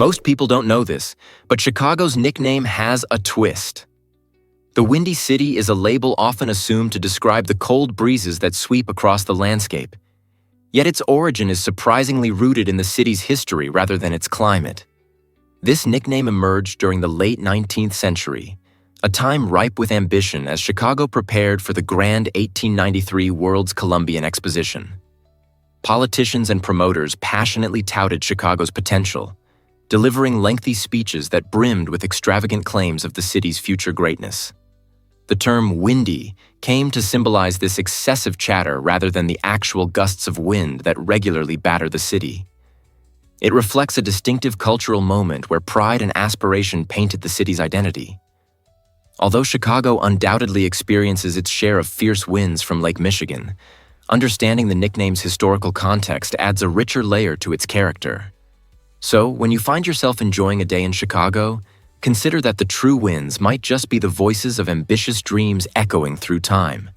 Most people don't know this, but Chicago's nickname has a twist. The Windy City is a label often assumed to describe the cold breezes that sweep across the landscape. Yet its origin is surprisingly rooted in the city's history rather than its climate. This nickname emerged during the late 19th century, a time ripe with ambition as Chicago prepared for the grand 1893 World's Columbian Exposition. Politicians and promoters passionately touted Chicago's potential, delivering lengthy speeches that brimmed with extravagant claims of the city's future greatness. The term windy came to symbolize this excessive chatter rather than the actual gusts of wind that regularly batter the city. It reflects a distinctive cultural moment where pride and aspiration painted the city's identity. Although Chicago undoubtedly experiences its share of fierce winds from Lake Michigan, understanding the nickname's historical context adds a richer layer to its character. So, when you find yourself enjoying a day in Chicago, consider that the true winds might just be the voices of ambitious dreams echoing through time.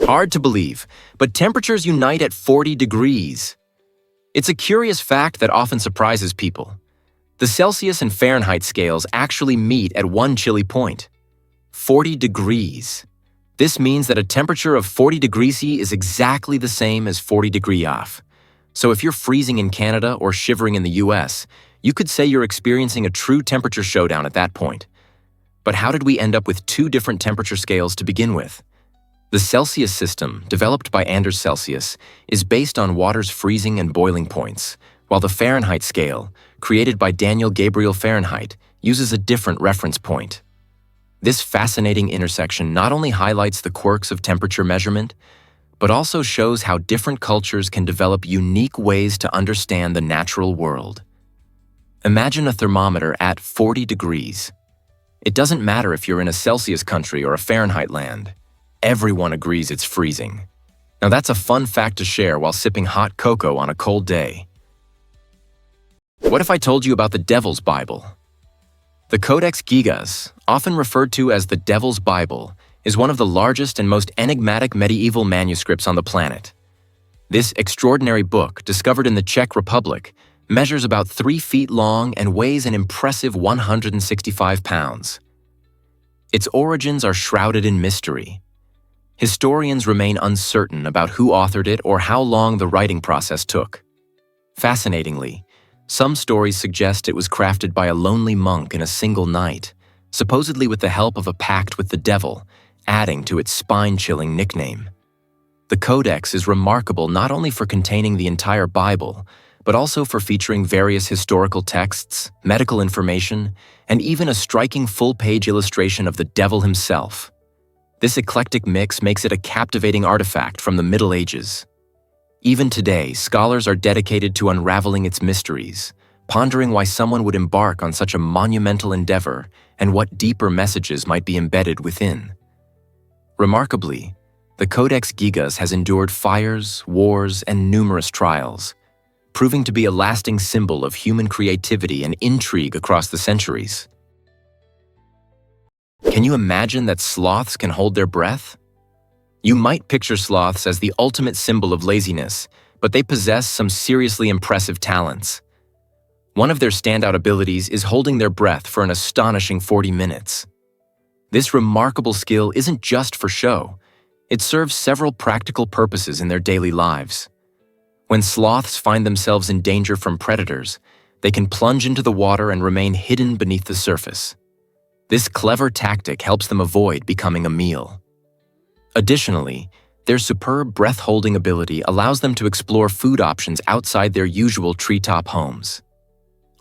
Hard to believe, but temperatures unite at 40 degrees. It's a curious fact that often surprises people. The Celsius and Fahrenheit scales actually meet at one chilly point: 40 degrees. This means that a temperature of 40 degrees C is exactly the same as 40 degrees off. So if you're freezing in Canada or shivering in the US, you could say you're experiencing a true temperature showdown at that point. But how did we end up with two different temperature scales to begin with? The Celsius system, developed by Anders Celsius, is based on water's freezing and boiling points, while the Fahrenheit scale, created by Daniel Gabriel Fahrenheit, uses a different reference point. This fascinating intersection not only highlights the quirks of temperature measurement, but also shows how different cultures can develop unique ways to understand the natural world. Imagine a thermometer at 40 degrees. It doesn't matter if you're in a Celsius country or a Fahrenheit land. Everyone agrees it's freezing. Now that's a fun fact to share while sipping hot cocoa on a cold day. What if I told you about the Devil's Bible? The Codex Gigas, often referred to as the Devil's Bible, is one of the largest and most enigmatic medieval manuscripts on the planet. This extraordinary book, discovered in the Czech Republic, measures about 3 feet long and weighs an impressive 165 pounds. Its origins are shrouded in mystery. Historians remain uncertain about who authored it or how long the writing process took. Fascinatingly, some stories suggest it was crafted by a lonely monk in a single night, supposedly with the help of a pact with the devil, adding to its spine-chilling nickname. The Codex is remarkable not only for containing the entire Bible, but also for featuring various historical texts, medical information, and even a striking full-page illustration of the devil himself. This eclectic mix makes it a captivating artifact from the Middle Ages. Even today, scholars are dedicated to unraveling its mysteries, pondering why someone would embark on such a monumental endeavor and what deeper messages might be embedded within. Remarkably, the Codex Gigas has endured fires, wars, and numerous trials, proving to be a lasting symbol of human creativity and intrigue across the centuries. Can you imagine that sloths can hold their breath? You might picture sloths as the ultimate symbol of laziness, but they possess some seriously impressive talents. One of their standout abilities is holding their breath for an astonishing 40 minutes. This remarkable skill isn't just for show. It serves several practical purposes in their daily lives. When sloths find themselves in danger from predators, they can plunge into the water and remain hidden beneath the surface. This clever tactic helps them avoid becoming a meal. Additionally, their superb breath-holding ability allows them to explore food options outside their usual treetop homes.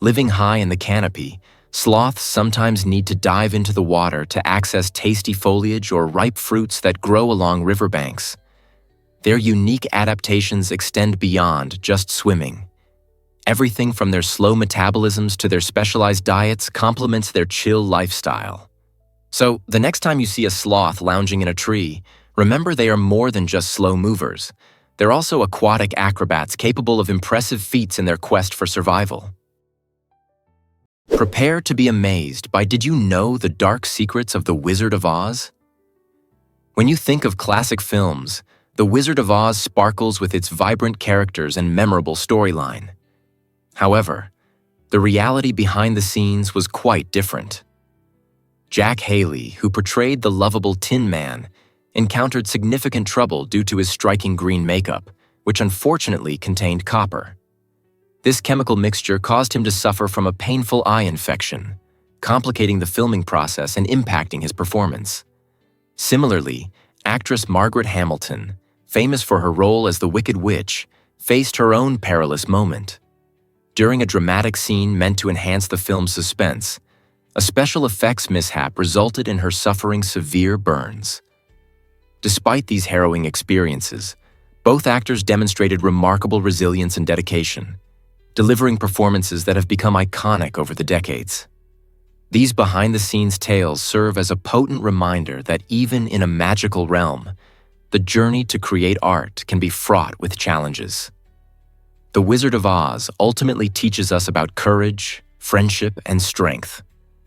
Living high in the canopy, sloths sometimes need to dive into the water to access tasty foliage or ripe fruits that grow along riverbanks. Their unique adaptations extend beyond just swimming. Everything from their slow metabolisms to their specialized diets complements their chill lifestyle. So, the next time you see a sloth lounging in a tree, remember they are more than just slow movers. They're also aquatic acrobats capable of impressive feats in their quest for survival. Prepare to be amazed by Did you know the dark secrets of The Wizard of Oz? When you think of classic films, The Wizard of Oz sparkles with its vibrant characters and memorable storyline. However, The reality behind the scenes was quite different. Jack Haley, who portrayed the lovable Tin Man, encountered significant trouble due to his striking green makeup, which unfortunately contained copper. This chemical mixture caused him to suffer from a painful eye infection, complicating the filming process and impacting his performance. Similarly, actress Margaret Hamilton, famous for her role as the Wicked Witch, faced her own perilous moment. During a dramatic scene meant to enhance the film's suspense, a special effects mishap resulted in her suffering severe burns. Despite these harrowing experiences, both actors demonstrated remarkable resilience and dedication, delivering performances that have become iconic over the decades. These behind-the-scenes tales serve as a potent reminder that even in a magical realm, the journey to create art can be fraught with challenges. The Wizard of Oz ultimately teaches us about courage, friendship, and strength,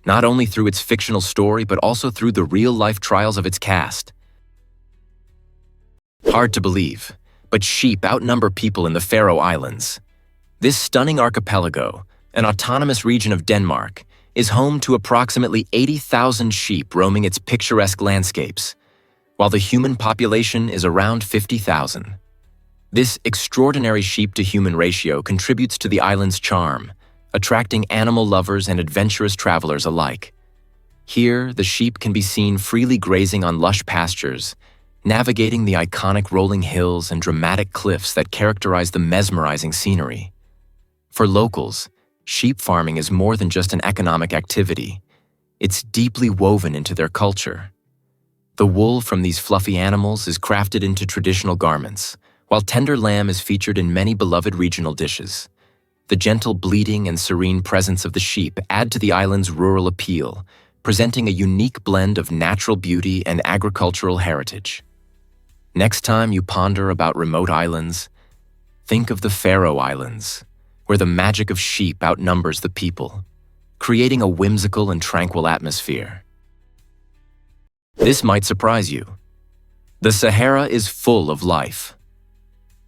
not only through its fictional story but also through the real-life trials of its cast. Hard to believe, but sheep outnumber people in the Faroe Islands. This stunning archipelago, an autonomous region of Denmark, is home to approximately 80,000 sheep roaming its picturesque landscapes, while the human population is around 50,000. This extraordinary sheep-to-human ratio contributes to the island's charm, attracting animal lovers and adventurous travelers alike. Here, the sheep can be seen freely grazing on lush pastures, navigating the iconic rolling hills and dramatic cliffs that characterize the mesmerizing scenery. For locals, sheep farming is more than just an economic activity. It's deeply woven into their culture. The wool from these fluffy animals is crafted into traditional garments, while tender lamb is featured in many beloved regional dishes. The gentle bleating and serene presence of the sheep add to the island's rural appeal, presenting a unique blend of natural beauty and agricultural heritage. Next time you ponder about remote islands, think of the Faroe Islands, where the magic of sheep outnumbers the people, creating a whimsical and tranquil atmosphere. This might surprise you. The Sahara is full of life.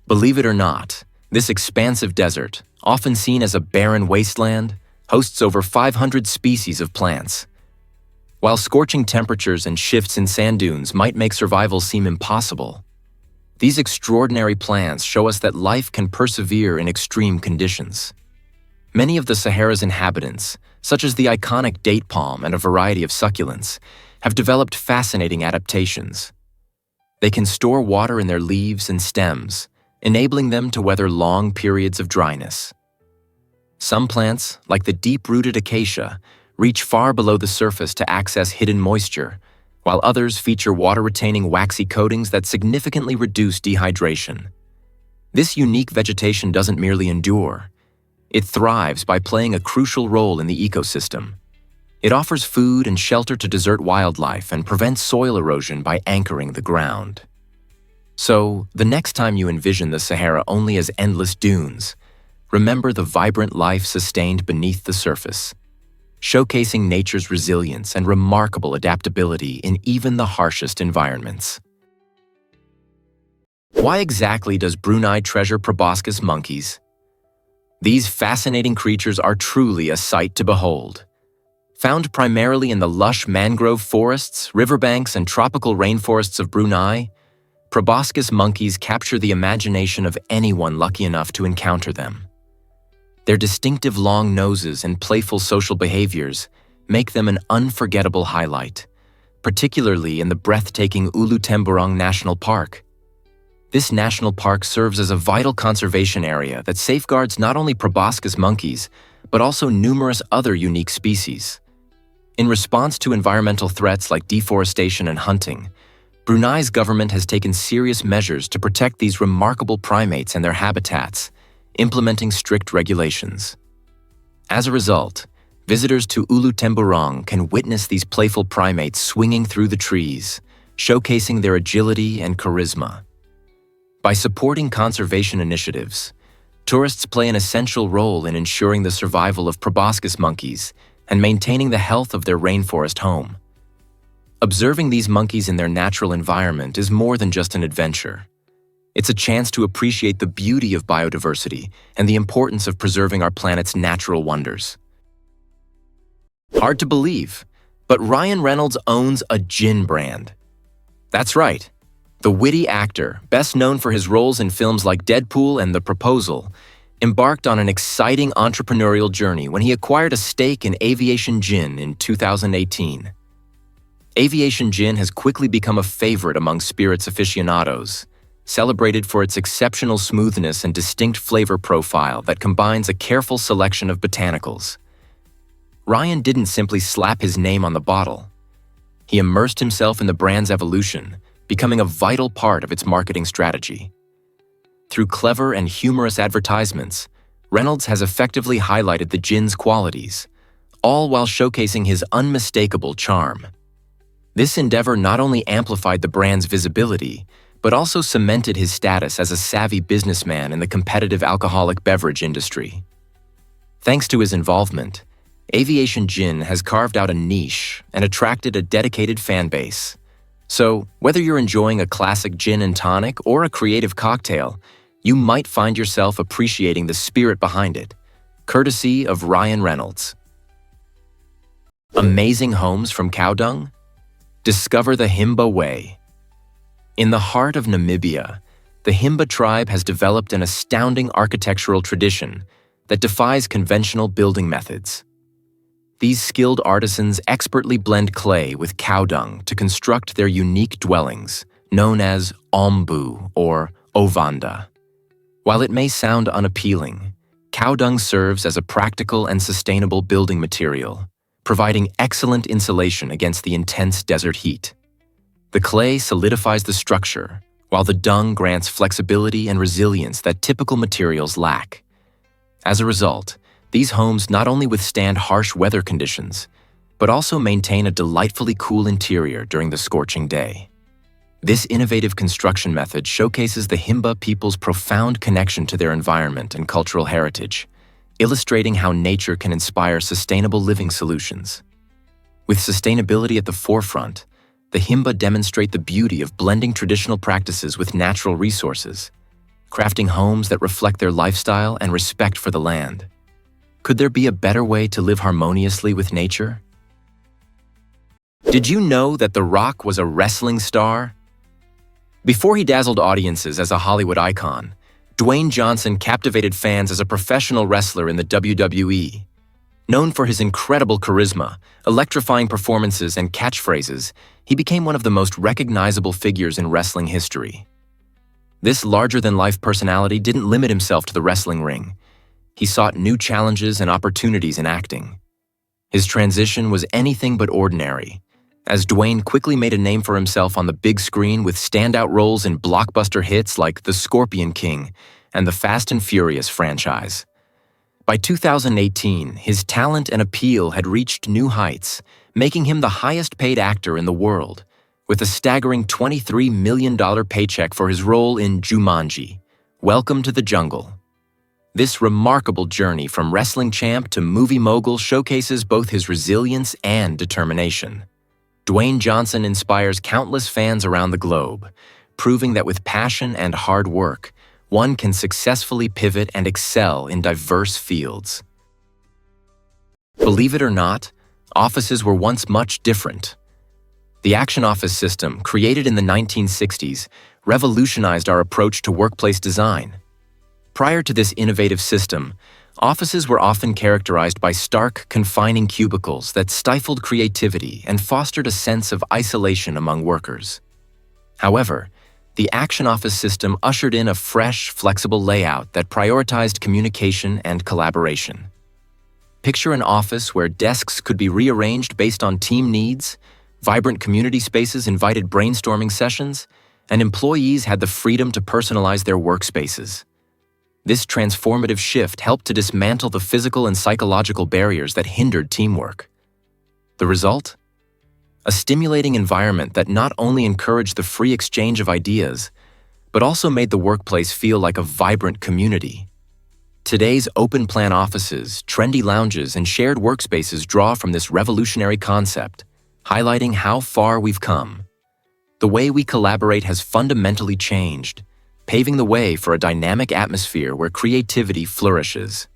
Believe it or not, this expansive desert, often seen as a barren wasteland, hosts over 500 species of plants. While scorching temperatures and shifts in sand dunes might make survival seem impossible, these extraordinary plants show us that life can persevere in extreme conditions. Many of the Sahara's inhabitants, such as the iconic date palm and a variety of succulents, have developed fascinating adaptations. They can store water in their leaves and stems, enabling them to weather long periods of dryness. Some plants, like the deep-rooted acacia, reach far below the surface to access hidden moisture, while others feature water-retaining waxy coatings that significantly reduce dehydration. This unique vegetation doesn't merely endure. It thrives by playing a crucial role in the ecosystem. It offers food and shelter to desert wildlife and prevents soil erosion by anchoring the ground. So, the next time you envision the Sahara only as endless dunes, remember the vibrant life sustained beneath the surface, showcasing nature's resilience and remarkable adaptability in even the harshest environments. Why exactly does Brunei treasure proboscis monkeys? These fascinating creatures are truly a sight to behold. Found primarily in the lush mangrove forests, riverbanks, and tropical rainforests of Brunei, proboscis monkeys capture the imagination of anyone lucky enough to encounter them. Their distinctive long noses and playful social behaviors make them an unforgettable highlight, particularly in the breathtaking Ulu Temburong National Park. This national park serves as a vital conservation area that safeguards not only proboscis monkeys, but also numerous other unique species. In response to environmental threats like deforestation and hunting, Brunei's government has taken serious measures to protect these remarkable primates and their habitats, implementing strict regulations. As a result, visitors to Ulu Temburong can witness these playful primates swinging through the trees, showcasing their agility and charisma. By supporting conservation initiatives, tourists play an essential role in ensuring the survival of proboscis monkeys and maintaining the health of their rainforest home. Observing these monkeys in their natural environment is more than just an adventure. It's a chance to appreciate the beauty of biodiversity and the importance of preserving our planet's natural wonders. Hard to believe, but Ryan Reynolds owns a gin brand. That's right. The witty actor, best known for his roles in films like Deadpool and The Proposal, embarked on an exciting entrepreneurial journey when he acquired a stake in Aviation Gin in 2018. Aviation Gin has quickly become a favorite among spirits aficionados, celebrated for its exceptional smoothness and distinct flavor profile that combines a careful selection of botanicals. Ryan didn't simply slap his name on the bottle. He immersed himself in the brand's evolution, becoming a vital part of its marketing strategy. Through clever and humorous advertisements, Reynolds has effectively highlighted the gin's qualities, all while showcasing his unmistakable charm. This endeavor not only amplified the brand's visibility, but also cemented his status as a savvy businessman in the competitive alcoholic beverage industry. Thanks to his involvement, Aviation Gin has carved out a niche and attracted a dedicated fan base. So, whether you're enjoying a classic gin and tonic or a creative cocktail, you might find yourself appreciating the spirit behind it, courtesy of Ryan Reynolds. Amazing homes from cow dung? Discover the Himba way. In the heart of Namibia, the Himba tribe has developed an astounding architectural tradition that defies conventional building methods. These skilled artisans expertly blend clay with cow dung to construct their unique dwellings, known as ombu or ovanda. While it may sound unappealing, cow dung serves as a practical and sustainable building material, providing excellent insulation against the intense desert heat. The clay solidifies the structure, while the dung grants flexibility and resilience that typical materials lack. As a result, these homes not only withstand harsh weather conditions, but also maintain a delightfully cool interior during the scorching day. This innovative construction method showcases the Himba people's profound connection to their environment and cultural heritage, illustrating how nature can inspire sustainable living solutions. With sustainability at the forefront, the Himba demonstrate the beauty of blending traditional practices with natural resources, crafting homes that reflect their lifestyle and respect for the land. Could there be a better way to live harmoniously with nature? Did you know that The Rock was a wrestling star? Before he dazzled audiences as a Hollywood icon, Dwayne Johnson captivated fans as a professional wrestler in the WWE. Known for his incredible charisma, electrifying performances, and catchphrases, he became one of the most recognizable figures in wrestling history. This larger-than-life personality didn't limit himself to the wrestling ring. He sought new challenges and opportunities in acting. His transition was anything but ordinary, as Dwayne quickly made a name for himself on the big screen with standout roles in blockbuster hits like The Scorpion King and the Fast and Furious franchise. By 2018, his talent and appeal had reached new heights, making him the highest-paid actor in the world, with a staggering $23 million paycheck for his role in Jumanji, Welcome to the Jungle. This remarkable journey from wrestling champ to movie mogul showcases both his resilience and determination. Dwayne Johnson inspires countless fans around the globe, proving that with passion and hard work, one can successfully pivot and excel in diverse fields. Believe it or not, offices were once much different. The Action Office system, created in the 1960s, revolutionized our approach to workplace design. Prior to this innovative system, offices were often characterized by stark, confining cubicles that stifled creativity and fostered a sense of isolation among workers. However, the Action Office system ushered in a fresh, flexible layout that prioritized communication and collaboration. Picture an office where desks could be rearranged based on team needs, vibrant community spaces invited brainstorming sessions, and employees had the freedom to personalize their workspaces. This transformative shift helped to dismantle the physical and psychological barriers that hindered teamwork. The result? A stimulating environment that not only encouraged the free exchange of ideas, but also made the workplace feel like a vibrant community. Today's open-plan offices, trendy lounges, and shared workspaces draw from this revolutionary concept, highlighting how far we've come. The way we collaborate has fundamentally changed, paving the way for a dynamic atmosphere where creativity flourishes.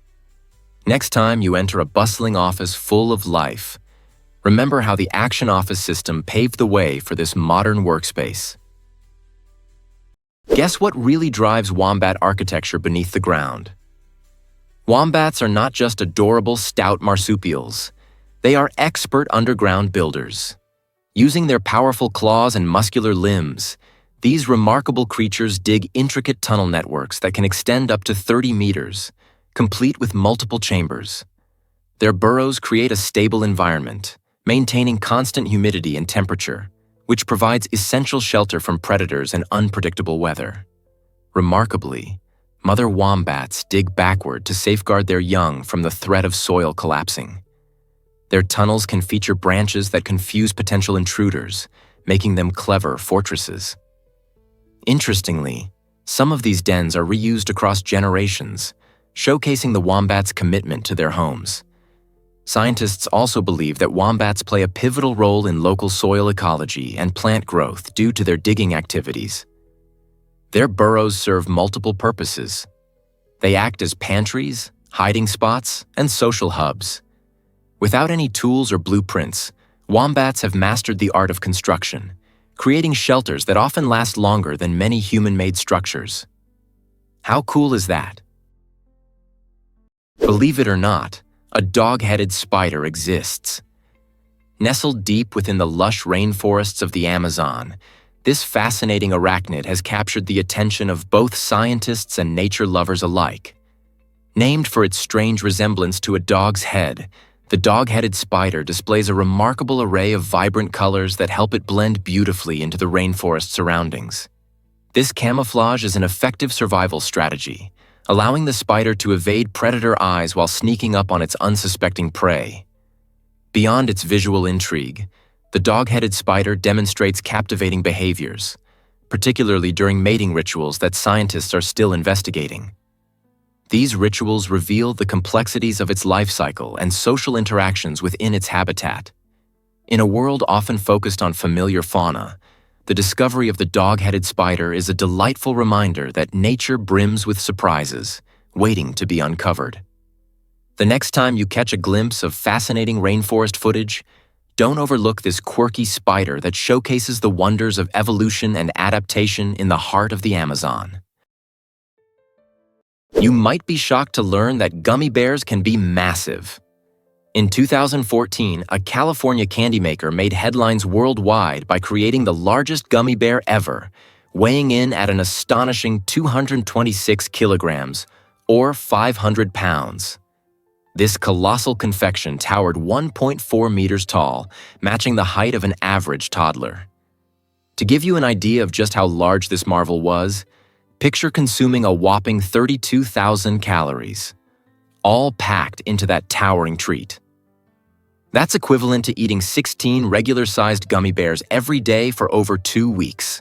Next time you enter a bustling office full of life, remember how the Action Office system paved the way for this modern workspace. Guess what really drives wombat architecture beneath the ground? Wombats are not just adorable, stout marsupials. They are expert underground builders. Using their powerful claws and muscular limbs, these remarkable creatures dig intricate tunnel networks that can extend up to 30 meters, complete with multiple chambers. Their burrows create a stable environment, maintaining constant humidity and temperature, which provides essential shelter from predators and unpredictable weather. Remarkably, mother wombats dig backward to safeguard their young from the threat of soil collapsing. Their tunnels can feature branches that confuse potential intruders, making them clever fortresses. Interestingly, some of these dens are reused across generations, showcasing the wombat's commitment to their homes. Scientists also believe that wombats play a pivotal role in local soil ecology and plant growth due to their digging activities. Their burrows serve multiple purposes. They act as pantries, hiding spots, and social hubs. Without any tools or blueprints, wombats have mastered the art of construction, creating shelters that often last longer than many human-made structures. How cool is that? Believe it or not, a dog-headed spider exists. Nestled deep within the lush rainforests of the Amazon, this fascinating arachnid has captured the attention of both scientists and nature lovers alike. Named for its strange resemblance to a dog's head, the dog-headed spider displays a remarkable array of vibrant colors that help it blend beautifully into the rainforest surroundings. This camouflage is an effective survival strategy, allowing the spider to evade predator eyes while sneaking up on its unsuspecting prey. Beyond its visual intrigue, the dog-headed spider demonstrates captivating behaviors, particularly during mating rituals that scientists are still investigating. These rituals reveal the complexities of its life cycle and social interactions within its habitat. In a world often focused on familiar fauna, the discovery of the dog-headed spider is a delightful reminder that nature brims with surprises, waiting to be uncovered. The next time you catch a glimpse of fascinating rainforest footage, don't overlook this quirky spider that showcases the wonders of evolution and adaptation in the heart of the Amazon. You might be shocked to learn that gummy bears can be massive. In 2014, a California candy maker made headlines worldwide by creating the largest gummy bear ever, weighing in at an astonishing 226 kilograms, or 500 pounds. This colossal confection towered 1.4 meters tall, matching the height of an average toddler. To give you an idea of just how large this marvel was, picture consuming a whopping 32,000 calories, all packed into that towering treat. That's equivalent to eating 16 regular-sized gummy bears every day for over 2 weeks.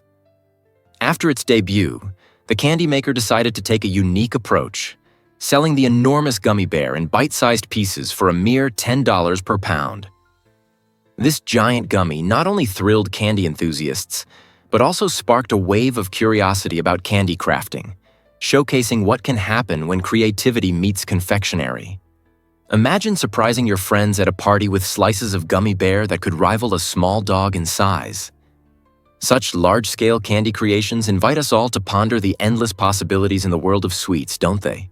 After its debut, the candy maker decided to take a unique approach, selling the enormous gummy bear in bite-sized pieces for a mere $10 per pound. This giant gummy not only thrilled candy enthusiasts, but also sparked a wave of curiosity about candy crafting, showcasing what can happen when creativity meets confectionery. Imagine surprising your friends at a party with slices of gummy bear that could rival a small dog in size. Such large-scale candy creations invite us all to ponder the endless possibilities in the world of sweets, don't they?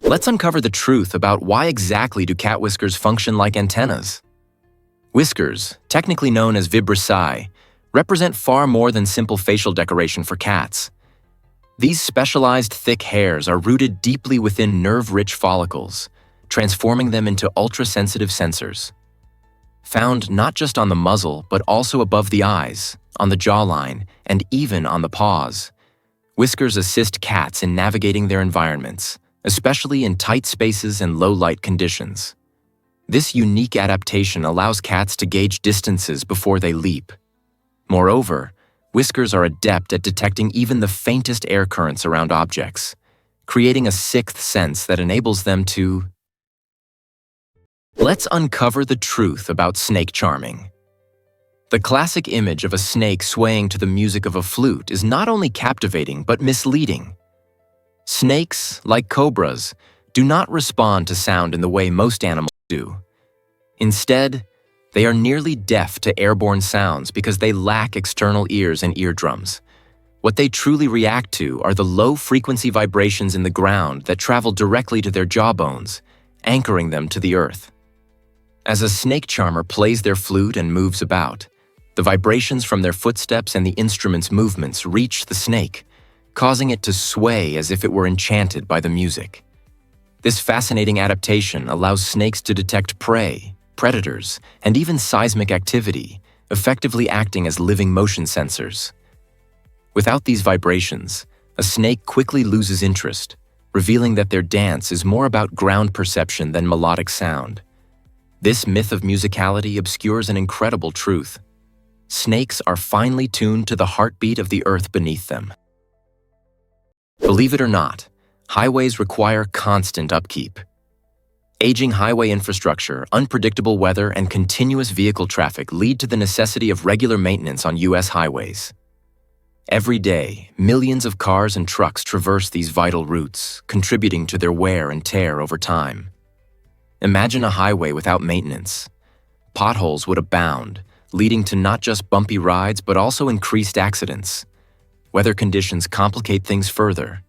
Let's uncover the truth about why exactly do cat whiskers function like antennas. Whiskers, technically known as vibrissae, represent far more than simple facial decoration for cats. These specialized thick hairs are rooted deeply within nerve-rich follicles, transforming them into ultra-sensitive sensors. Found not just on the muzzle, but also above the eyes, on the jawline, and even on the paws, whiskers assist cats in navigating their environments, especially in tight spaces and low-light conditions. This unique adaptation allows cats to gauge distances before they leap. Moreover, whiskers are adept at detecting even the faintest air currents around objects, creating a sixth sense that enables them to... Let's uncover the truth about snake charming. The classic image of a snake swaying to the music of a flute is not only captivating but misleading. Snakes, like cobras, do not respond to sound in the way most animals do. Instead, they are nearly deaf to airborne sounds because they lack external ears and eardrums. What they truly react to are the low-frequency vibrations in the ground that travel directly to their jawbones, anchoring them to the earth. As a snake charmer plays their flute and moves about, the vibrations from their footsteps and the instrument's movements reach the snake, causing it to sway as if it were enchanted by the music. This fascinating adaptation allows snakes to detect prey, predators, and even seismic activity, effectively acting as living motion sensors. Without these vibrations, a snake quickly loses interest, revealing that their dance is more about ground perception than melodic sound. This myth of musicality obscures an incredible truth. Snakes are finely tuned to the heartbeat of the earth beneath them. Believe it or not, highways require constant upkeep. Aging highway infrastructure, unpredictable weather, and continuous vehicle traffic lead to the necessity of regular maintenance on U.S. highways. Every day, millions of cars and trucks traverse these vital routes, contributing to their wear and tear over time. Imagine a highway without maintenance. Potholes would abound, leading to not just bumpy rides but also increased accidents. Weather conditions complicate things further.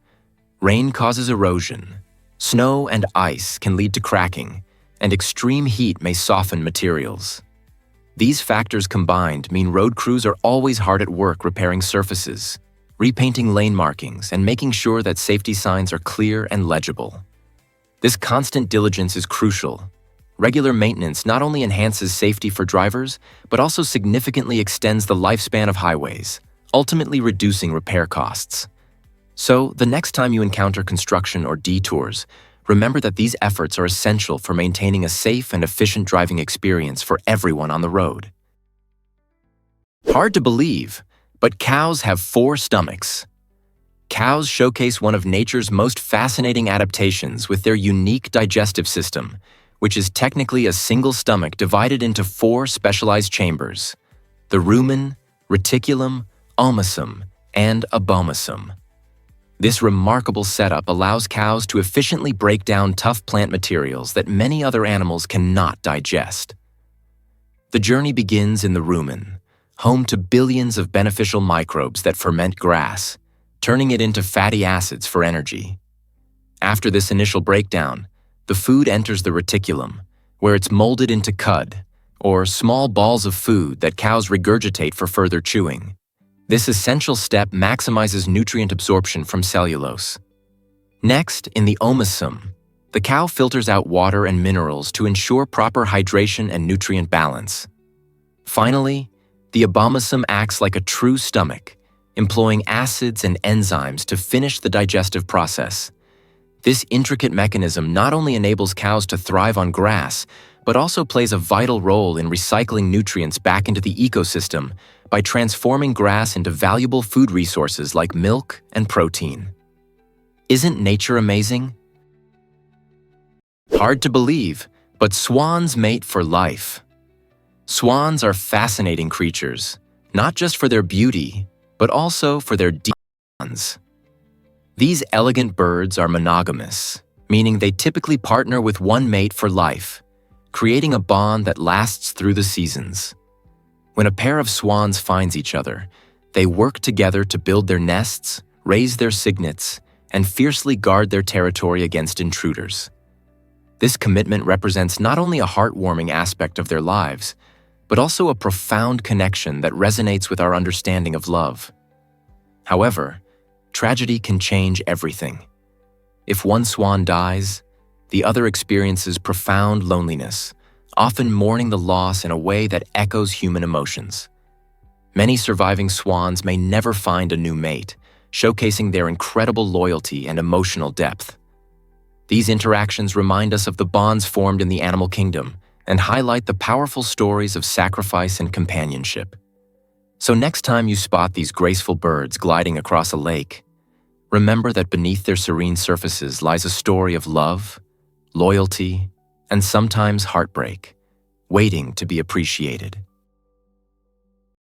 Rain causes erosion. Snow and ice can lead to cracking, and extreme heat may soften materials. These factors combined mean road crews are always hard at work repairing surfaces, repainting lane markings, and making sure that safety signs are clear and legible. This constant diligence is crucial. Regular maintenance not only enhances safety for drivers, but also significantly extends the lifespan of highways, ultimately reducing repair costs. So, the next time you encounter construction or detours, remember that these efforts are essential for maintaining a safe and efficient driving experience for everyone on the road. Hard to believe, but cows have 4 stomachs. Cows showcase one of nature's most fascinating adaptations with their unique digestive system, which is technically a single stomach divided into 4 specialized chambers: the rumen, reticulum, omasum, and abomasum. This remarkable setup allows cows to efficiently break down tough plant materials that many other animals cannot digest. The journey begins in the rumen, home to billions of beneficial microbes that ferment grass, turning it into fatty acids for energy. After this initial breakdown, the food enters the reticulum, where it's molded into cud, or small balls of food that cows regurgitate for further chewing. This essential step maximizes nutrient absorption from cellulose. Next, in the omasum, the cow filters out water and minerals to ensure proper hydration and nutrient balance. Finally, the abomasum acts like a true stomach, employing acids and enzymes to finish the digestive process. This intricate mechanism not only enables cows to thrive on grass, but also plays a vital role in recycling nutrients back into the ecosystem by transforming grass into valuable food resources like milk and protein. Isn't nature amazing? Hard to believe, but swans mate for life. Swans are fascinating creatures, not just for their beauty, but also for their deep bonds. These elegant birds are monogamous, meaning they typically partner with one mate for life, creating a bond that lasts through the seasons. When a pair of swans finds each other, they work together to build their nests, raise their cygnets, and fiercely guard their territory against intruders. This commitment represents not only a heartwarming aspect of their lives, but also a profound connection that resonates with our understanding of love. However, tragedy can change everything. If one swan dies, the other experiences profound loneliness, often mourning the loss in a way that echoes human emotions. Many surviving swans may never find a new mate, showcasing their incredible loyalty and emotional depth. These interactions remind us of the bonds formed in the animal kingdom and highlight the powerful stories of sacrifice and companionship. So next time you spot these graceful birds gliding across a lake, remember that beneath their serene surfaces lies a story of love, loyalty, and sometimes heartbreak, waiting to be appreciated.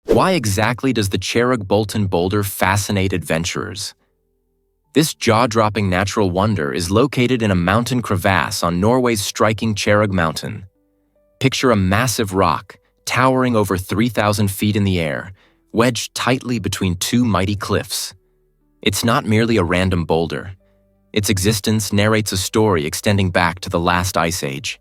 Why exactly does the Cherug-Bolton boulder fascinate adventurers? This jaw-dropping natural wonder is located in a mountain crevasse on Norway's striking Cherug Mountain. Picture a massive rock, towering over 3,000 feet in the air, wedged tightly between two mighty cliffs. It's not merely a random boulder. Its existence narrates a story extending back to the last ice age.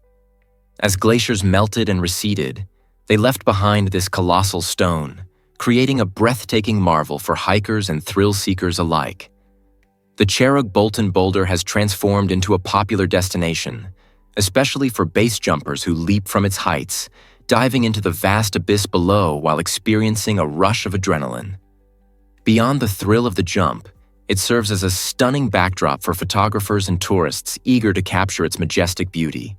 As glaciers melted and receded, they left behind this colossal stone, creating a breathtaking marvel for hikers and thrill-seekers alike. The Cherug-Bolton boulder has transformed into a popular destination, especially for base jumpers who leap from its heights, diving into the vast abyss below while experiencing a rush of adrenaline. Beyond the thrill of the jump, it serves as a stunning backdrop for photographers and tourists eager to capture its majestic beauty.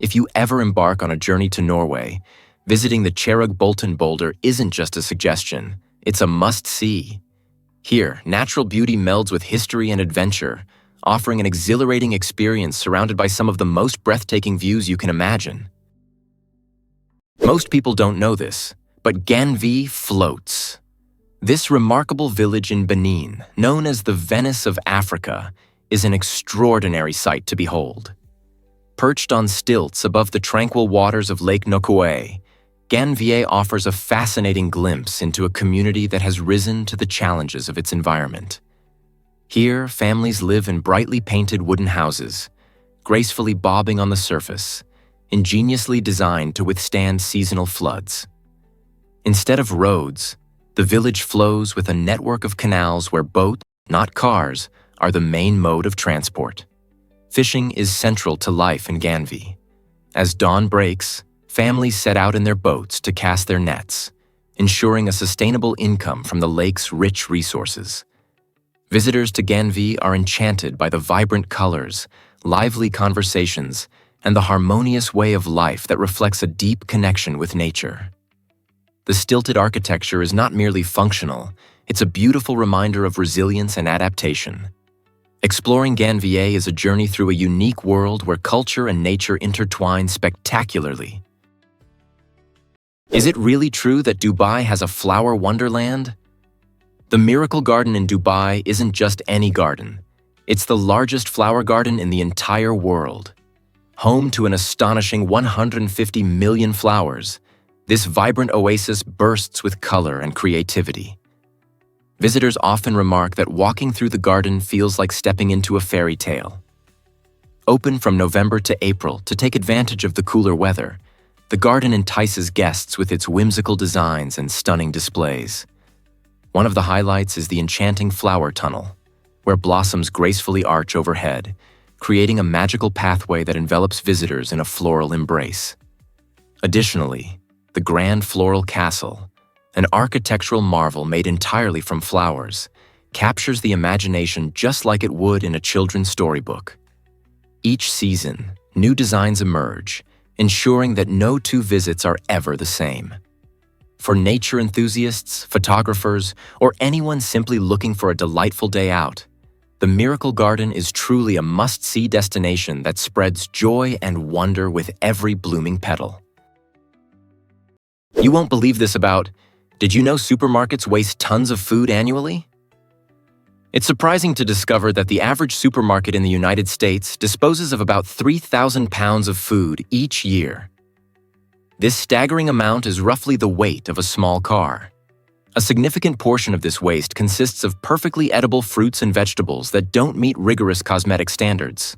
If you ever embark on a journey to Norway, visiting the Cherug-Bolton boulder isn't just a suggestion, it's a must-see. Here, natural beauty melds with history and adventure, offering an exhilarating experience surrounded by some of the most breathtaking views you can imagine. Most people don't know this, but Ganvi floats. This remarkable village in Benin, known as the Venice of Africa, is an extraordinary sight to behold. Perched on stilts above the tranquil waters of Lake Nokoué, Ganvié offers a fascinating glimpse into a community that has risen to the challenges of its environment. Here, families live in brightly painted wooden houses, gracefully bobbing on the surface, ingeniously designed to withstand seasonal floods. Instead of roads, the village flows with a network of canals where boats, not cars, are the main mode of transport. Fishing is central to life in Ganvi. As dawn breaks, families set out in their boats to cast their nets, ensuring a sustainable income from the lake's rich resources. Visitors to Ganvi are enchanted by the vibrant colors, lively conversations, and the harmonious way of life that reflects a deep connection with nature. The stilted architecture is not merely functional, it's a beautiful reminder of resilience and adaptation. Exploring Ganvié is a journey through a unique world where culture and nature intertwine spectacularly. Is it really true that Dubai has a flower wonderland? The Miracle Garden in Dubai isn't just any garden. It's the largest flower garden in the entire world. Home to an astonishing 150 million flowers, this vibrant oasis bursts with color and creativity. Visitors often remark that walking through the garden feels like stepping into a fairy tale. Open from November to April to take advantage of the cooler weather, the garden entices guests with its whimsical designs and stunning displays. One of the highlights is the enchanting flower tunnel, where blossoms gracefully arch overhead, creating a magical pathway that envelops visitors in a floral embrace. Additionally, the grand floral castle, an architectural marvel made entirely from flowers, captures the imagination just like it would in a children's storybook. Each season, new designs emerge, ensuring that no two visits are ever the same. For nature enthusiasts, photographers, or anyone simply looking for a delightful day out, the Miracle Garden is truly a must-see destination that spreads joy and wonder with every blooming petal. You won't believe this about, did you know supermarkets waste tons of food annually? It's surprising to discover that the average supermarket in the United States disposes of about 3,000 pounds of food each year. This staggering amount is roughly the weight of a small car. A significant portion of this waste consists of perfectly edible fruits and vegetables that don't meet rigorous cosmetic standards.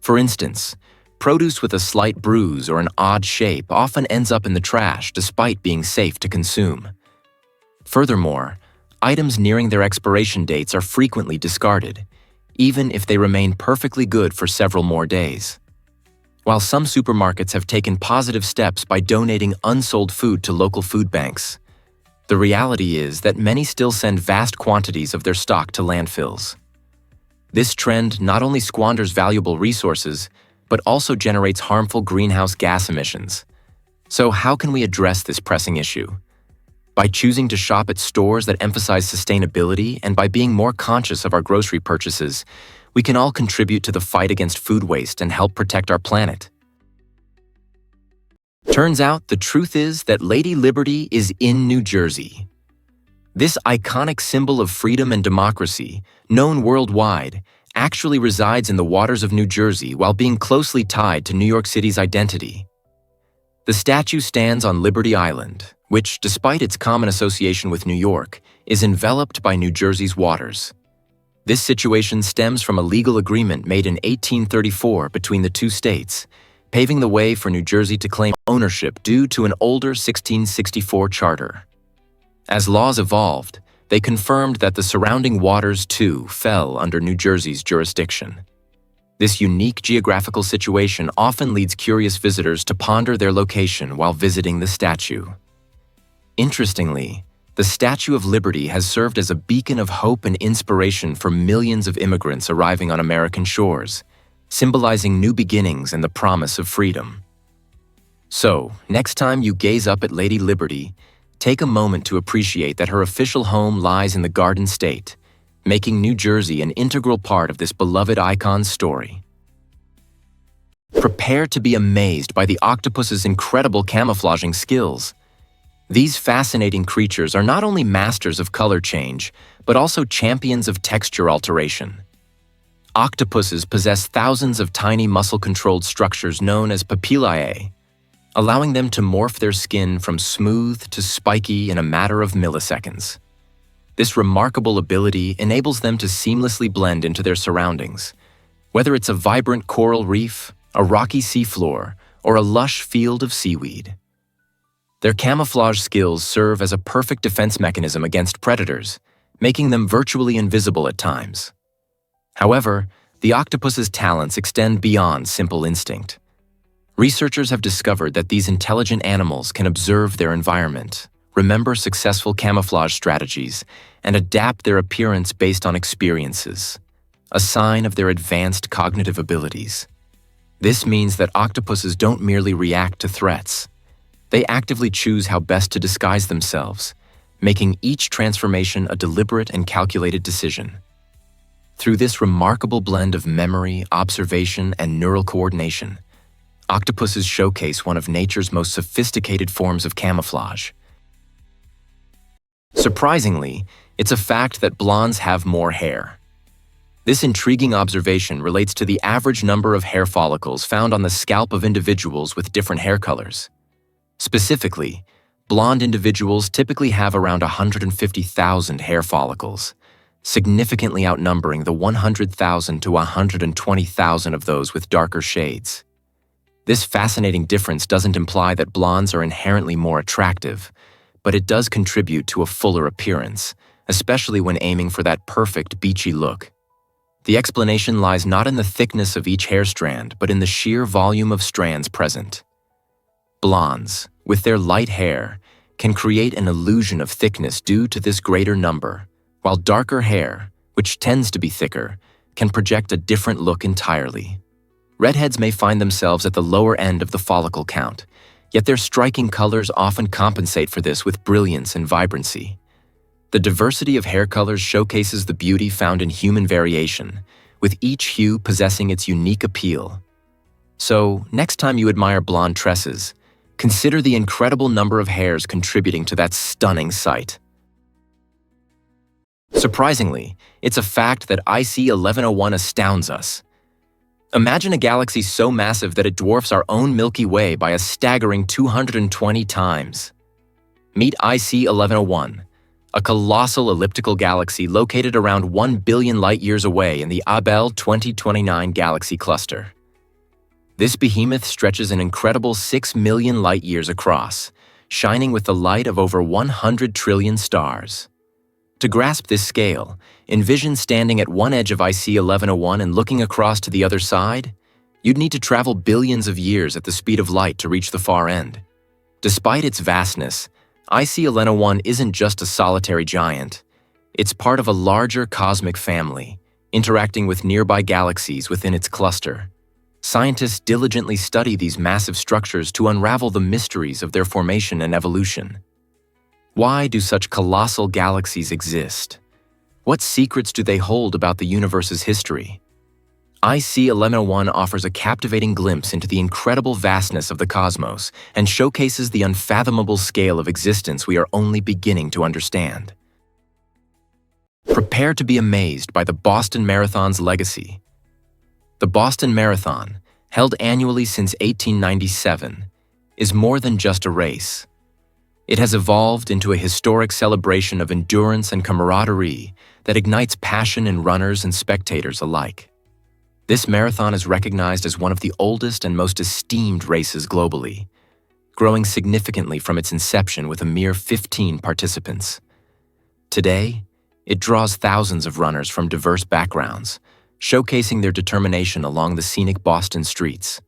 For instance, produce with a slight bruise or an odd shape often ends up in the trash despite being safe to consume. Furthermore, items nearing their expiration dates are frequently discarded, even if they remain perfectly good for several more days. While some supermarkets have taken positive steps by donating unsold food to local food banks, the reality is that many still send vast quantities of their stock to landfills. This trend not only squanders valuable resources, but also generates harmful greenhouse gas emissions. So how can we address this pressing issue? By choosing to shop at stores that emphasize sustainability and by being more conscious of our grocery purchases, we can all contribute to the fight against food waste and help protect our planet. Turns out the truth is that Lady Liberty is in New Jersey. This iconic symbol of freedom and democracy, known worldwide, actually resides in the waters of New Jersey while being closely tied to New York City's identity. The statue stands on Liberty Island, which, despite its common association with New York, is enveloped by New Jersey's waters. This situation stems from a legal agreement made in 1834 between the two states, paving the way for New Jersey to claim ownership due to an older 1664 charter. As laws evolved, they confirmed that the surrounding waters too fell under New Jersey's jurisdiction. This unique geographical situation often leads curious visitors to ponder their location while visiting the statue. Interestingly, the Statue of Liberty has served as a beacon of hope and inspiration for millions of immigrants arriving on American shores, symbolizing new beginnings and the promise of freedom. So, next time you gaze up at Lady Liberty, take a moment to appreciate that her official home lies in the Garden State, making New Jersey an integral part of this beloved icon's story. Prepare to be amazed by the octopus's incredible camouflaging skills. These fascinating creatures are not only masters of color change, but also champions of texture alteration. Octopuses possess thousands of tiny muscle-controlled structures known as papillae, allowing them to morph their skin from smooth to spiky in a matter of milliseconds. This remarkable ability enables them to seamlessly blend into their surroundings, whether it's a vibrant coral reef, a rocky seafloor, or a lush field of seaweed. Their camouflage skills serve as a perfect defense mechanism against predators, making them virtually invisible at times. However, the octopus's talents extend beyond simple instinct. Researchers have discovered that these intelligent animals can observe their environment, remember successful camouflage strategies, and adapt their appearance based on experiences, a sign of their advanced cognitive abilities. This means that octopuses don't merely react to threats. They actively choose how best to disguise themselves, making each transformation a deliberate and calculated decision. Through this remarkable blend of memory, observation, and neural coordination, octopuses showcase one of nature's most sophisticated forms of camouflage. Surprisingly, it's a fact that blondes have more hair. This intriguing observation relates to the average number of hair follicles found on the scalp of individuals with different hair colors. Specifically, blonde individuals typically have around 150,000 hair follicles, significantly outnumbering the 100,000 to 120,000 of those with darker shades. This fascinating difference doesn't imply that blondes are inherently more attractive, but it does contribute to a fuller appearance, especially when aiming for that perfect beachy look. The explanation lies not in the thickness of each hair strand, but in the sheer volume of strands present. Blondes, with their light hair, can create an illusion of thickness due to this greater number, while darker hair, which tends to be thicker, can project a different look entirely. Redheads may find themselves at the lower end of the follicle count, yet their striking colors often compensate for this with brilliance and vibrancy. The diversity of hair colors showcases the beauty found in human variation, with each hue possessing its unique appeal. So, next time you admire blonde tresses, consider the incredible number of hairs contributing to that stunning sight. Surprisingly, it's a fact that IC 1101 astounds us. Imagine a galaxy so massive that it dwarfs our own Milky Way by a staggering 220 times. Meet IC 1101, a colossal elliptical galaxy located around 1 billion light-years away in the Abell 2029 galaxy cluster. This behemoth stretches an incredible 6 million light-years across, shining with the light of over 100 trillion stars. To grasp this scale, envision standing at one edge of IC 1101 and looking across to the other side. You'd need to travel billions of years at the speed of light to reach the far end. Despite its vastness, IC 1101 isn't just a solitary giant. It's part of a larger cosmic family, interacting with nearby galaxies within its cluster. Scientists diligently study these massive structures to unravel the mysteries of their formation and evolution. Why do such colossal galaxies exist? What secrets do they hold about the universe's history? IC1101 offers a captivating glimpse into the incredible vastness of the cosmos and showcases the unfathomable scale of existence we are only beginning to understand. Prepare to be amazed by the Boston Marathon's legacy. The Boston Marathon, held annually since 1897, is more than just a race. It has evolved into a historic celebration of endurance and camaraderie that ignites passion in runners and spectators alike. This marathon is recognized as one of the oldest and most esteemed races globally, growing significantly from its inception with a mere 15 participants. Today, it draws thousands of runners from diverse backgrounds, showcasing their determination along the scenic Boston streets.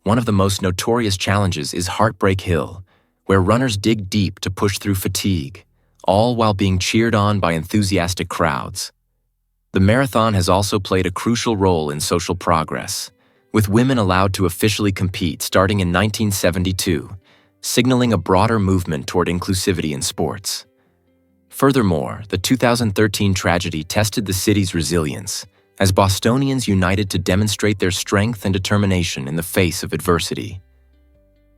One of the most notorious challenges is Heartbreak Hill, where runners dig deep to push through fatigue, all while being cheered on by enthusiastic crowds. The marathon has also played a crucial role in social progress, with women allowed to officially compete starting in 1972, signaling a broader movement toward inclusivity in sports. Furthermore, the 2013 tragedy tested the city's resilience, as Bostonians united to demonstrate their strength and determination in the face of adversity.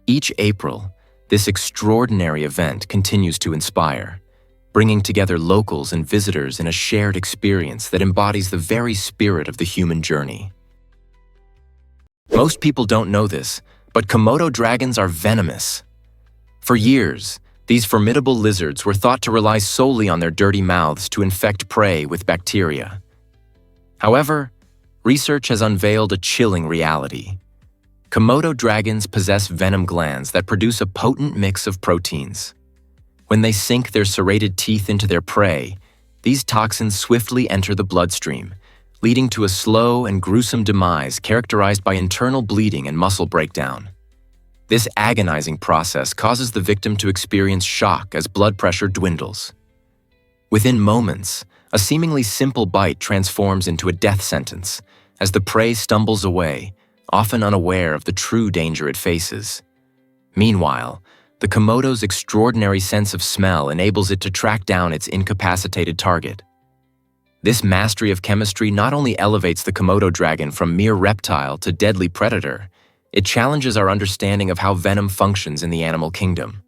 Each April, this extraordinary event continues to inspire, bringing together locals and visitors in a shared experience that embodies the very spirit of the human journey. Most people don't know this, but Komodo dragons are venomous. For years, these formidable lizards were thought to rely solely on their dirty mouths to infect prey with bacteria. However, research has unveiled a chilling reality. Komodo dragons possess venom glands that produce a potent mix of proteins. When they sink their serrated teeth into their prey, these toxins swiftly enter the bloodstream, leading to a slow and gruesome demise characterized by internal bleeding and muscle breakdown. This agonizing process causes the victim to experience shock as blood pressure dwindles. Within moments, a seemingly simple bite transforms into a death sentence as the prey stumbles away, often unaware of the true danger it faces. Meanwhile, the Komodo's extraordinary sense of smell enables it to track down its incapacitated target. This mastery of chemistry not only elevates the Komodo dragon from mere reptile to deadly predator, it challenges our understanding of how venom functions in the animal kingdom.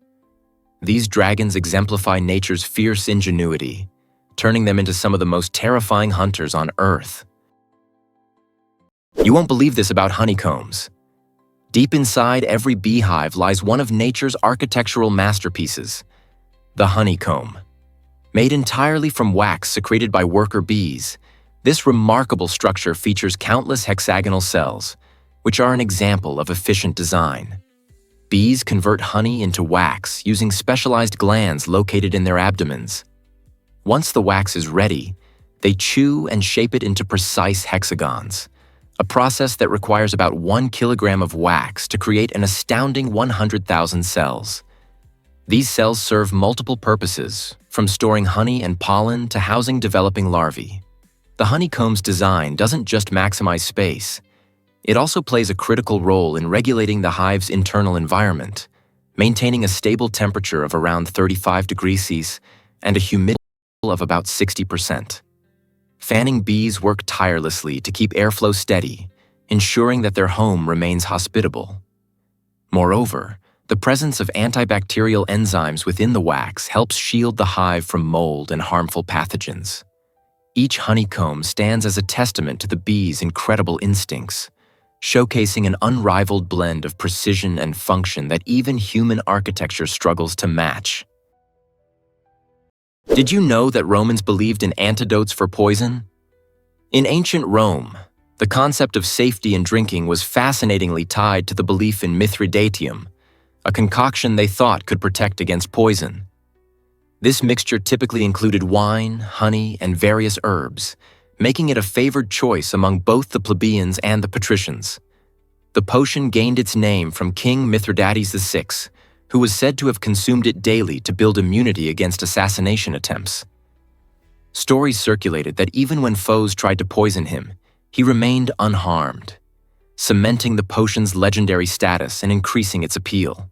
These dragons exemplify nature's fierce ingenuity, turning them into some of the most terrifying hunters on Earth. You won't believe this about honeycombs. Deep inside every beehive lies one of nature's architectural masterpieces, the honeycomb. Made entirely from wax secreted by worker bees, this remarkable structure features countless hexagonal cells, which are an example of efficient design. Bees convert honey into wax using specialized glands located in their abdomens. Once the wax is ready, they chew and shape it into precise hexagons, a process that requires about 1 kilogram of wax to create an astounding 100,000 cells. These cells serve multiple purposes, from storing honey and pollen to housing developing larvae. The honeycomb's design doesn't just maximize space. It also plays a critical role in regulating the hive's internal environment, maintaining a stable temperature of around 35 degrees Celsius and a humidity of about 60%. Fanning bees work tirelessly to keep airflow steady, ensuring that their home remains hospitable. Moreover, the presence of antibacterial enzymes within the wax helps shield the hive from mold and harmful pathogens. Each honeycomb stands as a testament to the bee's incredible instincts, showcasing an unrivaled blend of precision and function that even human architecture struggles to match. Did you know that Romans believed in antidotes for poison? In ancient Rome, the concept of safety in drinking was fascinatingly tied to the belief in Mithridatium, a concoction they thought could protect against poison. This mixture typically included wine, honey, and various herbs, making it a favored choice among both the plebeians and the patricians. The potion gained its name from King Mithridates VI, who was said to have consumed it daily to build immunity against assassination attempts. Stories circulated that even when foes tried to poison him, he remained unharmed, cementing the potion's legendary status and increasing its appeal.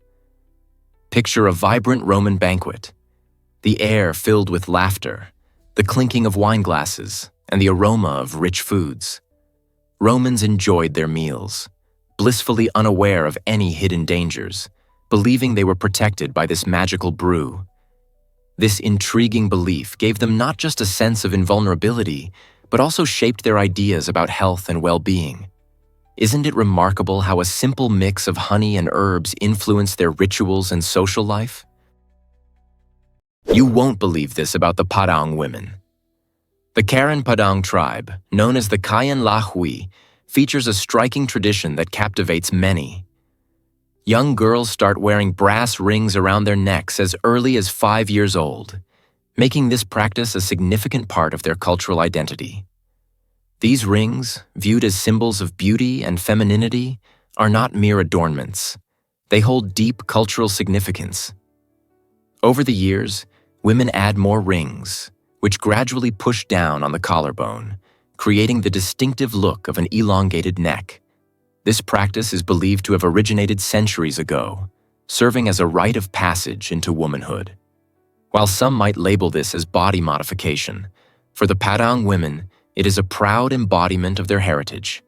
Picture a vibrant Roman banquet, the air filled with laughter, the clinking of wine glasses, and the aroma of rich foods. Romans enjoyed their meals, blissfully unaware of any hidden dangers, believing they were protected by this magical brew. This intriguing belief gave them not just a sense of invulnerability, but also shaped their ideas about health and well-being. Isn't it remarkable how a simple mix of honey and herbs influenced their rituals and social life? You won't believe this about the Padang women. The Karen Padang tribe, known as the Kayan Lahui, features a striking tradition that captivates many. Young girls start wearing brass rings around their necks as early as 5 years old, making this practice a significant part of their cultural identity. These rings, viewed as symbols of beauty and femininity, are not mere adornments. They hold deep cultural significance. Over the years, women add more rings, which gradually push down on the collarbone, creating the distinctive look of an elongated neck. This practice is believed to have originated centuries ago, serving as a rite of passage into womanhood. While some might label this as body modification, for the Padang women, it is a proud embodiment of their heritage.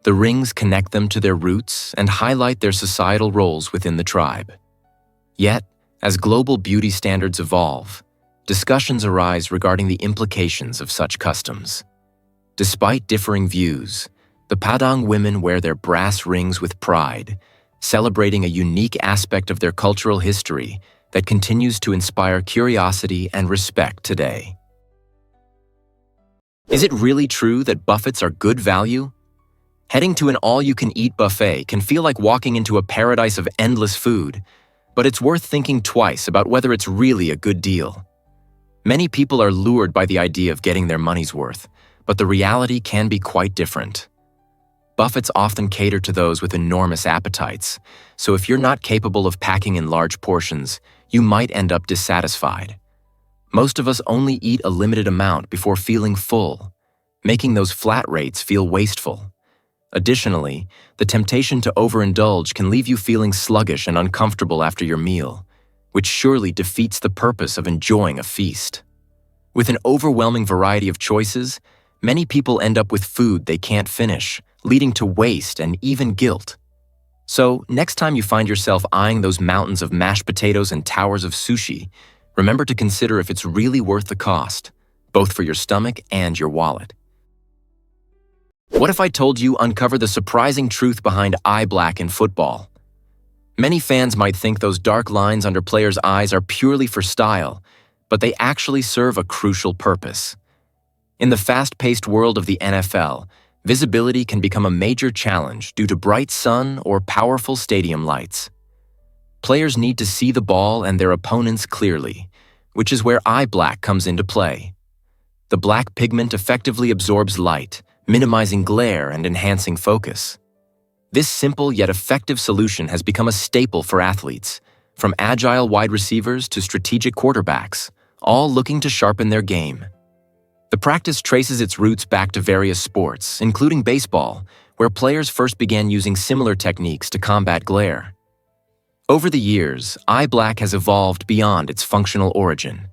The rings connect them to their roots and highlight their societal roles within the tribe. Yet, as global beauty standards evolve, discussions arise regarding the implications of such customs. Despite differing views, the Padang women wear their brass rings with pride, celebrating a unique aspect of their cultural history that continues to inspire curiosity and respect today. Is it really true that buffets are good value? Heading to an all-you-can-eat buffet can feel like walking into a paradise of endless food, but it's worth thinking twice about whether it's really a good deal. Many people are lured by the idea of getting their money's worth, but the reality can be quite different. Buffets often cater to those with enormous appetites, so if you're not capable of packing in large portions, you might end up dissatisfied. Most of us only eat a limited amount before feeling full, making those flat rates feel wasteful. Additionally, the temptation to overindulge can leave you feeling sluggish and uncomfortable after your meal, which surely defeats the purpose of enjoying a feast. With an overwhelming variety of choices, many people end up with food they can't finish, leading to waste and even guilt. So, next time you find yourself eyeing those mountains of mashed potatoes and towers of sushi, remember to consider if it's really worth the cost, both for your stomach and your wallet. What if I told you uncover the surprising truth behind eye black in football? Many fans might think those dark lines under players' eyes are purely for style, but they actually serve a crucial purpose. In the fast-paced world of the NFL, visibility can become a major challenge due to bright sun or powerful stadium lights. Players need to see the ball and their opponents clearly, which is where eye black comes into play. The black pigment effectively absorbs light, minimizing glare and enhancing focus. This simple yet effective solution has become a staple for athletes, from agile wide receivers to strategic quarterbacks, all looking to sharpen their game. The practice traces its roots back to various sports, including baseball, where players first began using similar techniques to combat glare. Over the years, eye black has evolved beyond its functional origin.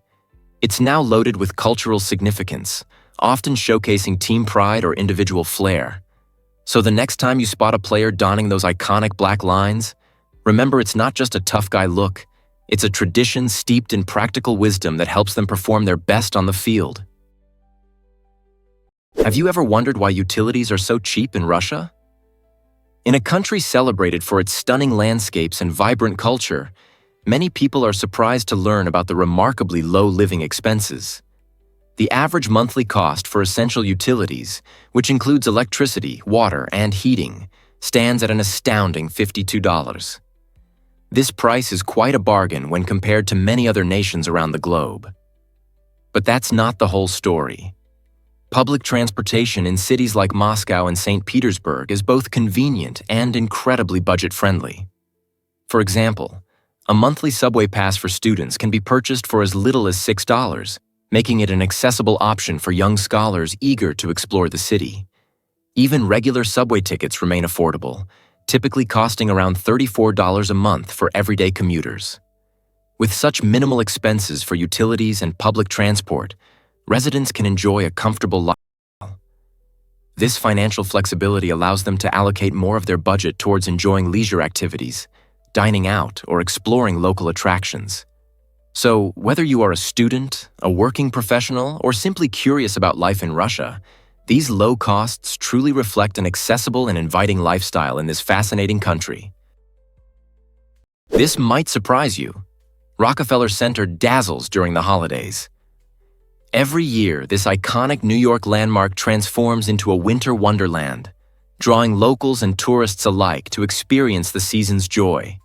It's now loaded with cultural significance, often showcasing team pride or individual flair. So the next time you spot a player donning those iconic black lines, remember it's not just a tough guy look, it's a tradition steeped in practical wisdom that helps them perform their best on the field. Have you ever wondered why utilities are so cheap in Russia? In a country celebrated for its stunning landscapes and vibrant culture, many people are surprised to learn about the remarkably low living expenses. The average monthly cost for essential utilities, which includes electricity, water, and heating, stands at an astounding $52. This price is quite a bargain when compared to many other nations around the globe. But that's not the whole story. Public transportation in cities like Moscow and St. Petersburg is both convenient and incredibly budget-friendly. For example, a monthly subway pass for students can be purchased for as little as $6, making it an accessible option for young scholars eager to explore the city. Even regular subway tickets remain affordable, typically costing around $34 a month for everyday commuters. With such minimal expenses for utilities and public transport, residents can enjoy a comfortable lifestyle. This financial flexibility allows them to allocate more of their budget towards enjoying leisure activities, dining out, or exploring local attractions. So, whether you are a student, a working professional, or simply curious about life in Russia, these low costs truly reflect an accessible and inviting lifestyle in this fascinating country. This might surprise you. Rockefeller Center dazzles during the holidays. Every year, this iconic New York landmark transforms into a winter wonderland, drawing locals and tourists alike to experience the season's joy.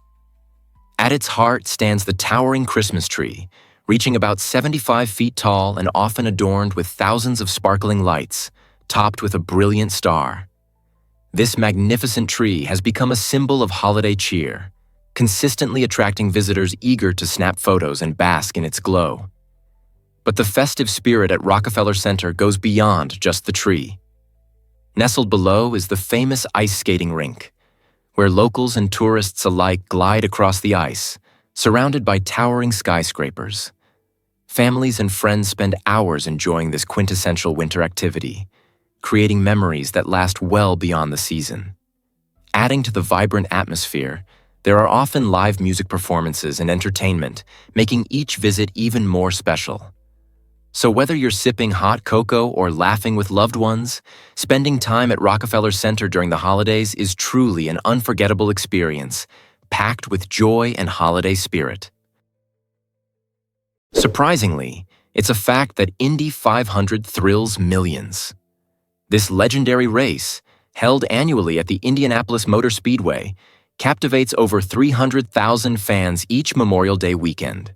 At its heart stands the towering Christmas tree, reaching about 75 feet tall and often adorned with thousands of sparkling lights, topped with a brilliant star. This magnificent tree has become a symbol of holiday cheer, consistently attracting visitors eager to snap photos and bask in its glow. But the festive spirit at Rockefeller Center goes beyond just the tree. Nestled below is the famous ice skating rink, where locals and tourists alike glide across the ice, surrounded by towering skyscrapers. Families and friends spend hours enjoying this quintessential winter activity, creating memories that last well beyond the season. Adding to the vibrant atmosphere, there are often live music performances and entertainment, making each visit even more special. So whether you're sipping hot cocoa or laughing with loved ones, spending time at Rockefeller Center during the holidays is truly an unforgettable experience, packed with joy and holiday spirit. Surprisingly, it's a fact that Indy 500 thrills millions. This legendary race, held annually at the Indianapolis Motor Speedway, captivates over 300,000 fans each Memorial Day weekend.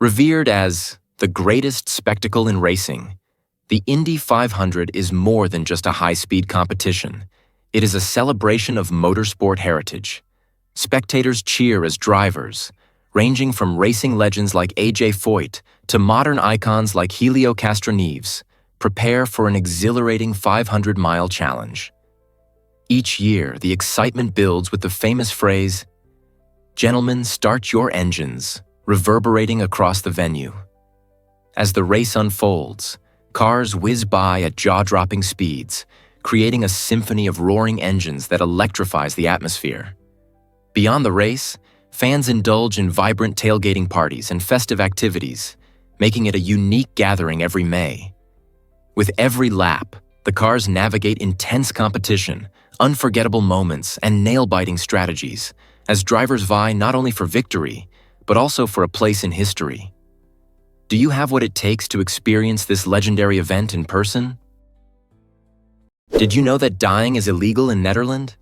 Revered as the greatest spectacle in racing, the Indy 500 is more than just a high-speed competition. It is a celebration of motorsport heritage. Spectators cheer as drivers, ranging from racing legends like A.J. Foyt to modern icons like Helio Castroneves, prepare for an exhilarating 500-mile challenge. Each year, the excitement builds with the famous phrase, "Gentlemen, start your engines," reverberating across the venue. As the race unfolds, cars whiz by at jaw-dropping speeds, creating a symphony of roaring engines that electrifies the atmosphere. Beyond the race, fans indulge in vibrant tailgating parties and festive activities, making it a unique gathering every May. With every lap, the cars navigate intense competition, unforgettable moments, and nail-biting strategies, as drivers vie not only for victory, but also for a place in history. Do you have what it takes to experience this legendary event in person? Did you know that dying is illegal in Netherlands?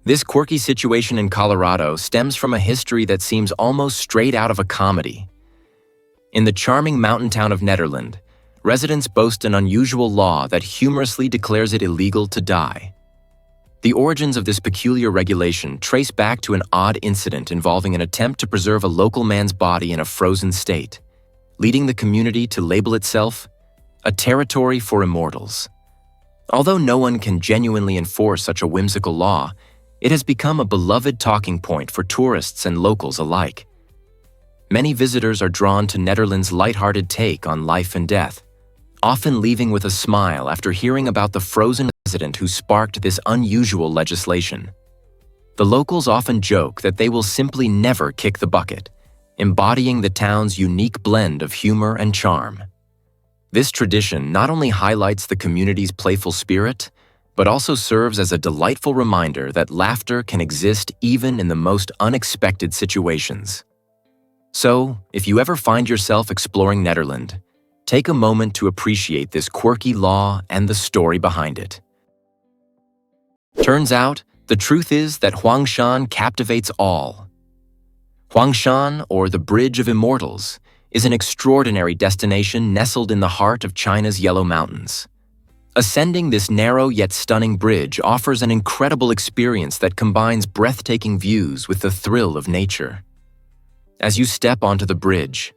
This quirky situation in Colorado stems from a history that seems almost straight out of a comedy. In the charming mountain town of Netherlands, residents boast an unusual law that humorously declares it illegal to die. The origins of this peculiar regulation trace back to an odd incident involving an attempt to preserve a local man's body in a frozen state, leading the community to label itself a territory for immortals. Although no one can genuinely enforce such a whimsical law, it has become a beloved talking point for tourists and locals alike. Many visitors are drawn to Netherlands' lighthearted take on life and death, often leaving with a smile after hearing about the frozen resident who sparked this unusual legislation. The locals often joke that they will simply never kick the bucket, embodying the town's unique blend of humor and charm. This tradition not only highlights the community's playful spirit, but also serves as a delightful reminder that laughter can exist even in the most unexpected situations. So, if you ever find yourself exploring Netherlands, take a moment to appreciate this quirky law and the story behind it. Turns out, the truth is that Huangshan captivates all. Huangshan, or the Bridge of Immortals, is an extraordinary destination nestled in the heart of China's Yellow Mountains. Ascending this narrow yet stunning bridge offers an incredible experience that combines breathtaking views with the thrill of nature. As you step onto the bridge,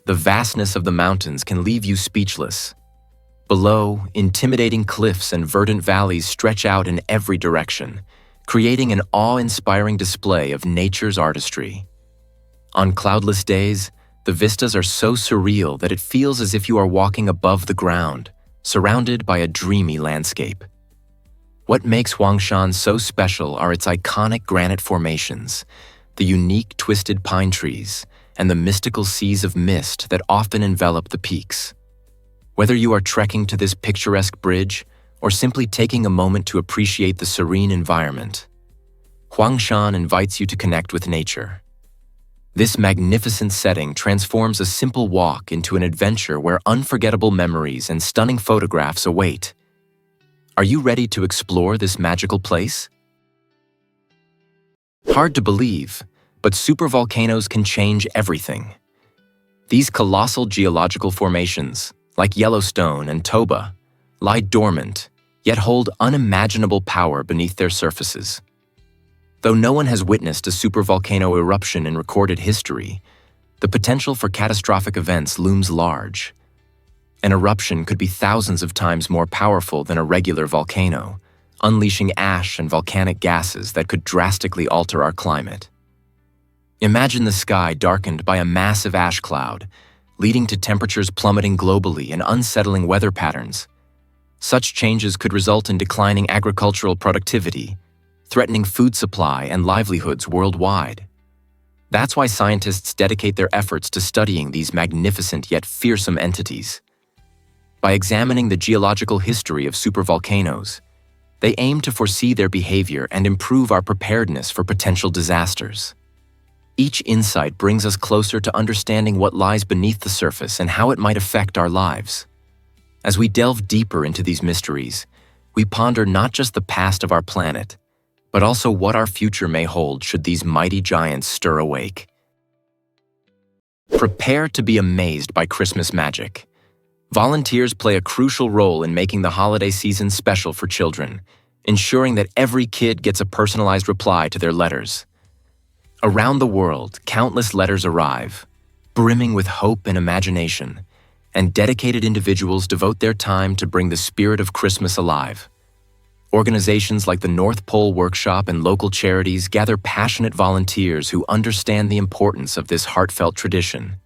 the vastness of the mountains can leave you speechless. Below, intimidating cliffs and verdant valleys stretch out in every direction, creating an awe-inspiring display of nature's artistry. On cloudless days, the vistas are so surreal that it feels as if you are walking above the ground, surrounded by a dreamy landscape. What makes Huangshan so special are its iconic granite formations, the unique twisted pine trees, and the mystical seas of mist that often envelop the peaks. Whether you are trekking to this picturesque bridge or simply taking a moment to appreciate the serene environment, Huangshan invites you to connect with nature. This magnificent setting transforms a simple walk into an adventure where unforgettable memories and stunning photographs await. Are you ready to explore this magical place? Hard to believe, but supervolcanoes can change everything. These colossal geological formations, like Yellowstone and Toba, lie dormant, yet hold unimaginable power beneath their surfaces. Though no one has witnessed a supervolcano eruption in recorded history, the potential for catastrophic events looms large. An eruption could be thousands of times more powerful than a regular volcano, unleashing ash and volcanic gases that could drastically alter our climate. Imagine the sky darkened by a massive ash cloud, leading to temperatures plummeting globally and unsettling weather patterns. Such changes could result in declining agricultural productivity, threatening food supply and livelihoods worldwide. That's why scientists dedicate their efforts to studying these magnificent yet fearsome entities. By examining the geological history of supervolcanoes, they aim to foresee their behavior and improve our preparedness for potential disasters. Each insight brings us closer to understanding what lies beneath the surface and how it might affect our lives. As we delve deeper into these mysteries, we ponder not just the past of our planet, but also what our future may hold should these mighty giants stir awake. Prepare to be amazed by Christmas magic. Volunteers play a crucial role in making the holiday season special for children, ensuring that every kid gets a personalized reply to their letters. Around the world, countless letters arrive, brimming with hope and imagination, and dedicated individuals devote their time to bring the spirit of Christmas alive. Organizations like the North Pole Workshop and local charities gather passionate volunteers who understand the importance of this heartfelt tradition.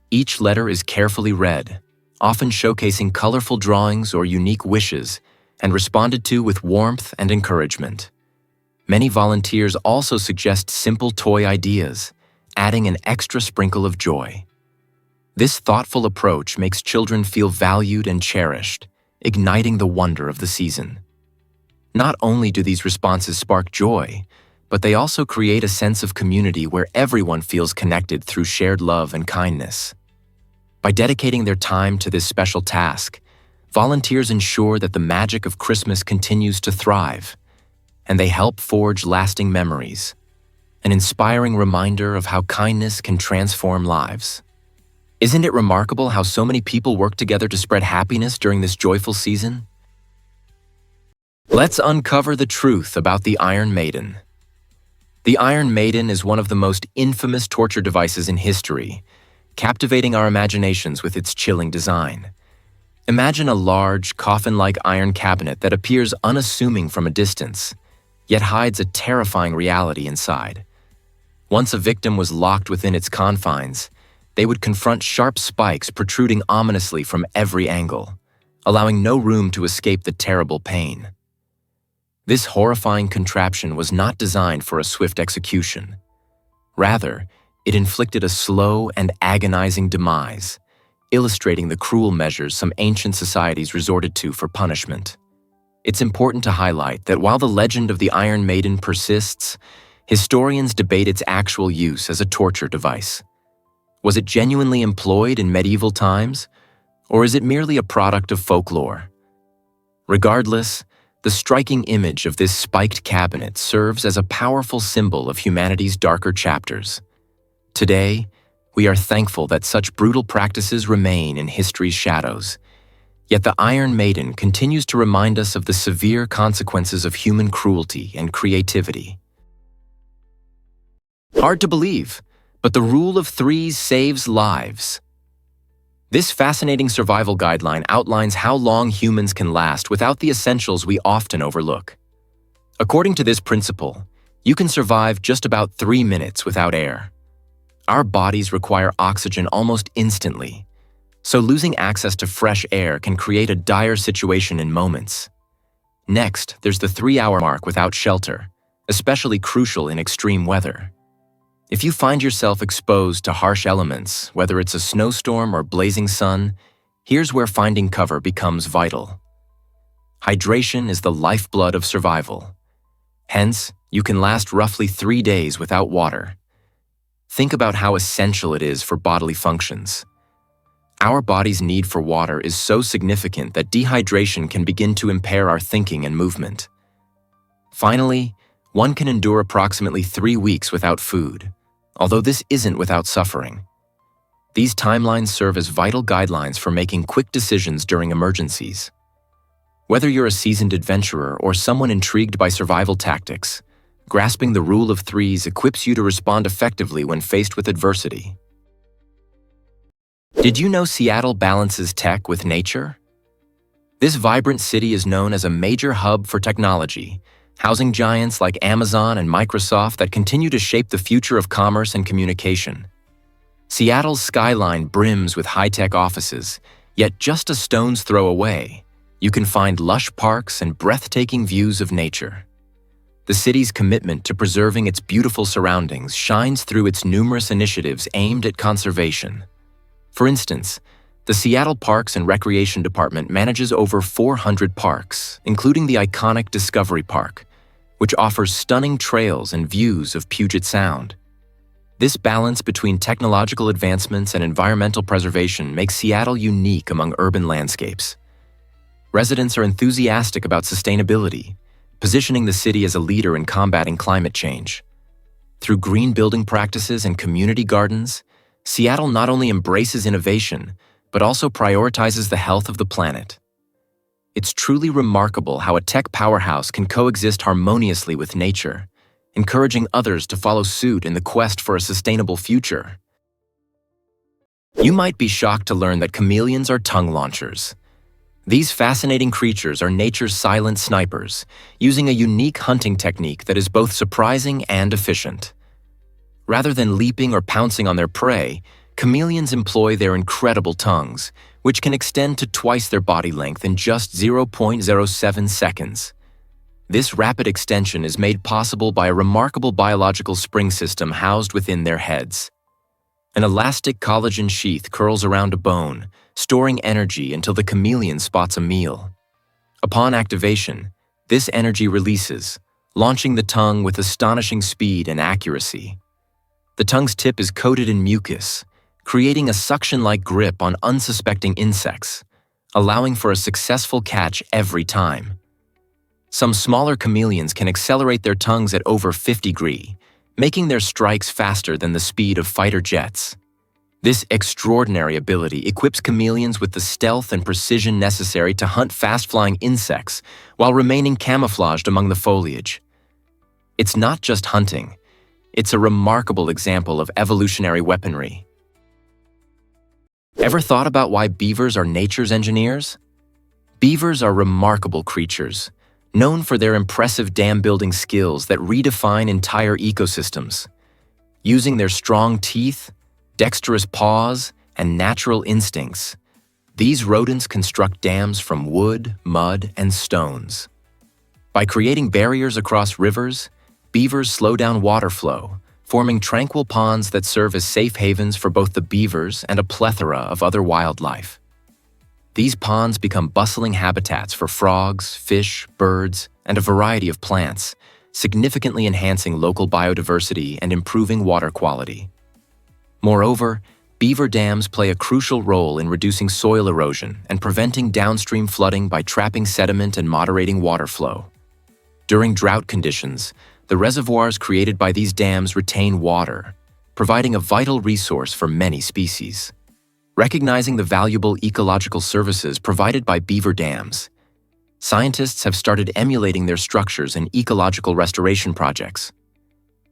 Each letter is carefully read, often showcasing colorful drawings or unique wishes, and responded to with warmth and encouragement. Many volunteers also suggest simple toy ideas, adding an extra sprinkle of joy. This thoughtful approach makes children feel valued and cherished, igniting the wonder of the season. Not only do these responses spark joy, but they also create a sense of community where everyone feels connected through shared love and kindness. By dedicating their time to this special task, volunteers ensure that the magic of Christmas continues to thrive, and they help forge lasting memories, an inspiring reminder of how kindness can transform lives. Isn't it remarkable how so many people work together to spread happiness during this joyful season? Let's uncover the truth about the Iron Maiden. The Iron Maiden is one of the most infamous torture devices in history, captivating our imaginations with its chilling design. Imagine a large, coffin-like iron cabinet that appears unassuming from a distance, yet hides a terrifying reality inside. Once a victim was locked within its confines, they would confront sharp spikes protruding ominously from every angle, allowing no room to escape the terrible pain. This horrifying contraption was not designed for a swift execution. Rather, it inflicted a slow and agonizing demise, illustrating the cruel measures some ancient societies resorted to for punishment. It's important to highlight that while the legend of the Iron Maiden persists, historians debate its actual use as a torture device. Was it genuinely employed in medieval times, or is it merely a product of folklore? Regardless, the striking image of this spiked cabinet serves as a powerful symbol of humanity's darker chapters. Today, we are thankful that such brutal practices remain in history's shadows. Yet the Iron Maiden continues to remind us of the severe consequences of human cruelty and creativity. Hard to believe, but the rule of threes saves lives. This fascinating survival guideline outlines how long humans can last without the essentials we often overlook. According to this principle, you can survive just about 3 minutes without air. Our bodies require oxygen almost instantly, so losing access to fresh air can create a dire situation in moments. Next, there's the 3-hour mark without shelter, especially crucial in extreme weather. If you find yourself exposed to harsh elements, whether it's a snowstorm or blazing sun, here's where finding cover becomes vital. Hydration is the lifeblood of survival. Hence, you can last roughly 3 days without water. Think about how essential it is for bodily functions. Our body's need for water is so significant that dehydration can begin to impair our thinking and movement. Finally, one can endure approximately 3 weeks without food, although this isn't without suffering. These timelines serve as vital guidelines for making quick decisions during emergencies. Whether you're a seasoned adventurer or someone intrigued by survival tactics, grasping the rule of threes equips you to respond effectively when faced with adversity. Did you know Seattle balances tech with nature? This vibrant city is known as a major hub for technology, housing giants like Amazon and Microsoft that continue to shape the future of commerce and communication. Seattle's skyline brims with high-tech offices, yet just a stone's throw away, you can find lush parks and breathtaking views of nature. The city's commitment to preserving its beautiful surroundings shines through its numerous initiatives aimed at conservation. For instance, the Seattle Parks and Recreation Department manages over 400 parks, including the iconic Discovery Park, which offers stunning trails and views of Puget Sound. This balance between technological advancements and environmental preservation makes Seattle unique among urban landscapes. Residents are enthusiastic about sustainability, positioning the city as a leader in combating climate change. Through green building practices and community gardens, Seattle not only embraces innovation, but also prioritizes the health of the planet. It's truly remarkable how a tech powerhouse can coexist harmoniously with nature, encouraging others to follow suit in the quest for a sustainable future. You might be shocked to learn that chameleons are tongue launchers. These fascinating creatures are nature's silent snipers, using a unique hunting technique that is both surprising and efficient. Rather than leaping or pouncing on their prey, chameleons employ their incredible tongues, which can extend to twice their body length in just 0.07 seconds. This rapid extension is made possible by a remarkable biological spring system housed within their heads. An elastic collagen sheath curls around a bone, storing energy until the chameleon spots a meal. Upon activation, this energy releases, launching the tongue with astonishing speed and accuracy. The tongue's tip is coated in mucus, creating a suction-like grip on unsuspecting insects, allowing for a successful catch every time. Some smaller chameleons can accelerate their tongues at over 50 degrees, making their strikes faster than the speed of fighter jets. This extraordinary ability equips chameleons with the stealth and precision necessary to hunt fast-flying insects while remaining camouflaged among the foliage. It's not just hunting. It's a remarkable example of evolutionary weaponry. Ever thought about why beavers are nature's engineers? Beavers are remarkable creatures, known for their impressive dam-building skills that redefine entire ecosystems. Using their strong teeth, dexterous paws, and natural instincts, these rodents construct dams from wood, mud, and stones. By creating barriers across rivers, beavers slow down water flow, forming tranquil ponds that serve as safe havens for both the beavers and a plethora of other wildlife. These ponds become bustling habitats for frogs, fish, birds, and a variety of plants, significantly enhancing local biodiversity and improving water quality. Moreover, beaver dams play a crucial role in reducing soil erosion and preventing downstream flooding by trapping sediment and moderating water flow. During drought conditions, the reservoirs created by these dams retain water, providing a vital resource for many species. Recognizing the valuable ecological services provided by beaver dams, scientists have started emulating their structures in ecological restoration projects.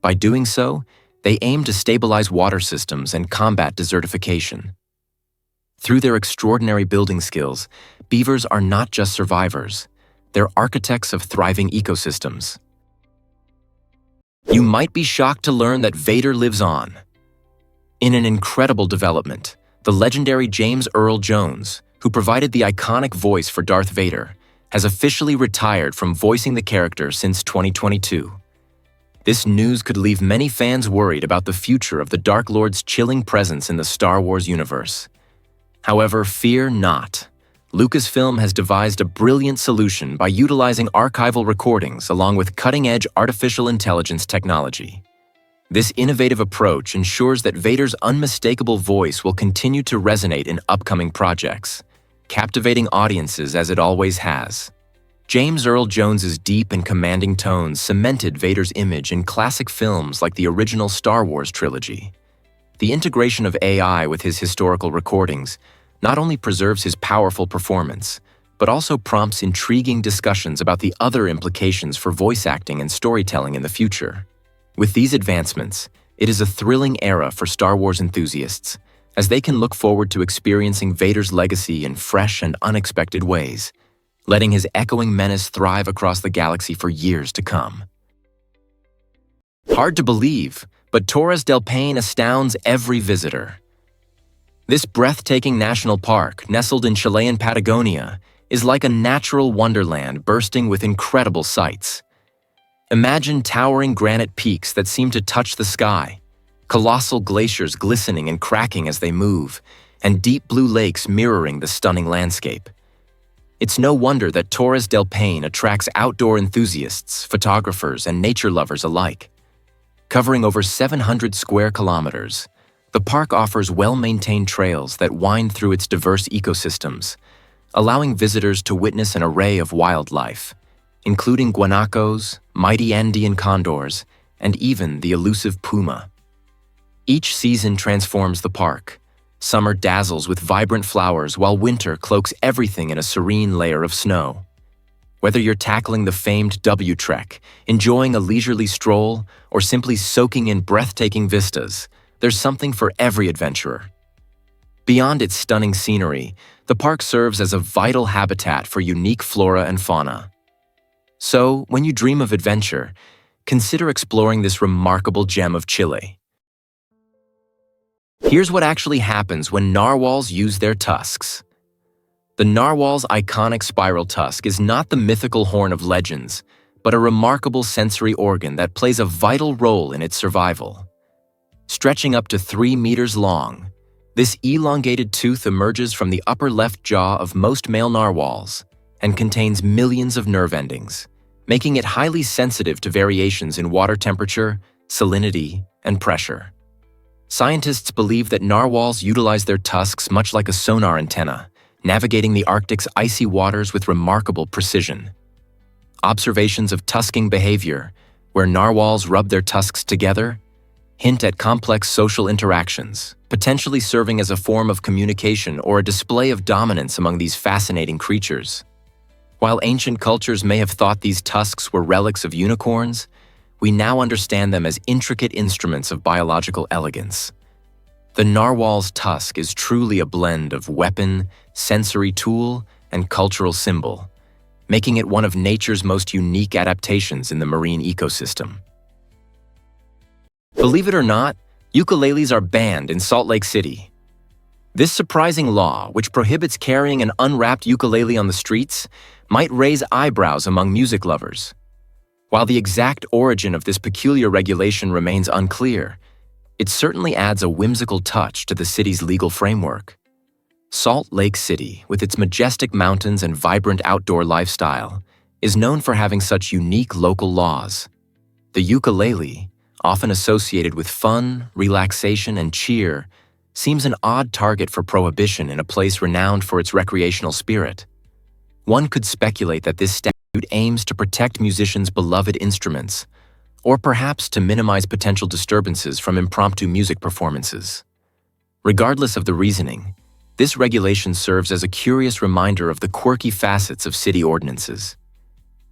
By doing so, they aim to stabilize water systems and combat desertification. Through their extraordinary building skills, beavers are not just survivors, they're architects of thriving ecosystems. You might be shocked to learn that Vader lives on. In an incredible development, the legendary James Earl Jones, who provided the iconic voice for Darth Vader, has officially retired from voicing the character since 2022. This news could leave many fans worried about the future of the Dark Lord's chilling presence in the Star Wars universe. However, fear not. Lucasfilm has devised a brilliant solution by utilizing archival recordings along with cutting-edge artificial intelligence technology. This innovative approach ensures that Vader's unmistakable voice will continue to resonate in upcoming projects, captivating audiences as it always has. James Earl Jones's deep and commanding tones cemented Vader's image in classic films like the original Star Wars trilogy. The integration of AI with his historical recordings not only preserves his powerful performance, but also prompts intriguing discussions about the other implications for voice acting and storytelling in the future. With these advancements, it is a thrilling era for Star Wars enthusiasts, as they can look forward to experiencing Vader's legacy in fresh and unexpected ways, letting his echoing menace thrive across the galaxy for years to come. Hard to believe, but Torres del Paine astounds every visitor. This breathtaking national park, nestled in Chilean Patagonia, is like a natural wonderland bursting with incredible sights. Imagine towering granite peaks that seem to touch the sky, colossal glaciers glistening and cracking as they move, and deep blue lakes mirroring the stunning landscape. It's no wonder that Torres del Paine attracts outdoor enthusiasts, photographers, and nature lovers alike. Covering over 700 square kilometers, the park offers well-maintained trails that wind through its diverse ecosystems, allowing visitors to witness an array of wildlife, including guanacos, mighty Andean condors, and even the elusive puma. Each season transforms the park. Summer dazzles with vibrant flowers, while winter cloaks everything in a serene layer of snow. Whether you're tackling the famed W Trek, enjoying a leisurely stroll, or simply soaking in breathtaking vistas, there's something for every adventurer. Beyond its stunning scenery, the park serves as a vital habitat for unique flora and fauna. So, when you dream of adventure, consider exploring this remarkable gem of Chile. Here's what actually happens when narwhals use their tusks. The narwhal's iconic spiral tusk is not the mythical horn of legends, but a remarkable sensory organ that plays a vital role in its survival. Stretching up to 3 meters long, this elongated tooth emerges from the upper left jaw of most male narwhals and contains millions of nerve endings, making it highly sensitive to variations in water temperature, salinity, and pressure. Scientists believe that narwhals utilize their tusks much like a sonar antenna, navigating the Arctic's icy waters with remarkable precision. Observations of tusking behavior, where narwhals rub their tusks together, hint at complex social interactions, potentially serving as a form of communication or a display of dominance among these fascinating creatures. While ancient cultures may have thought these tusks were relics of unicorns, we now understand them as intricate instruments of biological elegance. The narwhal's tusk is truly a blend of weapon, sensory tool, and cultural symbol, making it one of nature's most unique adaptations in the marine ecosystem. Believe it or not, ukuleles are banned in Salt Lake City. This surprising law, which prohibits carrying an unwrapped ukulele on the streets, might raise eyebrows among music lovers. While the exact origin of this peculiar regulation remains unclear, it certainly adds a whimsical touch to the city's legal framework. Salt Lake City, with its majestic mountains and vibrant outdoor lifestyle, is known for having such unique local laws. The ukulele, often associated with fun, relaxation, and cheer, seems an odd target for prohibition in a place renowned for its recreational spirit. One could speculate that this statute aims to protect musicians' beloved instruments, or perhaps to minimize potential disturbances from impromptu music performances. Regardless of the reasoning, this regulation serves as a curious reminder of the quirky facets of city ordinances.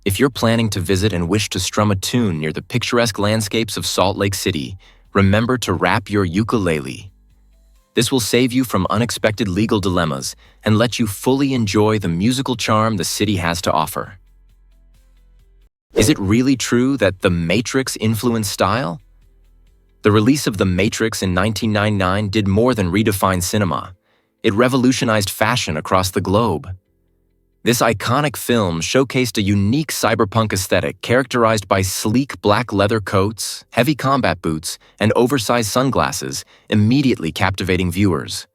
If you're planning to visit and wish to strum a tune near the picturesque landscapes of Salt Lake City, remember to wrap your ukulele. This will save you from unexpected legal dilemmas and let you fully enjoy the musical charm the city has to offer. Is it really true that The Matrix influenced style? The release of The Matrix in 1999 did more than redefine cinema. It revolutionized fashion across the globe. This iconic film showcased a unique cyberpunk aesthetic characterized by sleek black leather coats, heavy combat boots, and oversized sunglasses, immediately captivating viewers.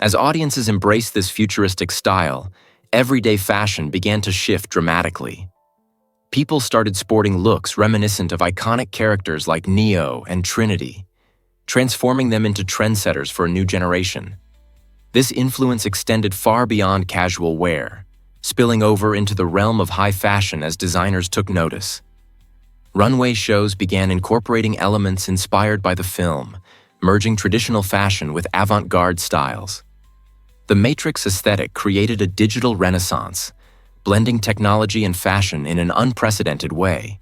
As audiences embraced this futuristic style, everyday fashion began to shift dramatically. People started sporting looks reminiscent of iconic characters like Neo and Trinity, transforming them into trendsetters for a new generation. This influence extended far beyond casual wear, spilling over into the realm of high fashion as designers took notice. Runway shows began incorporating elements inspired by the film, merging traditional fashion with avant-garde styles. The Matrix aesthetic created a digital renaissance, blending technology and fashion in an unprecedented way.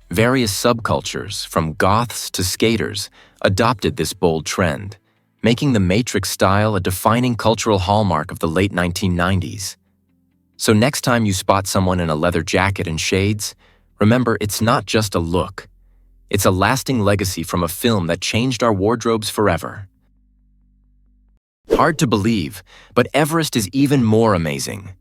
Various subcultures, from goths to skaters, adopted this bold trend, making the Matrix style a defining cultural hallmark of the late 1990s. So next time you spot someone in a leather jacket and shades, remember it's not just a look. It's a lasting legacy from a film that changed our wardrobes forever. Hard to believe, but Everest is even more amazing.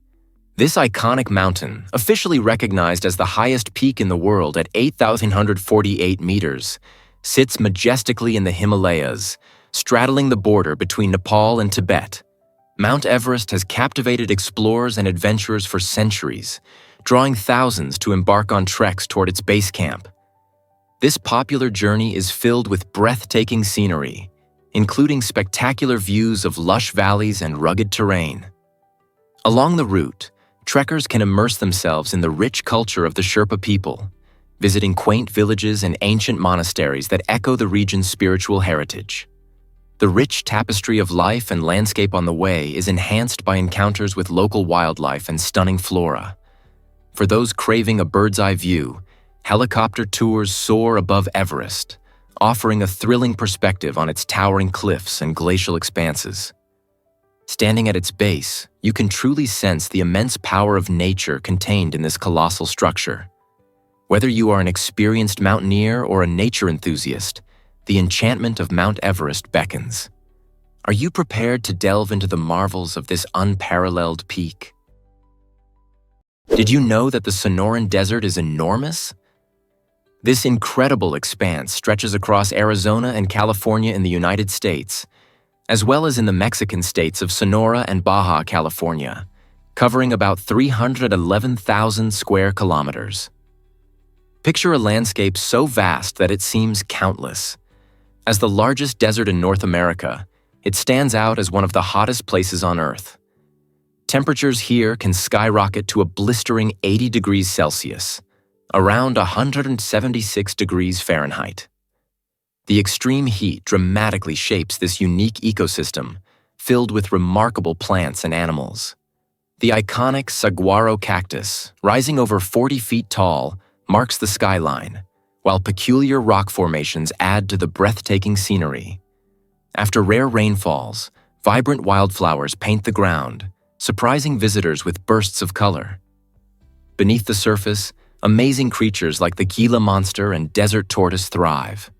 This iconic mountain, officially recognized as the highest peak in the world at 8,148 meters, sits majestically in the Himalayas, straddling the border between Nepal and Tibet. Mount Everest has captivated explorers and adventurers for centuries, drawing thousands to embark on treks toward its base camp. This popular journey is filled with breathtaking scenery, including spectacular views of lush valleys and rugged terrain. Along the route, trekkers can immerse themselves in the rich culture of the Sherpa people, visiting quaint villages and ancient monasteries that echo the region's spiritual heritage. The rich tapestry of life and landscape on the way is enhanced by encounters with local wildlife and stunning flora. For those craving a bird's-eye view, helicopter tours soar above Everest, offering a thrilling perspective on its towering cliffs and glacial expanses. Standing at its base, you can truly sense the immense power of nature contained in this colossal structure. Whether you are an experienced mountaineer or a nature enthusiast, the enchantment of Mount Everest beckons. Are you prepared to delve into the marvels of this unparalleled peak? Did you know that the Sonoran Desert is enormous? This incredible expanse stretches across Arizona and California in the United States, as well as in the Mexican states of Sonora and Baja California, covering about 311,000 square kilometers. Picture a landscape so vast that it seems countless. As the largest desert in North America, it stands out as one of the hottest places on Earth. Temperatures here can skyrocket to a blistering 80 degrees Celsius, around 176 degrees Fahrenheit. The extreme heat dramatically shapes this unique ecosystem, filled with remarkable plants and animals. The iconic saguaro cactus, rising over 40 feet tall, marks the skyline, while peculiar rock formations add to the breathtaking scenery. After rare rainfalls, vibrant wildflowers paint the ground, surprising visitors with bursts of color. Beneath the surface, amazing creatures like the Gila monster and desert tortoise thrive,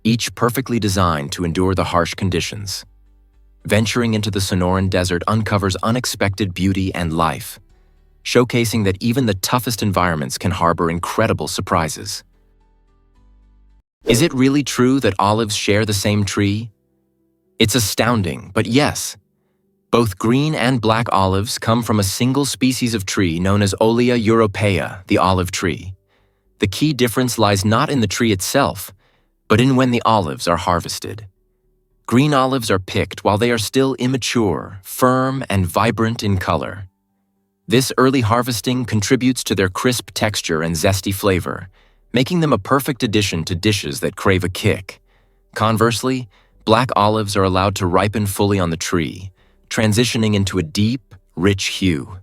each perfectly designed to endure the harsh conditions. Venturing into the Sonoran Desert uncovers unexpected beauty and life, showcasing that even the toughest environments can harbor incredible surprises. Is it really true that olives share the same tree? It's astounding, but yes. Both green and black olives come from a single species of tree known as Olea europaea, the olive tree. The key difference lies not in the tree itself, but in when the olives are harvested. Green olives are picked while they are still immature, firm, and vibrant in color. This early harvesting contributes to their crisp texture and zesty flavor, making them a perfect addition to dishes that crave a kick. Conversely, black olives are allowed to ripen fully on the tree, transitioning into a deep, rich hue.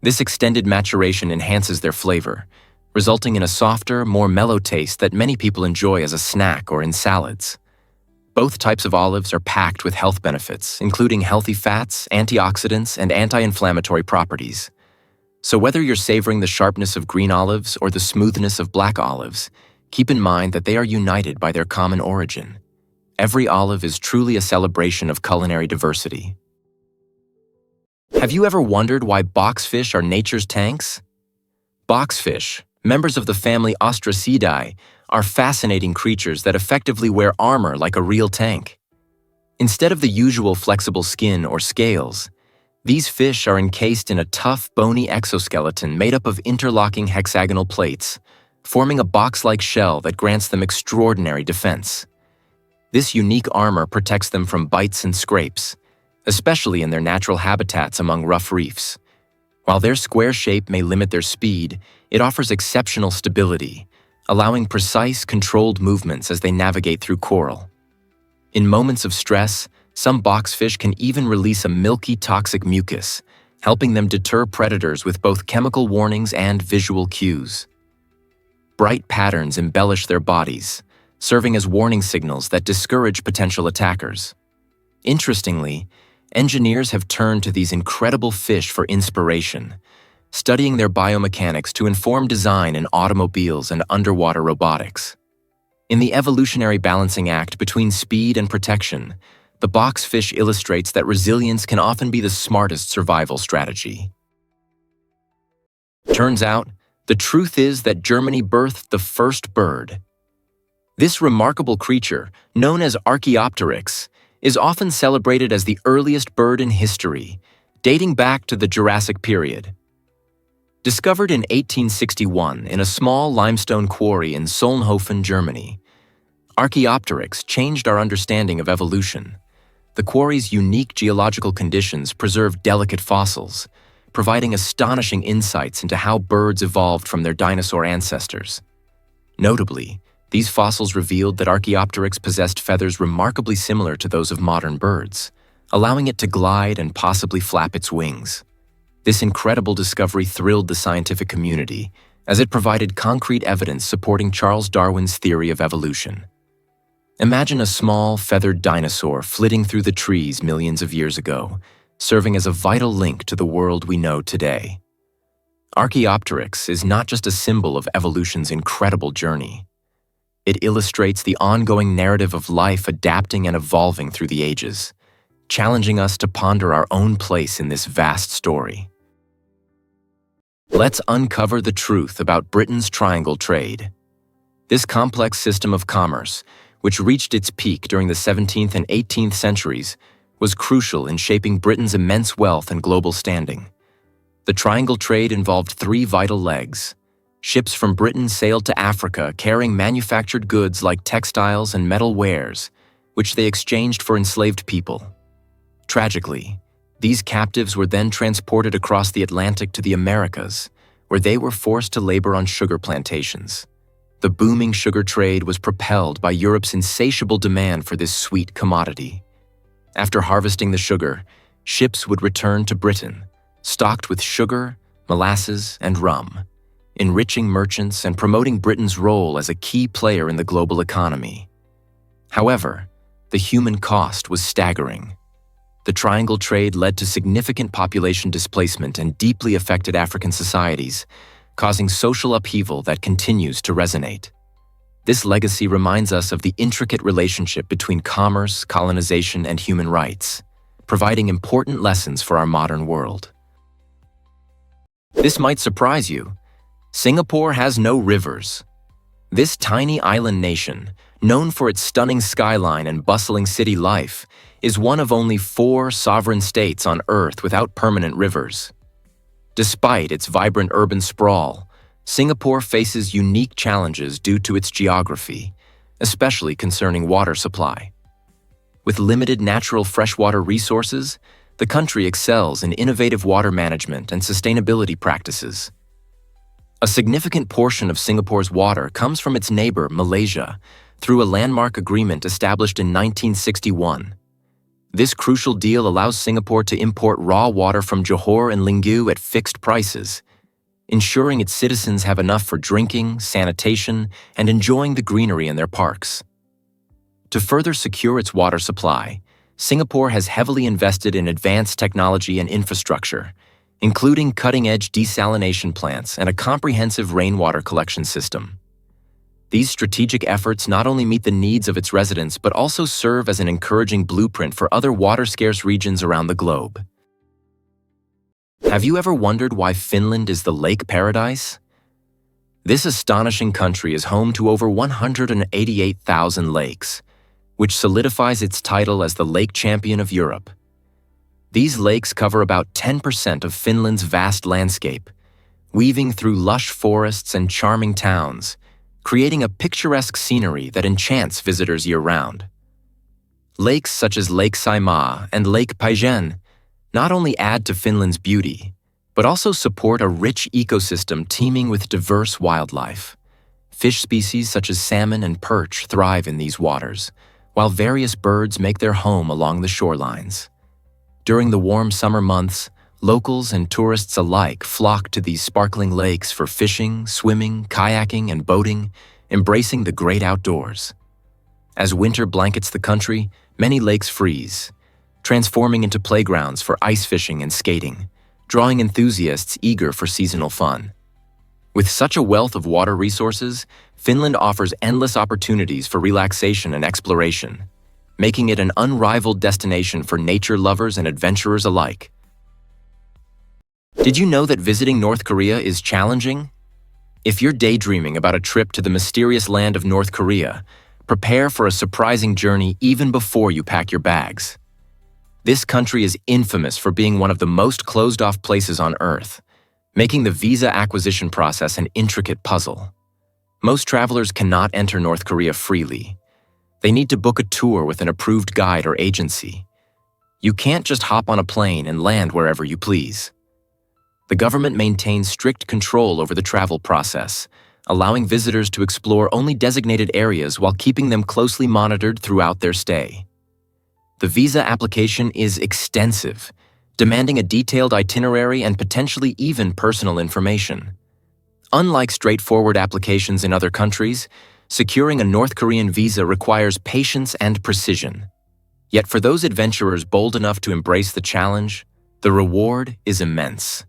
This extended maturation enhances their flavor, resulting in a softer, more mellow taste that many people enjoy as a snack or in salads. Both types of olives are packed with health benefits, including healthy fats, antioxidants, and anti-inflammatory properties. So whether you're savoring the sharpness of green olives or the smoothness of black olives, keep in mind that they are united by their common origin. Every olive is truly a celebration of culinary diversity. Have you ever wondered why boxfish are nature's tanks? Boxfish, members of the family Ostracidae, are fascinating creatures that effectively wear armor like a real tank. Instead of the usual flexible skin or scales, these fish are encased in a tough, bony exoskeleton made up of interlocking hexagonal plates, forming a box-like shell that grants them extraordinary defense. This unique armor protects them from bites and scrapes, especially in their natural habitats among rough reefs. While their square shape may limit their speed, it offers exceptional stability, allowing precise, controlled movements as they navigate through coral. In moments of stress, some boxfish can even release a milky, toxic mucus, helping them deter predators with both chemical warnings and visual cues. Bright patterns embellish their bodies, serving as warning signals that discourage potential attackers. Interestingly, engineers have turned to these incredible fish for inspiration, studying their biomechanics to inform design in automobiles and underwater robotics. In the evolutionary balancing act between speed and protection, the boxfish illustrates that resilience can often be the smartest survival strategy. Turns out, the truth is that Germany birthed the first bird. This remarkable creature, known as Archaeopteryx, is often celebrated as the earliest bird in history, dating back to the Jurassic period. Discovered in 1861 in a small limestone quarry in Solnhofen, Germany, Archaeopteryx changed our understanding of evolution. The quarry's unique geological conditions preserved delicate fossils, providing astonishing insights into how birds evolved from their dinosaur ancestors. Notably, these fossils revealed that Archaeopteryx possessed feathers remarkably similar to those of modern birds, allowing it to glide and possibly flap its wings. This incredible discovery thrilled the scientific community, as it provided concrete evidence supporting Charles Darwin's theory of evolution. Imagine a small, feathered dinosaur flitting through the trees millions of years ago, serving as a vital link to the world we know today. Archaeopteryx is not just a symbol of evolution's incredible journey. It illustrates the ongoing narrative of life adapting and evolving through the ages, challenging us to ponder our own place in this vast story. Let's uncover the truth about Britain's triangle trade. This complex system of commerce, which reached its peak during the 17th and 18th centuries, was crucial in shaping Britain's immense wealth and global standing. The triangle trade involved three vital legs. Ships from Britain sailed to Africa carrying manufactured goods like textiles and metal wares, which they exchanged for enslaved people. Tragically, these captives were then transported across the Atlantic to the Americas, where they were forced to labor on sugar plantations. The booming sugar trade was propelled by Europe's insatiable demand for this sweet commodity. After harvesting the sugar, ships would return to Britain, stocked with sugar, molasses, and rum, enriching merchants and promoting Britain's role as a key player in the global economy. However, the human cost was staggering. The triangle trade led to significant population displacement and deeply affected African societies, causing social upheaval that continues to resonate. This legacy reminds us of the intricate relationship between commerce, colonization, and human rights, providing important lessons for our modern world. This might surprise you. Singapore has no rivers. This tiny island nation, known for its stunning skyline and bustling city life, is one of only 4 sovereign states on Earth without permanent rivers. Despite its vibrant urban sprawl, Singapore faces unique challenges due to its geography, especially concerning water supply. With limited natural freshwater resources, the country excels in innovative water management and sustainability practices. A significant portion of Singapore's water comes from its neighbor, Malaysia, through a landmark agreement established in 1961. This crucial deal allows Singapore to import raw water from Johor and Lingu at fixed prices, ensuring its citizens have enough for drinking, sanitation, and enjoying the greenery in their parks. To further secure its water supply, Singapore has heavily invested in advanced technology and infrastructure, including cutting-edge desalination plants and a comprehensive rainwater collection system. These strategic efforts not only meet the needs of its residents but also serve as an encouraging blueprint for other water-scarce regions around the globe. Have you ever wondered why Finland is the lake paradise? This astonishing country is home to over 188,000 lakes, which solidifies its title as the lake champion of Europe. These lakes cover about 10% of Finland's vast landscape, weaving through lush forests and charming towns, creating a picturesque scenery that enchants visitors year-round. Lakes such as Lake Saimaa and Lake Päijänne not only add to Finland's beauty, but also support a rich ecosystem teeming with diverse wildlife. Fish species such as salmon and perch thrive in these waters, while various birds make their home along the shorelines. During the warm summer months, locals and tourists alike flock to these sparkling lakes for fishing, swimming, kayaking, and boating, embracing the great outdoors. As winter blankets the country, many lakes freeze, transforming into playgrounds for ice fishing and skating, drawing enthusiasts eager for seasonal fun. With such a wealth of water resources, Finland offers endless opportunities for relaxation and exploration, making it an unrivaled destination for nature lovers and adventurers alike. Did you know that visiting North Korea is challenging? If you're daydreaming about a trip to the mysterious land of North Korea, prepare for a surprising journey even before you pack your bags. This country is infamous for being one of the most closed-off places on Earth, making the visa acquisition process an intricate puzzle. Most travelers cannot enter North Korea freely. They need to book a tour with an approved guide or agency. You can't just hop on a plane and land wherever you please. The government maintains strict control over the travel process, allowing visitors to explore only designated areas while keeping them closely monitored throughout their stay. The visa application is extensive, demanding a detailed itinerary and potentially even personal information. Unlike straightforward applications in other countries, securing a North Korean visa requires patience and precision. Yet for those adventurers bold enough to embrace the challenge, the reward is immense.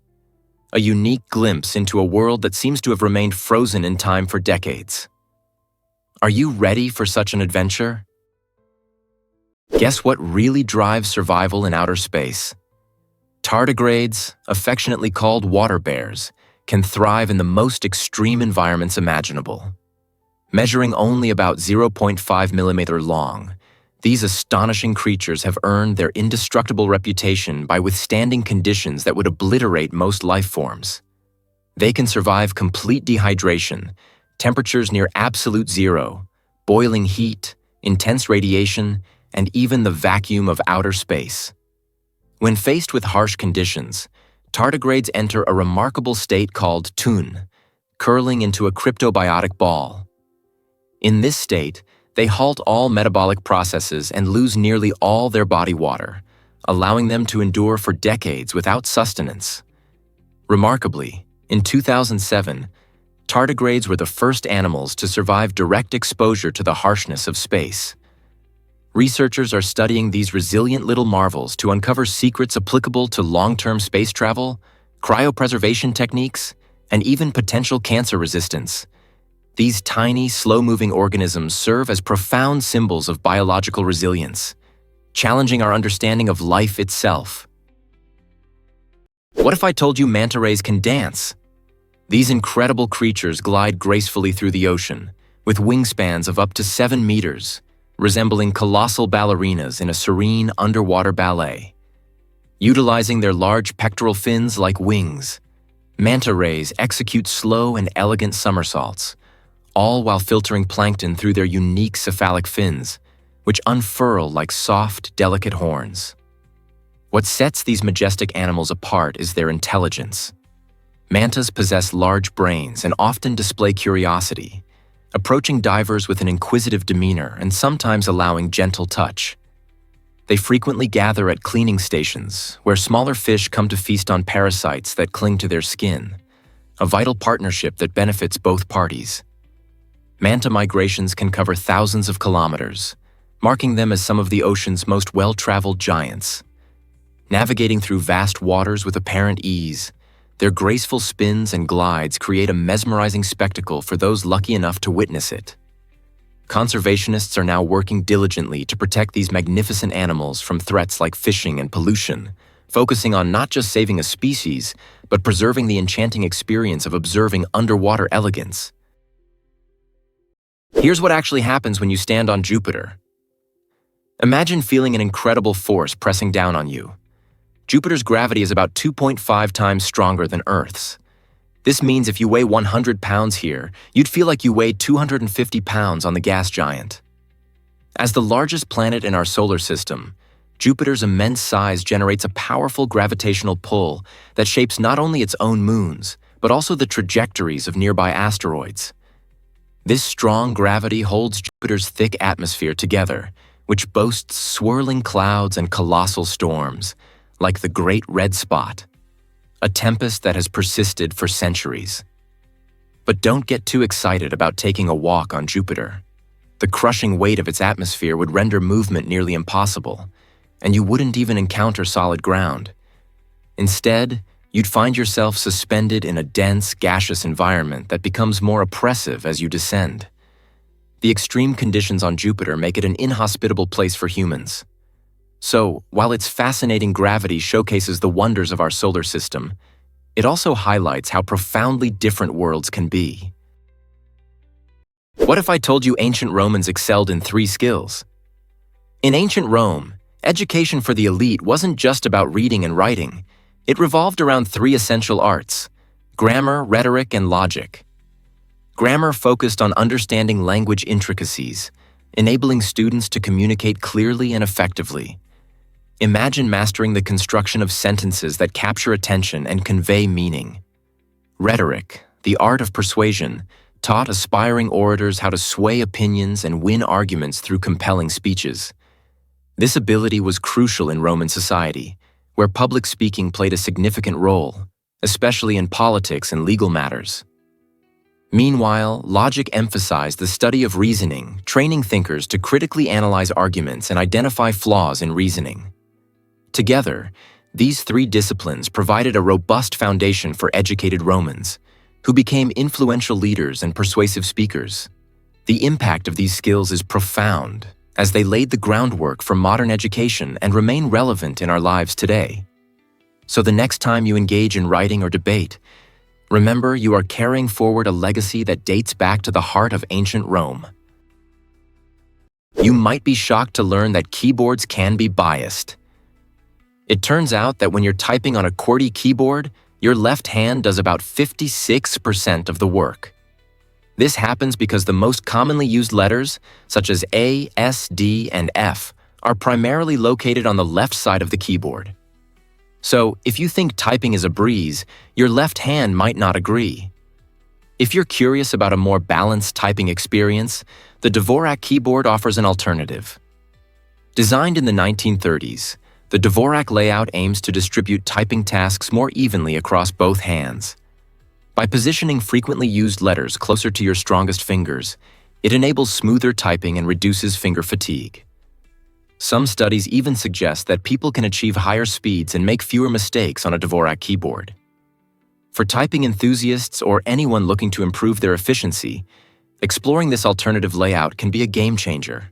A unique glimpse into a world that seems to have remained frozen in time for decades. Are you ready for such an adventure? Guess what really drives survival in outer space? Tardigrades, affectionately called water bears, can thrive in the most extreme environments imaginable. Measuring only about 0.5 millimeter long, these astonishing creatures have earned their indestructible reputation by withstanding conditions that would obliterate most life forms. They can survive complete dehydration, temperatures near absolute zero, boiling heat, intense radiation, and even the vacuum of outer space. When faced with harsh conditions, tardigrades enter a remarkable state called tun, curling into a cryptobiotic ball. In this state, they halt all metabolic processes and lose nearly all their body water, allowing them to endure for decades without sustenance. Remarkably, in 2007, tardigrades were the first animals to survive direct exposure to the harshness of space. Researchers are studying these resilient little marvels to uncover secrets applicable to long-term space travel, cryopreservation techniques, and even potential cancer resistance. These tiny, slow-moving organisms serve as profound symbols of biological resilience, challenging our understanding of life itself. What if I told you manta rays can dance? These incredible creatures glide gracefully through the ocean, with wingspans of up to 7 meters, resembling colossal ballerinas in a serene underwater ballet. Utilizing their large pectoral fins like wings, manta rays execute slow and elegant somersaults, all while filtering plankton through their unique cephalic fins, which unfurl like soft, delicate horns. What sets these majestic animals apart is their intelligence. Mantas possess large brains and often display curiosity, approaching divers with an inquisitive demeanor and sometimes allowing gentle touch. They frequently gather at cleaning stations, where smaller fish come to feast on parasites that cling to their skin, a vital partnership that benefits both parties. Manta migrations can cover thousands of kilometers, marking them as some of the ocean's most well-traveled giants. Navigating through vast waters with apparent ease, their graceful spins and glides create a mesmerizing spectacle for those lucky enough to witness it. Conservationists are now working diligently to protect these magnificent animals from threats like fishing and pollution, focusing on not just saving a species, but preserving the enchanting experience of observing underwater elegance. Here's what actually happens when you stand on Jupiter. Imagine feeling an incredible force pressing down on you. Jupiter's gravity is about 2.5 times stronger than Earth's. This means if you weigh 100 pounds here, you'd feel like you weighed 250 pounds on the gas giant. As the largest planet in our solar system, Jupiter's immense size generates a powerful gravitational pull that shapes not only its own moons, but also the trajectories of nearby asteroids. This strong gravity holds Jupiter's thick atmosphere together, which boasts swirling clouds and colossal storms, like the Great Red Spot, a tempest that has persisted for centuries. But don't get too excited about taking a walk on Jupiter. The crushing weight of its atmosphere would render movement nearly impossible, and you wouldn't even encounter solid ground. Instead, you'd find yourself suspended in a dense, gaseous environment that becomes more oppressive as you descend. The extreme conditions on Jupiter make it an inhospitable place for humans. So, while its fascinating gravity showcases the wonders of our solar system, it also highlights how profoundly different worlds can be. What if I told you ancient Romans excelled in 3 skills? In ancient Rome, education for the elite wasn't just about reading and writing. It revolved around 3 essential arts: grammar, rhetoric, and logic. Grammar focused on understanding language intricacies, enabling students to communicate clearly and effectively. Imagine mastering the construction of sentences that capture attention and convey meaning. Rhetoric, the art of persuasion, taught aspiring orators how to sway opinions and win arguments through compelling speeches. This ability was crucial in Roman society, where public speaking played a significant role, especially in politics and legal matters. Meanwhile, logic emphasized the study of reasoning, training thinkers to critically analyze arguments and identify flaws in reasoning. Together, these 3 disciplines provided a robust foundation for educated Romans, who became influential leaders and persuasive speakers. The impact of these skills is profound, as they laid the groundwork for modern education and remain relevant in our lives today. So the next time you engage in writing or debate, remember you are carrying forward a legacy that dates back to the heart of ancient Rome. You might be shocked to learn that keyboards can be biased. It turns out that when you're typing on a QWERTY keyboard, your left hand does about 56% of the work. This happens because the most commonly used letters, such as A, S, D, and F, are primarily located on the left side of the keyboard. So, if you think typing is a breeze, your left hand might not agree. If you're curious about a more balanced typing experience, the Dvorak keyboard offers an alternative. Designed in the 1930s, the Dvorak layout aims to distribute typing tasks more evenly across both hands. By positioning frequently used letters closer to your strongest fingers, it enables smoother typing and reduces finger fatigue. Some studies even suggest that people can achieve higher speeds and make fewer mistakes on a Dvorak keyboard. For typing enthusiasts or anyone looking to improve their efficiency, exploring this alternative layout can be a game changer.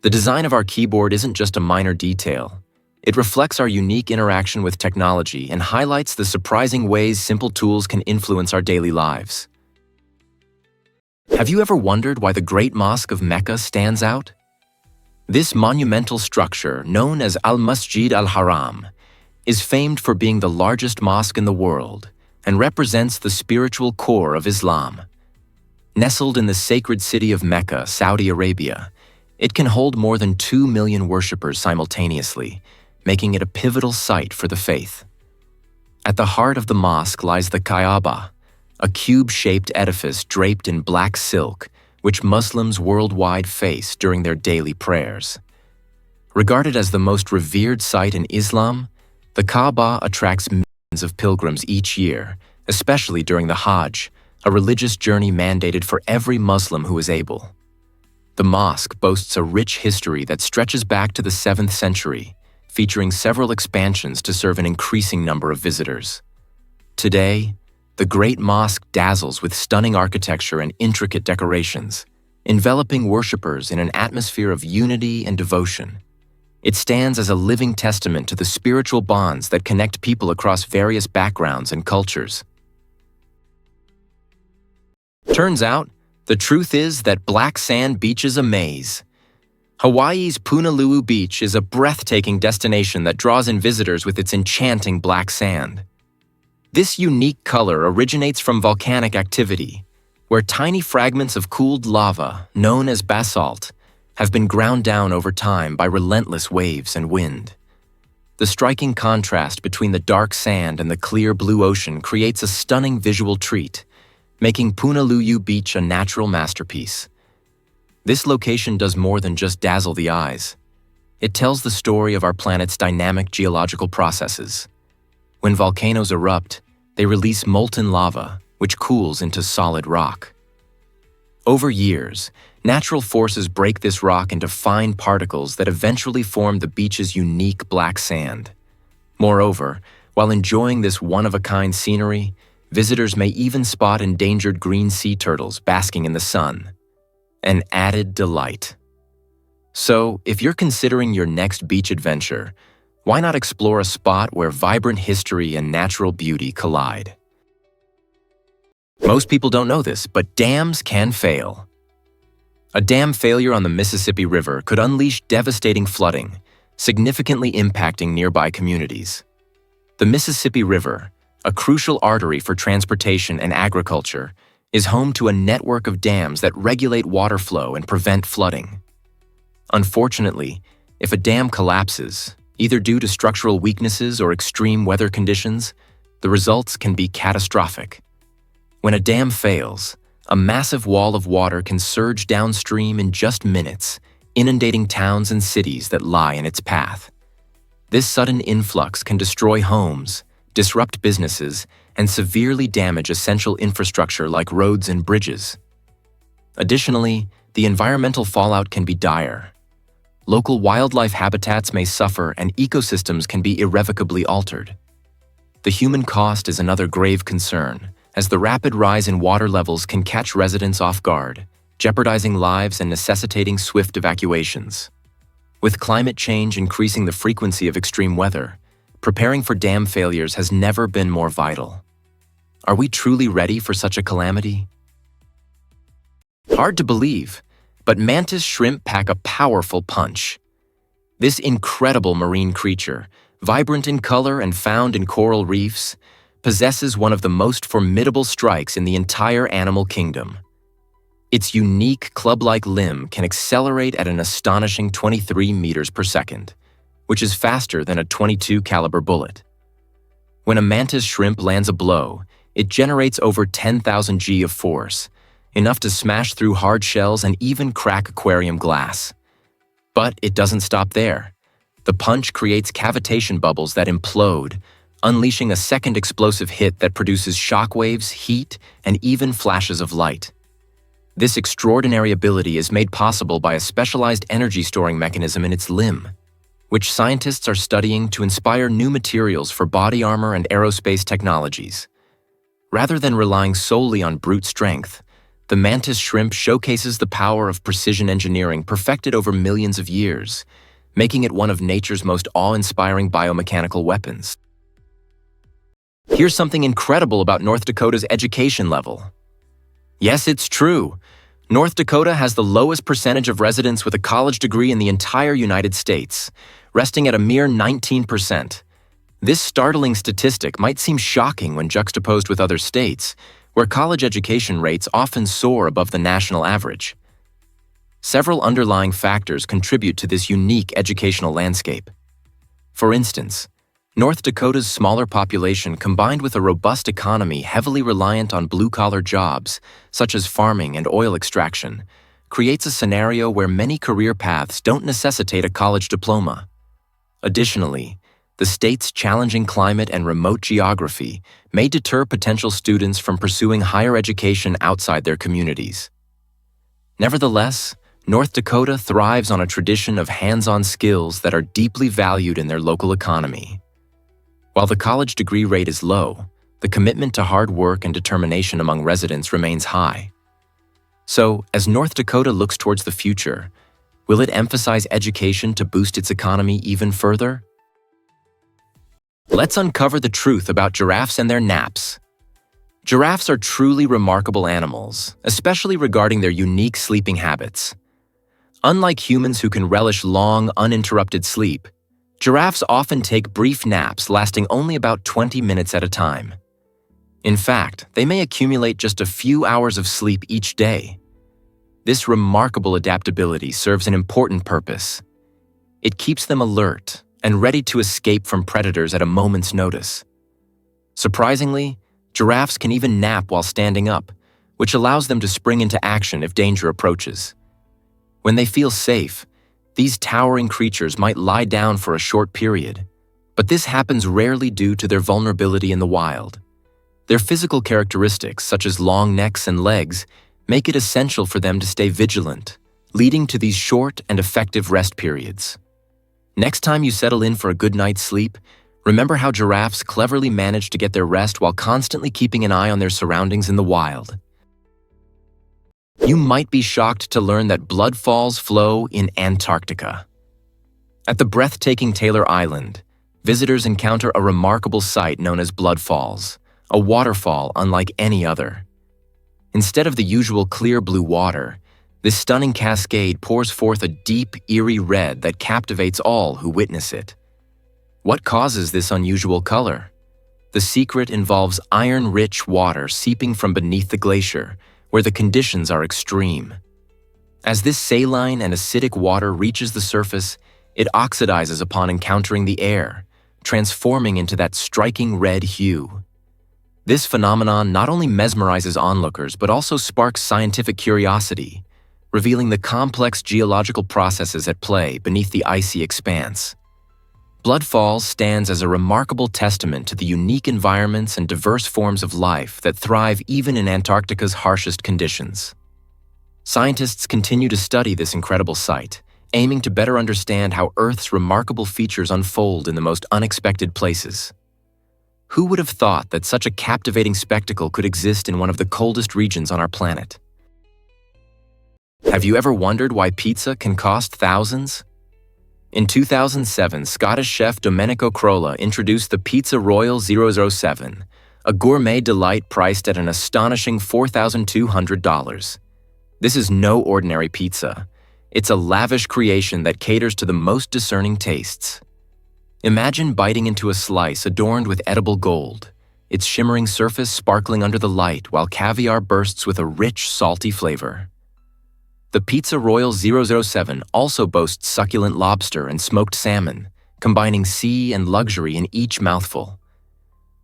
The design of our keyboard isn't just a minor detail. It reflects our unique interaction with technology and highlights the surprising ways simple tools can influence our daily lives. Have you ever wondered why the Great Mosque of Mecca stands out? This monumental structure, known as Al-Masjid al-Haram, is famed for being the largest mosque in the world and represents the spiritual core of Islam. Nestled in the sacred city of Mecca, Saudi Arabia, it can hold more than 2 million worshippers simultaneously, making it a pivotal site for the faith. At the heart of the mosque lies the Kaaba, a cube-shaped edifice draped in black silk, which Muslims worldwide face during their daily prayers. Regarded as the most revered site in Islam, the Kaaba attracts millions of pilgrims each year, especially during the Hajj, a religious journey mandated for every Muslim who is able. The mosque boasts a rich history that stretches back to the 7th century, featuring several expansions to serve an increasing number of visitors. Today, the Great Mosque dazzles with stunning architecture and intricate decorations, enveloping worshippers in an atmosphere of unity and devotion. It stands as a living testament to the spiritual bonds that connect people across various backgrounds and cultures. Turns out, the truth is that Black Sand Beach is a maze. Hawaii's Punaluu Beach is a breathtaking destination that draws in visitors with its enchanting black sand. This unique color originates from volcanic activity, where tiny fragments of cooled lava, known as basalt, have been ground down over time by relentless waves and wind. The striking contrast between the dark sand and the clear blue ocean creates a stunning visual treat, making Punaluu Beach a natural masterpiece. This location does more than just dazzle the eyes. It tells the story of our planet's dynamic geological processes. When volcanoes erupt, they release molten lava, which cools into solid rock. Over years, natural forces break this rock into fine particles that eventually form the beach's unique black sand. Moreover, while enjoying this one-of-a-kind scenery, visitors may even spot endangered green sea turtles basking in the sun. An added delight. So, if you're considering your next beach adventure, why not explore a spot where vibrant history and natural beauty collide? Most people don't know this, but dams can fail. A dam failure on the Mississippi River could unleash devastating flooding, significantly impacting nearby communities. The Mississippi River, a crucial artery for transportation and agriculture, is home to a network of dams that regulate water flow and prevent flooding. Unfortunately, if a dam collapses, either due to structural weaknesses or extreme weather conditions, the results can be catastrophic. When a dam fails, a massive wall of water can surge downstream in just minutes, inundating towns and cities that lie in its path. This sudden influx can destroy homes, disrupt businesses, and severely damage essential infrastructure like roads and bridges. Additionally, the environmental fallout can be dire. Local wildlife habitats may suffer and ecosystems can be irrevocably altered. The human cost is another grave concern, as the rapid rise in water levels can catch residents off guard, jeopardizing lives and necessitating swift evacuations. With climate change increasing the frequency of extreme weather, preparing for dam failures has never been more vital. Are we truly ready for such a calamity? Hard to believe, but mantis shrimp pack a powerful punch. This incredible marine creature, vibrant in color and found in coral reefs, possesses one of the most formidable strikes in the entire animal kingdom. Its unique club-like limb can accelerate at an astonishing 23 meters per second, which is faster than a .22 caliber bullet. When a mantis shrimp lands a blow, it generates over 10,000 G of force, enough to smash through hard shells and even crack aquarium glass. But it doesn't stop there. The punch creates cavitation bubbles that implode, unleashing a second explosive hit that produces shockwaves, heat, and even flashes of light. This extraordinary ability is made possible by a specialized energy-storing mechanism in its limb, which scientists are studying to inspire new materials for body armor and aerospace technologies. Rather than relying solely on brute strength, the mantis shrimp showcases the power of precision engineering perfected over millions of years, making it one of nature's most awe-inspiring biomechanical weapons. Here's something incredible about North Dakota's education level. Yes, it's true. North Dakota has the lowest percentage of residents with a college degree in the entire United States, resting at a mere 19%. This startling statistic might seem shocking when juxtaposed with other states, where college education rates often soar above the national average. Several underlying factors contribute to this unique educational landscape. For instance, North Dakota's smaller population combined with a robust economy heavily reliant on blue-collar jobs, such as farming and oil extraction, creates a scenario where many career paths don't necessitate a college diploma. Additionally, the state's challenging climate and remote geography may deter potential students from pursuing higher education outside their communities. Nevertheless, North Dakota thrives on a tradition of hands-on skills that are deeply valued in their local economy. While the college degree rate is low, the commitment to hard work and determination among residents remains high. So, as North Dakota looks towards the future, Will it emphasize education to boost its economy even further? Let's uncover the truth about giraffes and their naps. Giraffes are truly remarkable animals, especially regarding their unique sleeping habits. Unlike humans who can relish long, uninterrupted sleep, giraffes often take brief naps lasting only about 20 minutes at a time. In fact, they may accumulate just a few hours of sleep each day. This remarkable adaptability serves an important purpose. It keeps them alert and ready to escape from predators at a moment's notice. Surprisingly, giraffes can even nap while standing up, which allows them to spring into action if danger approaches. When they feel safe, these towering creatures might lie down for a short period, but this happens rarely due to their vulnerability in the wild. Their physical characteristics, such as long necks and legs, make it essential for them to stay vigilant, leading to these short and effective rest periods. Next time you settle in for a good night's sleep, remember how giraffes cleverly manage to get their rest while constantly keeping an eye on their surroundings in the wild. You might be shocked to learn that blood falls flow in Antarctica. At the breathtaking Taylor Island, visitors encounter a remarkable sight known as blood falls, a waterfall unlike any other. Instead of the usual clear blue water, this stunning cascade pours forth a deep, eerie red that captivates all who witness it. What causes this unusual color? The secret involves iron-rich water seeping from beneath the glacier, where the conditions are extreme. As this saline and acidic water reaches the surface, it oxidizes upon encountering the air, transforming into that striking red hue. This phenomenon not only mesmerizes onlookers but also sparks scientific curiosity, revealing the complex geological processes at play beneath the icy expanse. Blood Falls stands as a remarkable testament to the unique environments and diverse forms of life that thrive even in Antarctica's harshest conditions. Scientists continue to study this incredible sight, aiming to better understand how Earth's remarkable features unfold in the most unexpected places. Who would have thought that such a captivating spectacle could exist in one of the coldest regions on our planet? Have you ever wondered why pizza can cost thousands? In 2007, Scottish chef Domenico Crolla introduced the Pizza Royal 007, a gourmet delight priced at an astonishing $4,200. This is no ordinary pizza. It's a lavish creation that caters to the most discerning tastes. Imagine biting into a slice adorned with edible gold, its shimmering surface sparkling under the light while caviar bursts with a rich, salty flavor. The Pizza Royal 007 also boasts succulent lobster and smoked salmon, combining sea and luxury in each mouthful.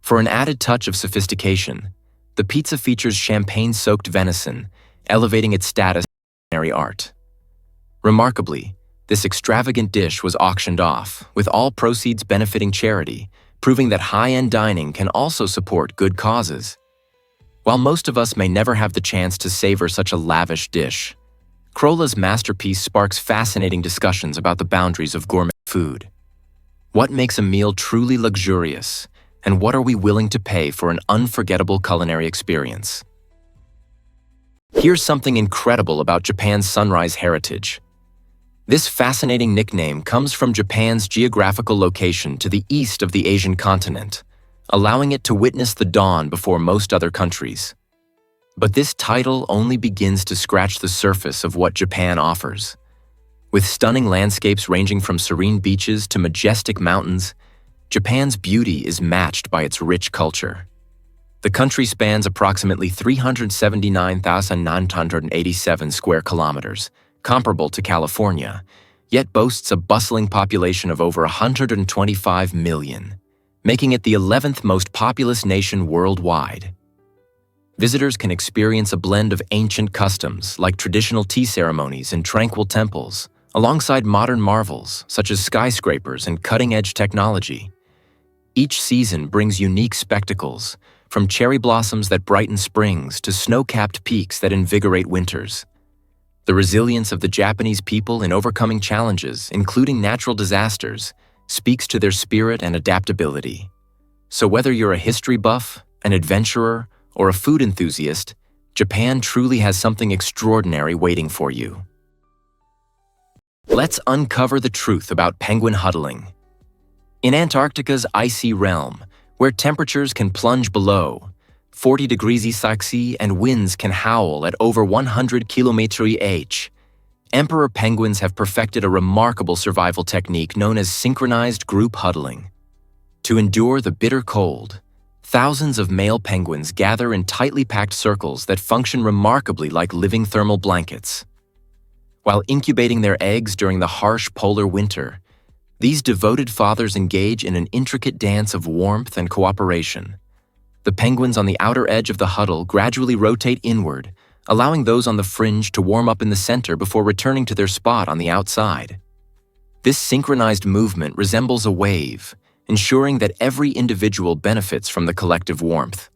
For an added touch of sophistication, the pizza features champagne-soaked venison, elevating its status as culinary art. Remarkably, this extravagant dish was auctioned off, with all proceeds benefiting charity, proving that high-end dining can also support good causes. While most of us may never have the chance to savor such a lavish dish, Crolla's masterpiece sparks fascinating discussions about the boundaries of gourmet food. What makes a meal truly luxurious, and what are we willing to pay for an unforgettable culinary experience? Here's something incredible about Japan's sunrise heritage. This fascinating nickname comes from Japan's geographical location to the east of the Asian continent, allowing it to witness the dawn before most other countries. But this title only begins to scratch the surface of what Japan offers. With stunning landscapes ranging from serene beaches to majestic mountains, Japan's beauty is matched by its rich culture. The country spans approximately 379,987 square kilometers, comparable to California, yet boasts a bustling population of over 125 million, making it the 11th most populous nation worldwide. Visitors can experience a blend of ancient customs like traditional tea ceremonies and tranquil temples, alongside modern marvels such as skyscrapers and cutting-edge technology. Each season brings unique spectacles, from cherry blossoms that brighten springs to snow-capped peaks that invigorate winters. The resilience of the Japanese people in overcoming challenges, including natural disasters, speaks to their spirit and adaptability. So whether you're a history buff, an adventurer, or a food enthusiast, Japan truly has something extraordinary waiting for you. Let's uncover the truth about penguin huddling. In Antarctica's icy realm, where temperatures can plunge below 40 degrees Celsius and winds can howl at over 100 km/h, emperor penguins have perfected a remarkable survival technique known as synchronized group huddling. To endure the bitter cold, thousands of male penguins gather in tightly packed circles that function remarkably like living thermal blankets. While incubating their eggs during the harsh polar winter, these devoted fathers engage in an intricate dance of warmth and cooperation. The penguins on the outer edge of the huddle gradually rotate inward, allowing those on the fringe to warm up in the center before returning to their spot on the outside. This synchronized movement resembles a wave, ensuring that every individual benefits from the collective warmth.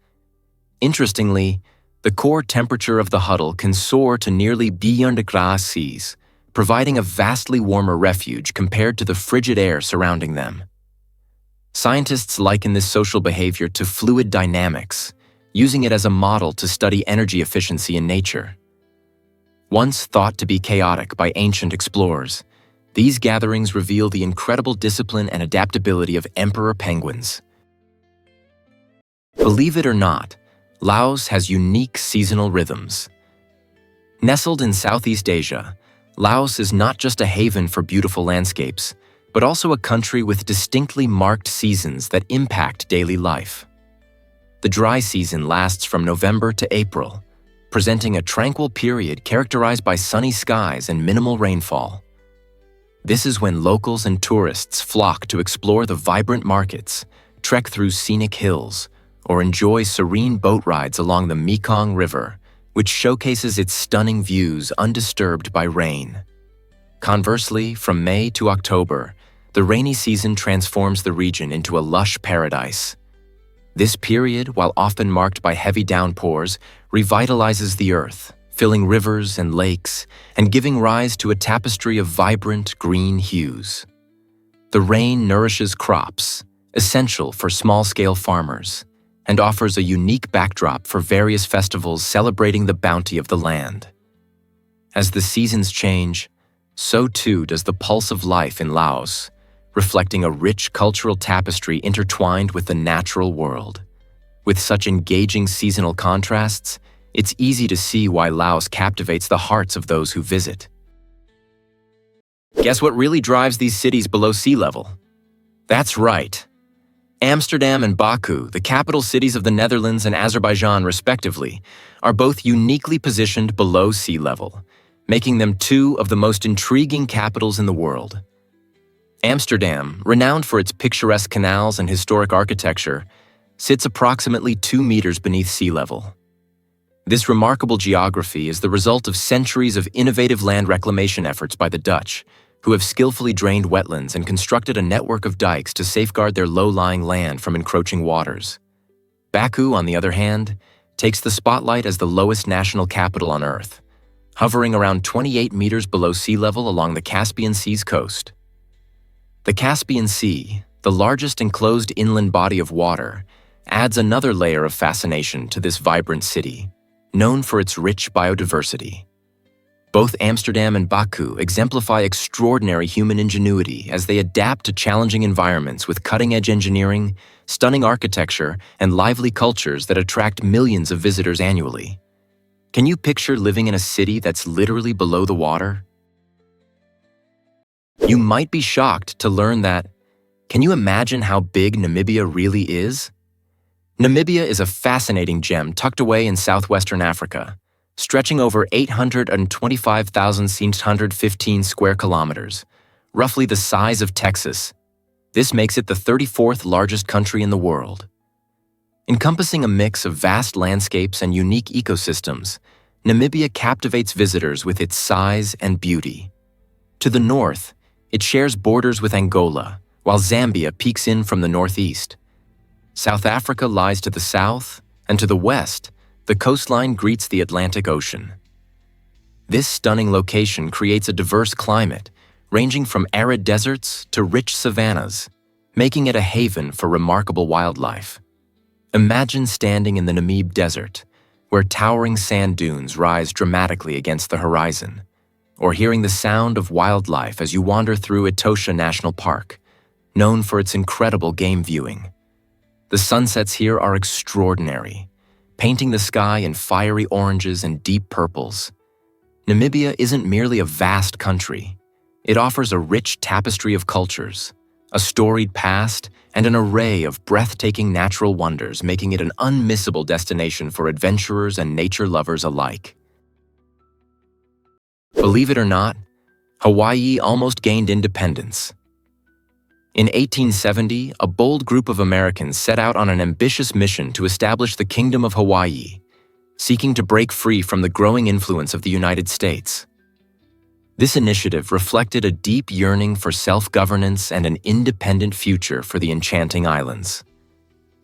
Interestingly, the core temperature of the huddle can soar to nearly 100 degrees Celsius, providing a vastly warmer refuge compared to the frigid air surrounding them. Scientists liken this social behavior to fluid dynamics, using it as a model to study energy efficiency in nature. Once thought to be chaotic by ancient explorers, these gatherings reveal the incredible discipline and adaptability of emperor penguins. Believe it or not, Laos has unique seasonal rhythms. Nestled in Southeast Asia, Laos is not just a haven for beautiful landscapes, but also a country with distinctly marked seasons that impact daily life. The dry season lasts from November to April, presenting a tranquil period characterized by sunny skies and minimal rainfall. This is when locals and tourists flock to explore the vibrant markets, trek through scenic hills, or enjoy serene boat rides along the Mekong River, which showcases its stunning views undisturbed by rain. Conversely, from May to October, the rainy season transforms the region into a lush paradise. This period, while often marked by heavy downpours, revitalizes the earth, filling rivers and lakes, and giving rise to a tapestry of vibrant green hues. The rain nourishes crops, essential for small-scale farmers, and offers a unique backdrop for various festivals celebrating the bounty of the land. As the seasons change, so too does the pulse of life in Laos, reflecting a rich cultural tapestry intertwined with the natural world. With such engaging seasonal contrasts, it's easy to see why Laos captivates the hearts of those who visit. Guess what really drives these cities below sea level? That's right. Amsterdam and Baku, the capital cities of the Netherlands and Azerbaijan respectively, are both uniquely positioned below sea level, making them two of the most intriguing capitals in the world. Amsterdam, renowned for its picturesque canals and historic architecture, sits approximately 2 meters beneath sea level. This remarkable geography is the result of centuries of innovative land reclamation efforts by the Dutch, who have skillfully drained wetlands and constructed a network of dikes to safeguard their low-lying land from encroaching waters. Baku, on the other hand, takes the spotlight as the lowest national capital on Earth, hovering around 28 meters below sea level along the Caspian Sea's coast. The Caspian Sea, the largest enclosed inland body of water, adds another layer of fascination to this vibrant city, known for its rich biodiversity. Both Amsterdam and Baku exemplify extraordinary human ingenuity as they adapt to challenging environments with cutting-edge engineering, stunning architecture, and lively cultures that attract millions of visitors annually. Can you picture living in a city that's literally below the water? You might be shocked to learn that. Can you imagine how big Namibia really is? Namibia is a fascinating gem tucked away in southwestern Africa, stretching over 825,615 square kilometers, roughly the size of Texas. This makes it the 34th largest country in the world. Encompassing a mix of vast landscapes and unique ecosystems, Namibia captivates visitors with its size and beauty. To the north, it shares borders with Angola, while Zambia peeks in from the northeast. South Africa lies to the south, and to the west, the coastline greets the Atlantic Ocean. This stunning location creates a diverse climate, ranging from arid deserts to rich savannas, making it a haven for remarkable wildlife. Imagine standing in the Namib Desert, where towering sand dunes rise dramatically against the horizon. or hearing the sound of wildlife as you wander through Etosha National Park, known for its incredible game viewing. The sunsets here are extraordinary, painting the sky in fiery oranges and deep purples. Namibia isn't merely a vast country. It offers a rich tapestry of cultures, a storied past, and an array of breathtaking natural wonders, making it an unmissable destination for adventurers and nature lovers alike. Believe it or not, Hawaii almost gained independence. In 1870, a bold group of Americans set out on an ambitious mission to establish the Kingdom of Hawaii, seeking to break free from the growing influence of the United States. This initiative reflected a deep yearning for self-governance and an independent future for the enchanting islands.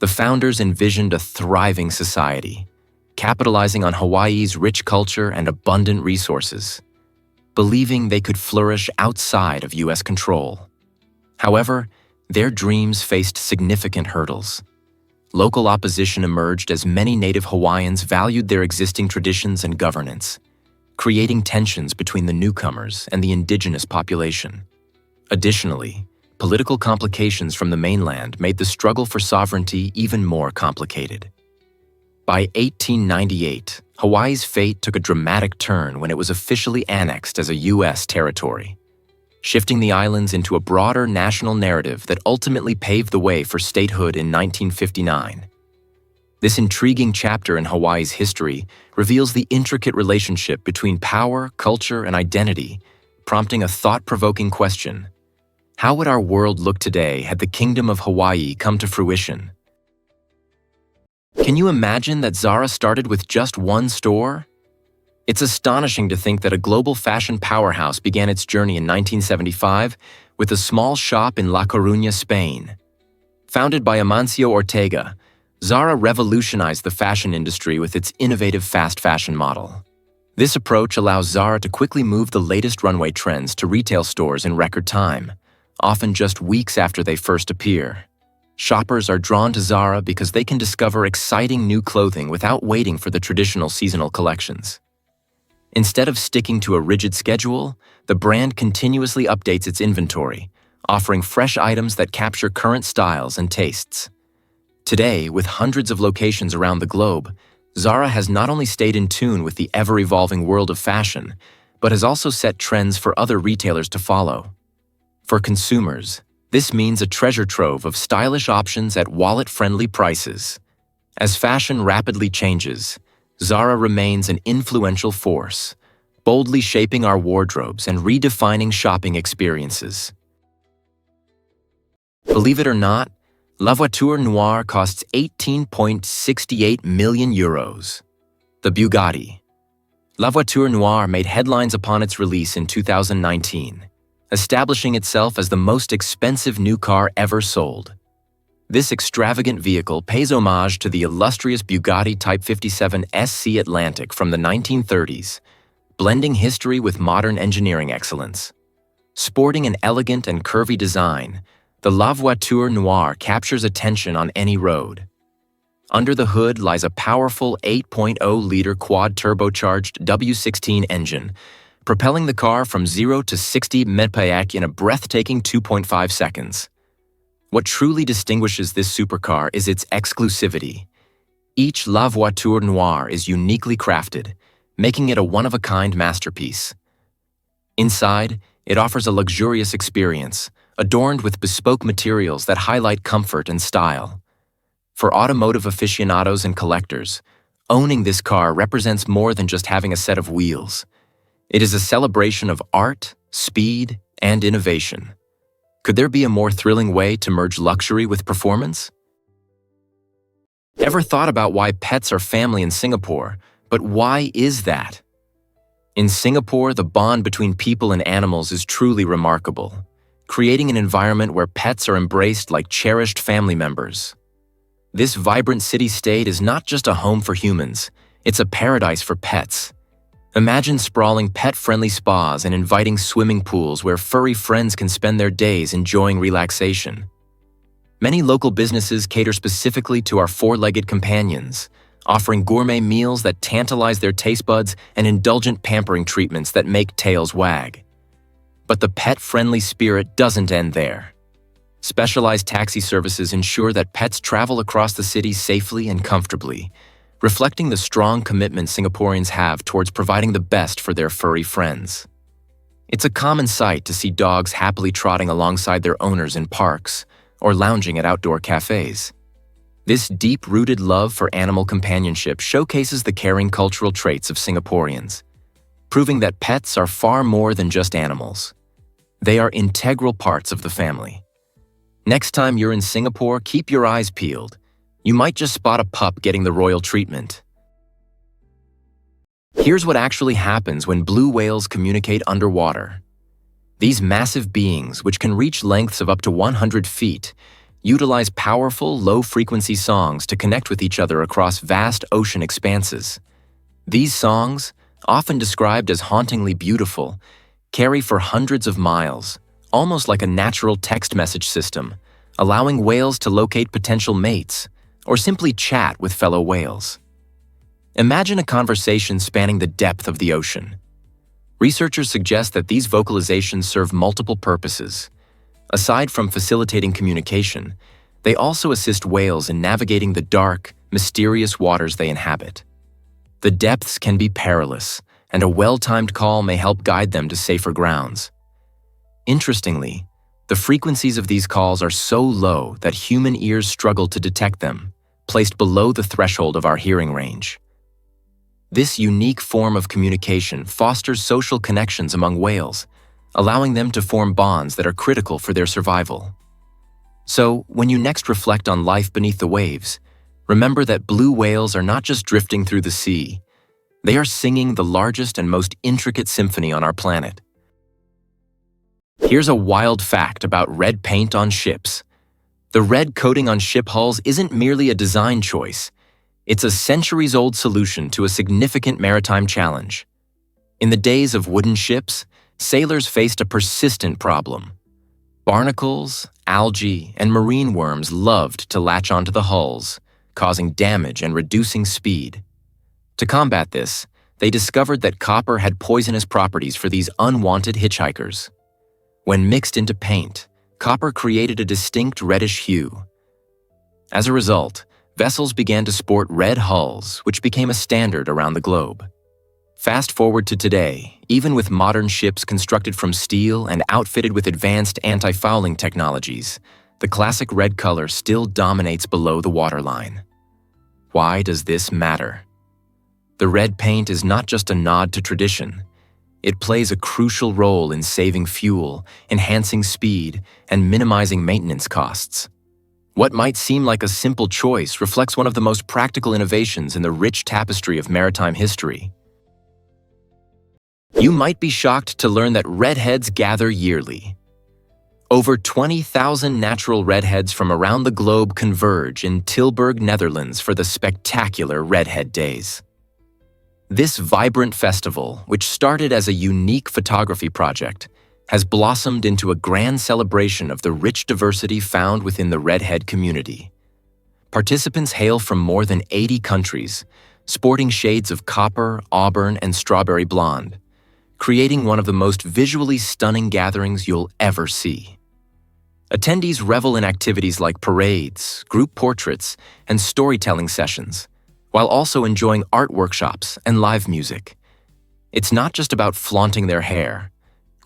The founders envisioned a thriving society, capitalizing on Hawaii's rich culture and abundant resources, believing they could flourish outside of U.S. control. However, their dreams faced significant hurdles. Local opposition emerged as many native Hawaiians valued their existing traditions and governance, creating tensions between the newcomers and the indigenous population. Additionally, political complications from the mainland made the struggle for sovereignty even more complicated. By 1898, Hawaii's fate took a dramatic turn when it was officially annexed as a U.S. territory, shifting the islands into a broader national narrative that ultimately paved the way for statehood in 1959. This intriguing chapter in Hawaii's history reveals the intricate relationship between power, culture, and identity, prompting a thought-provoking question. How would our world look today had the Kingdom of Hawaii come to fruition? Can you imagine that Zara started with just one store? It's astonishing to think that a global fashion powerhouse began its journey in 1975 with a small shop in La Coruña, Spain. Founded by Amancio Ortega, Zara revolutionized the fashion industry with its innovative fast fashion model. This approach allows Zara to quickly move the latest runway trends to retail stores in record time, often just weeks after they first appear. Shoppers are drawn to Zara because they can discover exciting new clothing without waiting for the traditional seasonal collections. Instead of sticking to a rigid schedule, the brand continuously updates its inventory, offering fresh items that capture current styles and tastes. Today, with hundreds of locations around the globe, Zara has not only stayed in tune with the ever-evolving world of fashion, but has also set trends for other retailers to follow. For consumers, this means a treasure trove of stylish options at wallet-friendly prices. As fashion rapidly changes, Zara remains an influential force, boldly shaping our wardrobes and redefining shopping experiences. Believe it or not, La Voiture Noire costs 18.68 million euros. The Bugatti. La Voiture Noire made headlines upon its release in 2019, establishing itself as the most expensive new car ever sold. This extravagant vehicle pays homage to the illustrious Bugatti Type 57 SC Atlantic from the 1930s, blending history with modern engineering excellence. Sporting an elegant and curvy design, the La Voiture Noire captures attention on any road. Under the hood lies a powerful 8.0-liter quad-turbocharged W16 engine, propelling the car from 0 to 60 mph in a breathtaking 2.5 seconds. What truly distinguishes this supercar is its exclusivity. Each La Voiture Noire is uniquely crafted, making it a one-of-a-kind masterpiece. Inside, it offers a luxurious experience, adorned with bespoke materials that highlight comfort and style. For automotive aficionados and collectors, owning this car represents more than just having a set of wheels. It is a celebration of art, speed, and innovation. Could there be a more thrilling way to merge luxury with performance? Ever thought about why pets are family in Singapore, but why is that? In Singapore, the bond between people and animals is truly remarkable, creating an environment where pets are embraced like cherished family members. This vibrant city-state is not just a home for humans, it's a paradise for pets. Imagine sprawling pet-friendly spas and inviting swimming pools where furry friends can spend their days enjoying relaxation. Many local businesses cater specifically to our four-legged companions, offering gourmet meals that tantalize their taste buds and indulgent pampering treatments that make tails wag. But the pet-friendly spirit doesn't end there. Specialized taxi services ensure that pets travel across the city safely and comfortably, reflecting the strong commitment Singaporeans have towards providing the best for their furry friends. It's a common sight to see dogs happily trotting alongside their owners in parks or lounging at outdoor cafes. This deep-rooted love for animal companionship showcases the caring cultural traits of Singaporeans, proving that pets are far more than just animals. They are integral parts of the family. Next time you're in Singapore, keep your eyes peeled. You might just spot a pup getting the royal treatment. Here's what actually happens when blue whales communicate underwater. These massive beings, which can reach lengths of up to 100 feet, utilize powerful, low-frequency songs to connect with each other across vast ocean expanses. These songs, often described as hauntingly beautiful, carry for hundreds of miles, almost like a natural text message system, allowing whales to locate potential mates or simply chat with fellow whales. Imagine a conversation spanning the depth of the ocean. Researchers suggest that these vocalizations serve multiple purposes. Aside from facilitating communication, they also assist whales in navigating the dark, mysterious waters they inhabit. The depths can be perilous, and a well-timed call may help guide them to safer grounds. Interestingly, the frequencies of these calls are so low that human ears struggle to detect them, placed below the threshold of our hearing range. This unique form of communication fosters social connections among whales, allowing them to form bonds that are critical for their survival. So, when you next reflect on life beneath the waves, remember that blue whales are not just drifting through the sea. They are singing the largest and most intricate symphony on our planet. Here's a wild fact about red paint on ships. The red coating on ship hulls isn't merely a design choice. It's a centuries-old solution to a significant maritime challenge. In the days of wooden ships, sailors faced a persistent problem. Barnacles, algae, and marine worms loved to latch onto the hulls, causing damage and reducing speed. To combat this, they discovered that copper had poisonous properties for these unwanted hitchhikers. When mixed into paint, copper created a distinct reddish hue. As a result, vessels began to sport red hulls, which became a standard around the globe. Fast forward to today, even with modern ships constructed from steel and outfitted with advanced anti-fouling technologies, the classic red color still dominates below the waterline. Why does this matter? The red paint is not just a nod to tradition. It plays a crucial role in saving fuel, enhancing speed, and minimizing maintenance costs. What might seem like a simple choice reflects one of the most practical innovations in the rich tapestry of maritime history. You might be shocked to learn that redheads gather yearly. Over 20,000 natural redheads from around the globe converge in Tilburg, Netherlands for the spectacular Redhead Days. This vibrant festival, which started as a unique photography project, has blossomed into a grand celebration of the rich diversity found within the redhead community. Participants hail from more than 80 countries, sporting shades of copper, auburn, and strawberry blonde, creating one of the most visually stunning gatherings you'll ever see. Attendees revel in activities like parades, group portraits, and storytelling sessions, while also enjoying art workshops and live music. It's not just about flaunting their hair.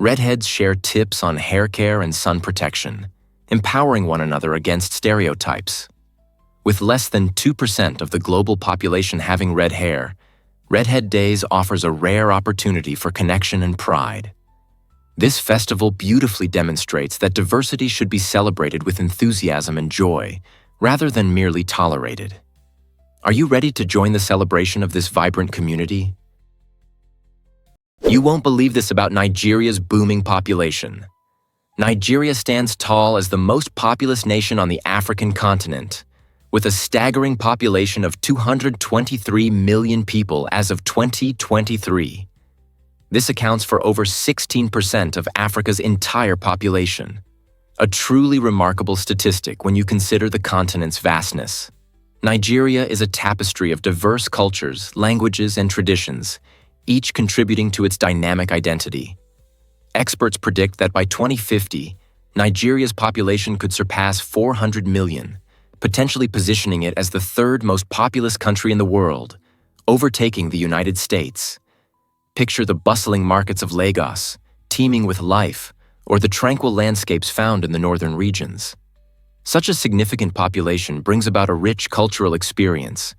Redheads share tips on hair care and sun protection, empowering one another against stereotypes. With less than 2% of the global population having red hair, Redhead Days offers a rare opportunity for connection and pride. This festival beautifully demonstrates that diversity should be celebrated with enthusiasm and joy, rather than merely tolerated. Are you ready to join the celebration of this vibrant community? You won't believe this about Nigeria's booming population. Nigeria stands tall as the most populous nation on the African continent, with a staggering population of 223 million people as of 2023. This accounts for over 16% of Africa's entire population, a truly remarkable statistic when you consider the continent's vastness. Nigeria is a tapestry of diverse cultures, languages, and traditions, each contributing to its dynamic identity. Experts predict that by 2050, Nigeria's population could surpass 400 million, potentially positioning it as the third most populous country in the world, overtaking the United States. Picture the bustling markets of Lagos, teeming with life, or the tranquil landscapes found in the northern regions. Such a significant population brings about a rich cultural experience,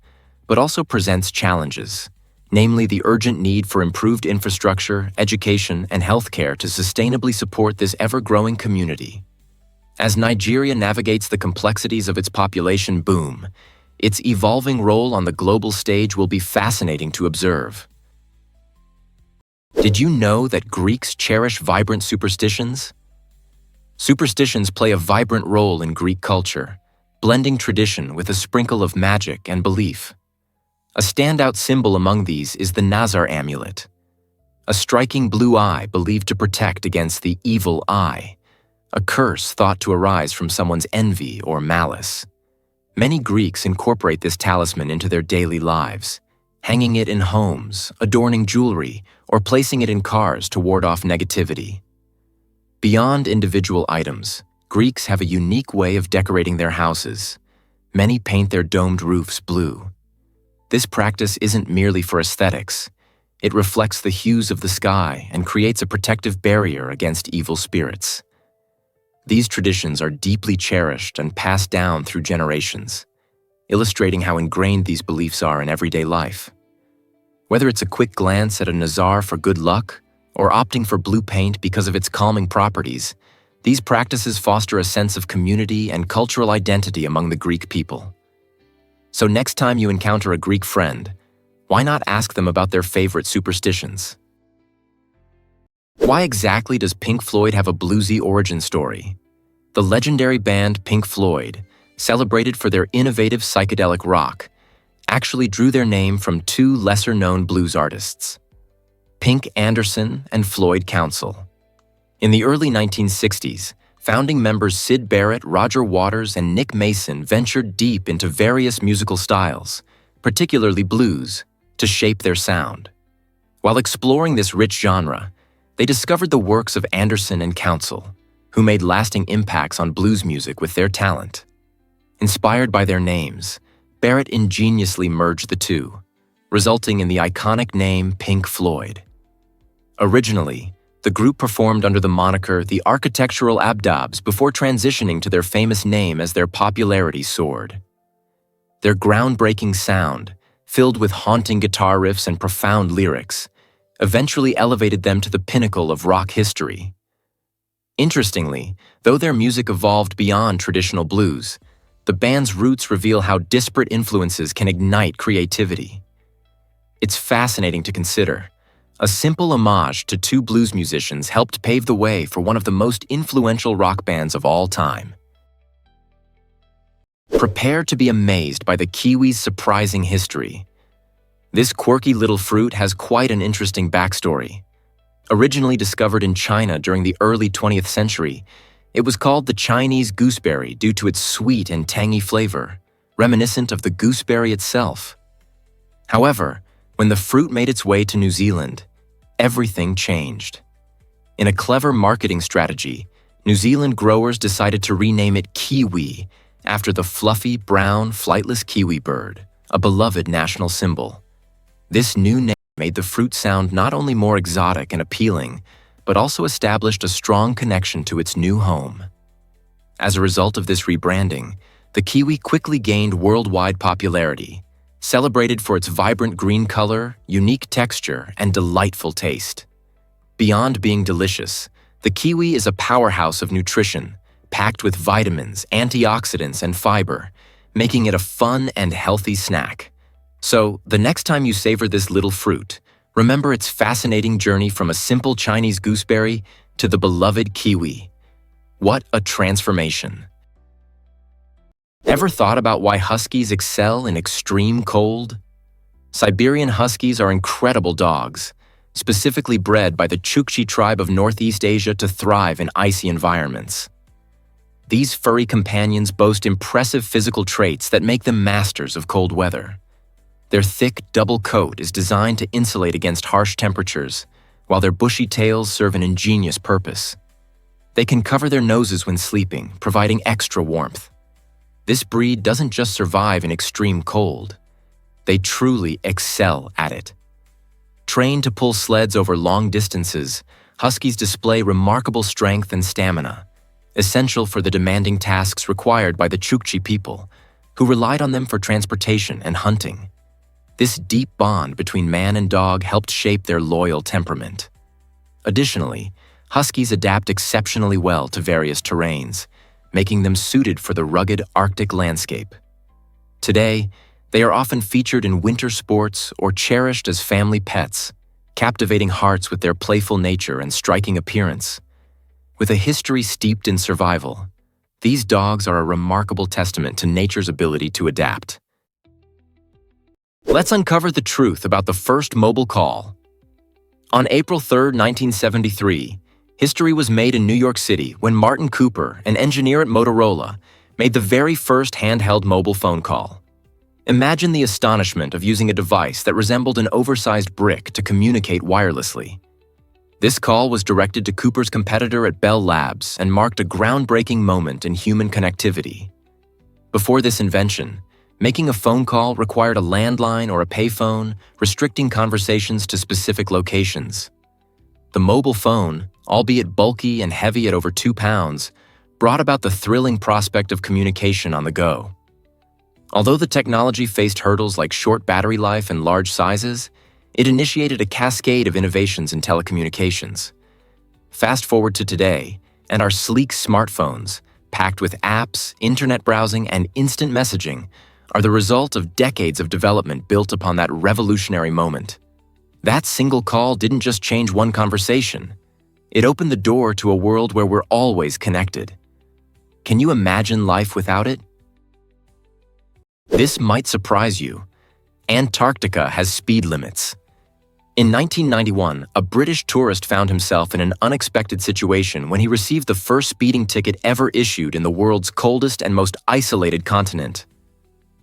but also presents challenges, namely the urgent need for improved infrastructure, education, and healthcare to sustainably support this ever-growing community. As Nigeria navigates the complexities of its population boom, its evolving role on the global stage will be fascinating to observe. Did you know that Greeks cherish vibrant superstitions? Superstitions play a vibrant role in Greek culture, blending tradition with a sprinkle of magic and belief. A standout symbol among these is the Nazar amulet, a striking blue eye believed to protect against the evil eye, a curse thought to arise from someone's envy or malice. Many Greeks incorporate this talisman into their daily lives, hanging it in homes, adorning jewelry, or placing it in cars to ward off negativity. Beyond individual items, Greeks have a unique way of decorating their houses. Many paint their domed roofs blue. This practice isn't merely for aesthetics. It reflects the hues of the sky and creates a protective barrier against evil spirits. These traditions are deeply cherished and passed down through generations, illustrating how ingrained these beliefs are in everyday life. Whether it's a quick glance at a Nazar for good luck, or opting for blue paint because of its calming properties, these practices foster a sense of community and cultural identity among the Greek people. So next time you encounter a Greek friend, why not ask them about their favorite superstitions? Why exactly does Pink Floyd have a bluesy origin story? The legendary band Pink Floyd, celebrated for their innovative psychedelic rock, actually drew their name from two lesser-known blues artists, Pink Anderson and Floyd Council. In the early 1960s, founding members Syd Barrett, Roger Waters, and Nick Mason ventured deep into various musical styles, particularly blues, to shape their sound. While exploring this rich genre, they discovered the works of Anderson and Council, who made lasting impacts on blues music with their talent. Inspired by their names, Barrett ingeniously merged the two, resulting in the iconic name Pink Floyd. Originally, the group performed under the moniker the Architectural Abdabs before transitioning to their famous name as their popularity soared. Their groundbreaking sound, filled with haunting guitar riffs and profound lyrics, eventually elevated them to the pinnacle of rock history. Interestingly, though their music evolved beyond traditional blues, the band's roots reveal how disparate influences can ignite creativity. It's fascinating to consider. A simple homage to two blues musicians helped pave the way for one of the most influential rock bands of all time. Prepare to be amazed by the kiwi's surprising history. This quirky little fruit has quite an interesting backstory. Originally discovered in China during the early 20th century, it was called the Chinese gooseberry due to its sweet and tangy flavor, reminiscent of the gooseberry itself. However, when the fruit made its way to New Zealand, everything changed. In a clever marketing strategy, New Zealand growers decided to rename it kiwi after the fluffy, brown, flightless kiwi bird, a beloved national symbol. This new name made the fruit sound not only more exotic and appealing, but also established a strong connection to its new home. As a result of this rebranding, the kiwi quickly gained worldwide popularity, celebrated for its vibrant green color, unique texture, and delightful taste. Beyond being delicious, the kiwi is a powerhouse of nutrition, packed with vitamins, antioxidants, and fiber, making it a fun and healthy snack. So, the next time you savor this little fruit, remember its fascinating journey from a simple Chinese gooseberry to the beloved kiwi. What a transformation! Ever thought about why huskies excel in extreme cold? Siberian huskies are incredible dogs, specifically bred by the Chukchi tribe of Northeast Asia to thrive in icy environments. These furry companions boast impressive physical traits that make them masters of cold weather. Their thick, double coat is designed to insulate against harsh temperatures, while their bushy tails serve an ingenious purpose. They can cover their noses when sleeping, providing extra warmth. This breed doesn't just survive in extreme cold. They truly excel at it. Trained to pull sleds over long distances, Huskies display remarkable strength and stamina, essential for the demanding tasks required by the Chukchi people, who relied on them for transportation and hunting. This deep bond between man and dog helped shape their loyal temperament. Additionally, Huskies adapt exceptionally well to various terrains, making them suited for the rugged Arctic landscape. Today, they are often featured in winter sports or cherished as family pets, captivating hearts with their playful nature and striking appearance. With a history steeped in survival, these dogs are a remarkable testament to nature's ability to adapt. Let's uncover the truth about the first mobile call. On April 3, 1973, history was made in New York City when Martin Cooper, an engineer at Motorola, made the very first handheld mobile phone call. Imagine the astonishment of using a device that resembled an oversized brick to communicate wirelessly. This call was directed to Cooper's competitor at Bell Labs and marked a groundbreaking moment in human connectivity. Before this invention, making a phone call required a landline or a payphone, restricting conversations to specific locations. The mobile phone, albeit bulky and heavy at over 2 pounds, brought about the thrilling prospect of communication on the go. Although the technology faced hurdles like short battery life and large sizes, it initiated a cascade of innovations in telecommunications. Fast forward to today, and our sleek smartphones, packed with apps, internet browsing, and instant messaging, are the result of decades of development built upon that revolutionary moment. That single call didn't just change one conversation. It opened the door to a world where we're always connected. Can you imagine life without it? This might surprise you. Antarctica has speed limits. In 1991, a British tourist found himself in an unexpected situation when he received the first speeding ticket ever issued in the world's coldest and most isolated continent.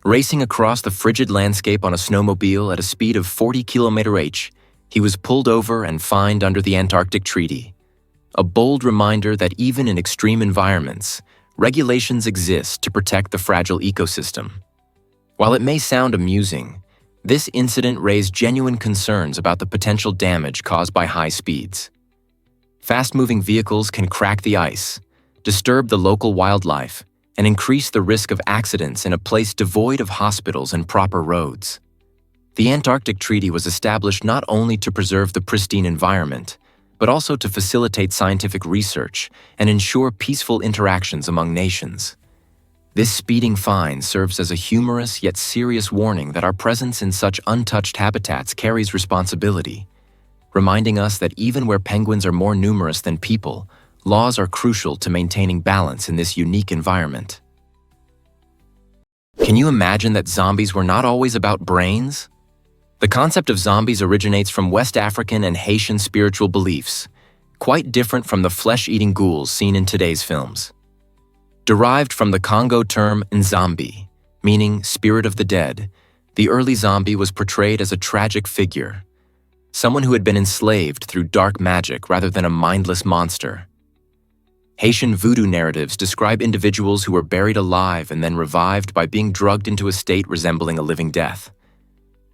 Racing across the frigid landscape on a snowmobile at a speed of 40 km/h, he was pulled over and fined under the Antarctic Treaty. A bold reminder that even in extreme environments, regulations exist to protect the fragile ecosystem. While it may sound amusing, this incident raised genuine concerns about the potential damage caused by high speeds. Fast-moving vehicles can crack the ice, disturb the local wildlife, and increase the risk of accidents in a place devoid of hospitals and proper roads. The Antarctic Treaty was established not only to preserve the pristine environment, but also to facilitate scientific research and ensure peaceful interactions among nations. This speeding fine serves as a humorous yet serious warning that our presence in such untouched habitats carries responsibility, reminding us that even where penguins are more numerous than people, laws are crucial to maintaining balance in this unique environment. Can you imagine that zombies were not always about brains? The concept of zombies originates from West African and Haitian spiritual beliefs, quite different from the flesh-eating ghouls seen in today's films. Derived from the Congo term Nzambi, meaning spirit of the dead, the early zombie was portrayed as a tragic figure, someone who had been enslaved through dark magic rather than a mindless monster. Haitian voodoo narratives describe individuals who were buried alive and then revived by being drugged into a state resembling a living death.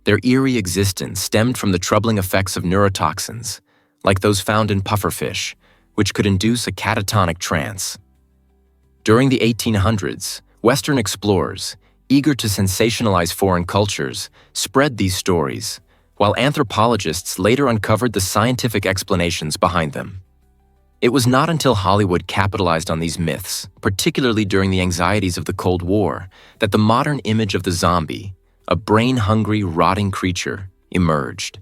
Their eerie existence stemmed from the troubling effects of neurotoxins, like those found in pufferfish, which could induce a catatonic trance. During the 1800s, Western explorers, eager to sensationalize foreign cultures, spread these stories, while anthropologists later uncovered the scientific explanations behind them. It was not until Hollywood capitalized on these myths, particularly during the anxieties of the Cold War, that the modern image of the zombie, a brain-hungry, rotting creature, emerged.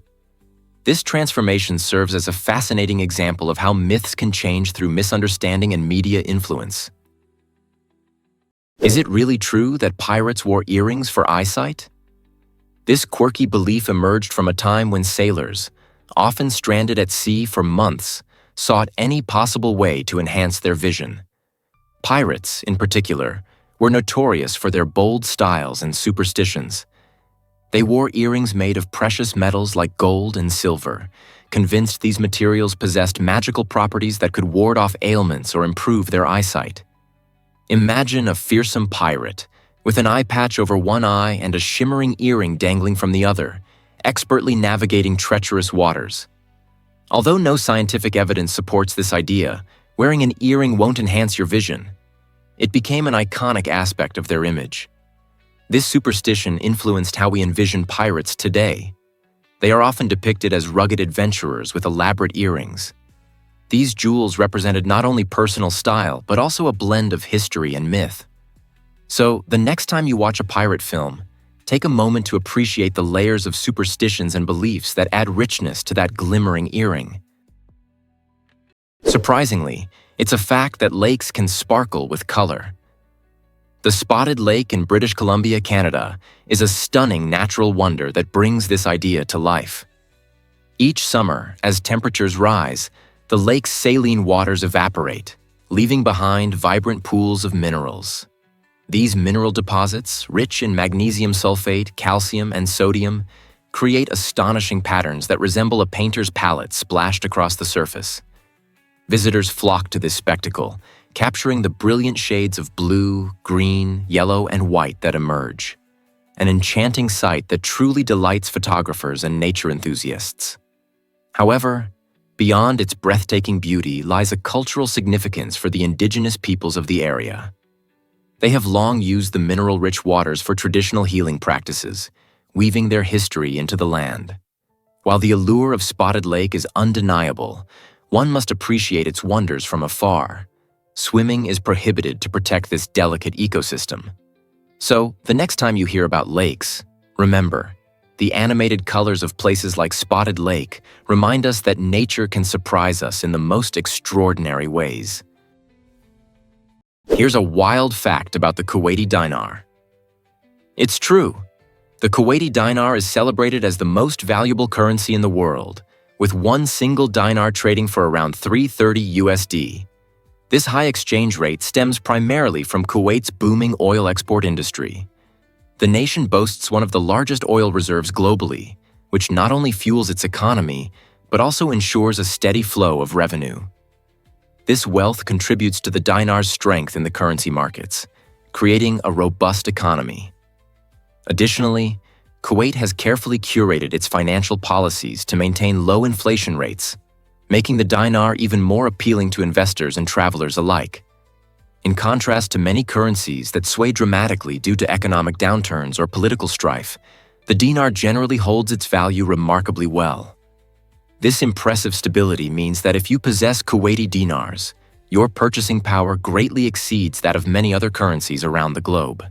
This transformation serves as a fascinating example of how myths can change through misunderstanding and media influence. Is it really true that pirates wore earrings for eyesight? This quirky belief emerged from a time when sailors, often stranded at sea for months, sought any possible way to enhance their vision. Pirates, in particular, were notorious for their bold styles and superstitions. They wore earrings made of precious metals like gold and silver, convinced these materials possessed magical properties that could ward off ailments or improve their eyesight. Imagine a fearsome pirate, with an eye patch over one eye and a shimmering earring dangling from the other, expertly navigating treacherous waters. Although no scientific evidence supports this idea, wearing an earring won't enhance your vision. It became an iconic aspect of their image. This superstition influenced how we envision pirates today. They are often depicted as rugged adventurers with elaborate earrings. These jewels represented not only personal style, but also a blend of history and myth. So, the next time you watch a pirate film, take a moment to appreciate the layers of superstitions and beliefs that add richness to that glimmering earring. Surprisingly, it's a fact that lakes can sparkle with color. The Spotted Lake in British Columbia, Canada, is a stunning natural wonder that brings this idea to life. Each summer, as temperatures rise, the lake's saline waters evaporate, leaving behind vibrant pools of minerals. These mineral deposits, rich in magnesium sulfate, calcium, and sodium, create astonishing patterns that resemble a painter's palette splashed across the surface. Visitors flock to this spectacle, capturing the brilliant shades of blue, green, yellow, and white that emerge. An enchanting sight that truly delights photographers and nature enthusiasts. However, beyond its breathtaking beauty lies a cultural significance for the indigenous peoples of the area. They have long used the mineral-rich waters for traditional healing practices, weaving their history into the land. While the allure of Spotted Lake is undeniable, one must appreciate its wonders from afar. Swimming is prohibited to protect this delicate ecosystem. So, the next time you hear about lakes, remember, the animated colors of places like Spotted Lake remind us that nature can surprise us in the most extraordinary ways. Here's a wild fact about the Kuwaiti dinar. It's true. The Kuwaiti dinar is celebrated as the most valuable currency in the world, with one single dinar trading for around $330 USD. This high exchange rate stems primarily from Kuwait's booming oil export industry. The nation boasts one of the largest oil reserves globally, which not only fuels its economy, but also ensures a steady flow of revenue. This wealth contributes to the dinar's strength in the currency markets, creating a robust economy. Additionally, Kuwait has carefully curated its financial policies to maintain low inflation rates, making the dinar even more appealing to investors and travelers alike. In contrast to many currencies that sway dramatically due to economic downturns or political strife, the dinar generally holds its value remarkably well. This impressive stability means that if you possess Kuwaiti dinars, your purchasing power greatly exceeds that of many other currencies around the globe.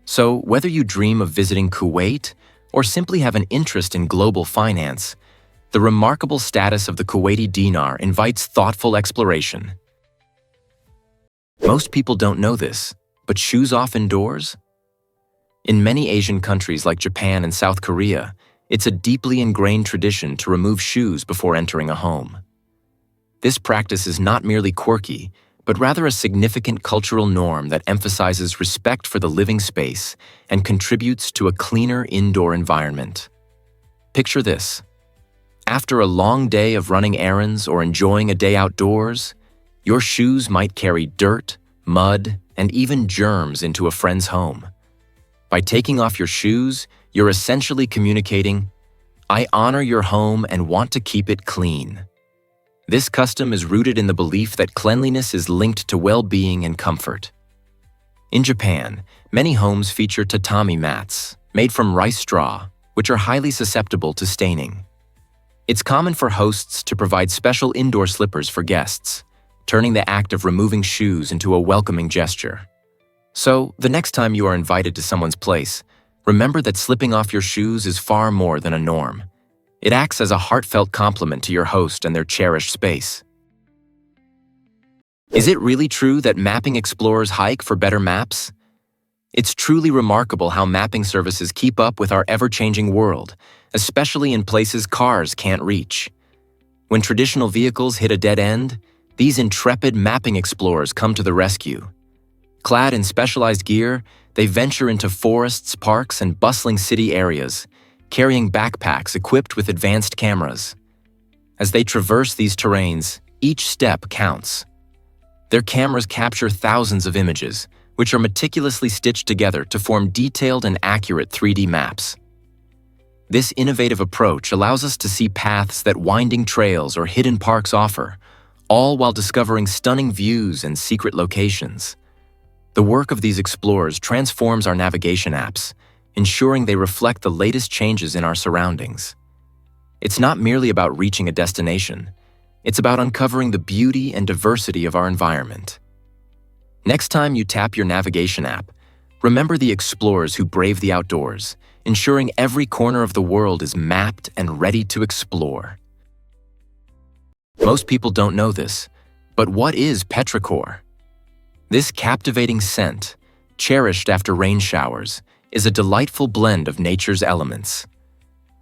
So, whether you dream of visiting Kuwait or simply have an interest in global finance, the remarkable status of the Kuwaiti dinar invites thoughtful exploration. Most people don't know this, but shoes off indoors? In many Asian countries like Japan and South Korea, it's a deeply ingrained tradition to remove shoes before entering a home. This practice is not merely quirky, but rather a significant cultural norm that emphasizes respect for the living space and contributes to a cleaner indoor environment. Picture this. After a long day of running errands or enjoying a day outdoors, your shoes might carry dirt, mud, and even germs into a friend's home. By taking off your shoes, you're essentially communicating, "I honor your home and want to keep it clean." This custom is rooted in the belief that cleanliness is linked to well-being and comfort. In Japan, many homes feature tatami mats, made from rice straw, which are highly susceptible to staining. It's common for hosts to provide special indoor slippers for guests, turning the act of removing shoes into a welcoming gesture. So, the next time you are invited to someone's place, remember that slipping off your shoes is far more than a norm. It acts as a heartfelt compliment to your host and their cherished space. Is it really true that mapping explorers hike for better maps? It's truly remarkable how mapping services keep up with our ever-changing world, especially in places cars can't reach. When traditional vehicles hit a dead end, these intrepid mapping explorers come to the rescue. Clad in specialized gear, they venture into forests, parks, and bustling city areas, carrying backpacks equipped with advanced cameras. As they traverse these terrains, each step counts. Their cameras capture thousands of images, which are meticulously stitched together to form detailed and accurate 3D maps. This innovative approach allows us to see paths that winding trails or hidden parks offer, all while discovering stunning views and secret locations. The work of these explorers transforms our navigation apps, ensuring they reflect the latest changes in our surroundings. It's not merely about reaching a destination, it's about uncovering the beauty and diversity of our environment. Next time you tap your navigation app, remember the explorers who brave the outdoors, ensuring every corner of the world is mapped and ready to explore. Most people don't know this, but what is petrichor? This captivating scent, cherished after rain showers, is a delightful blend of nature's elements.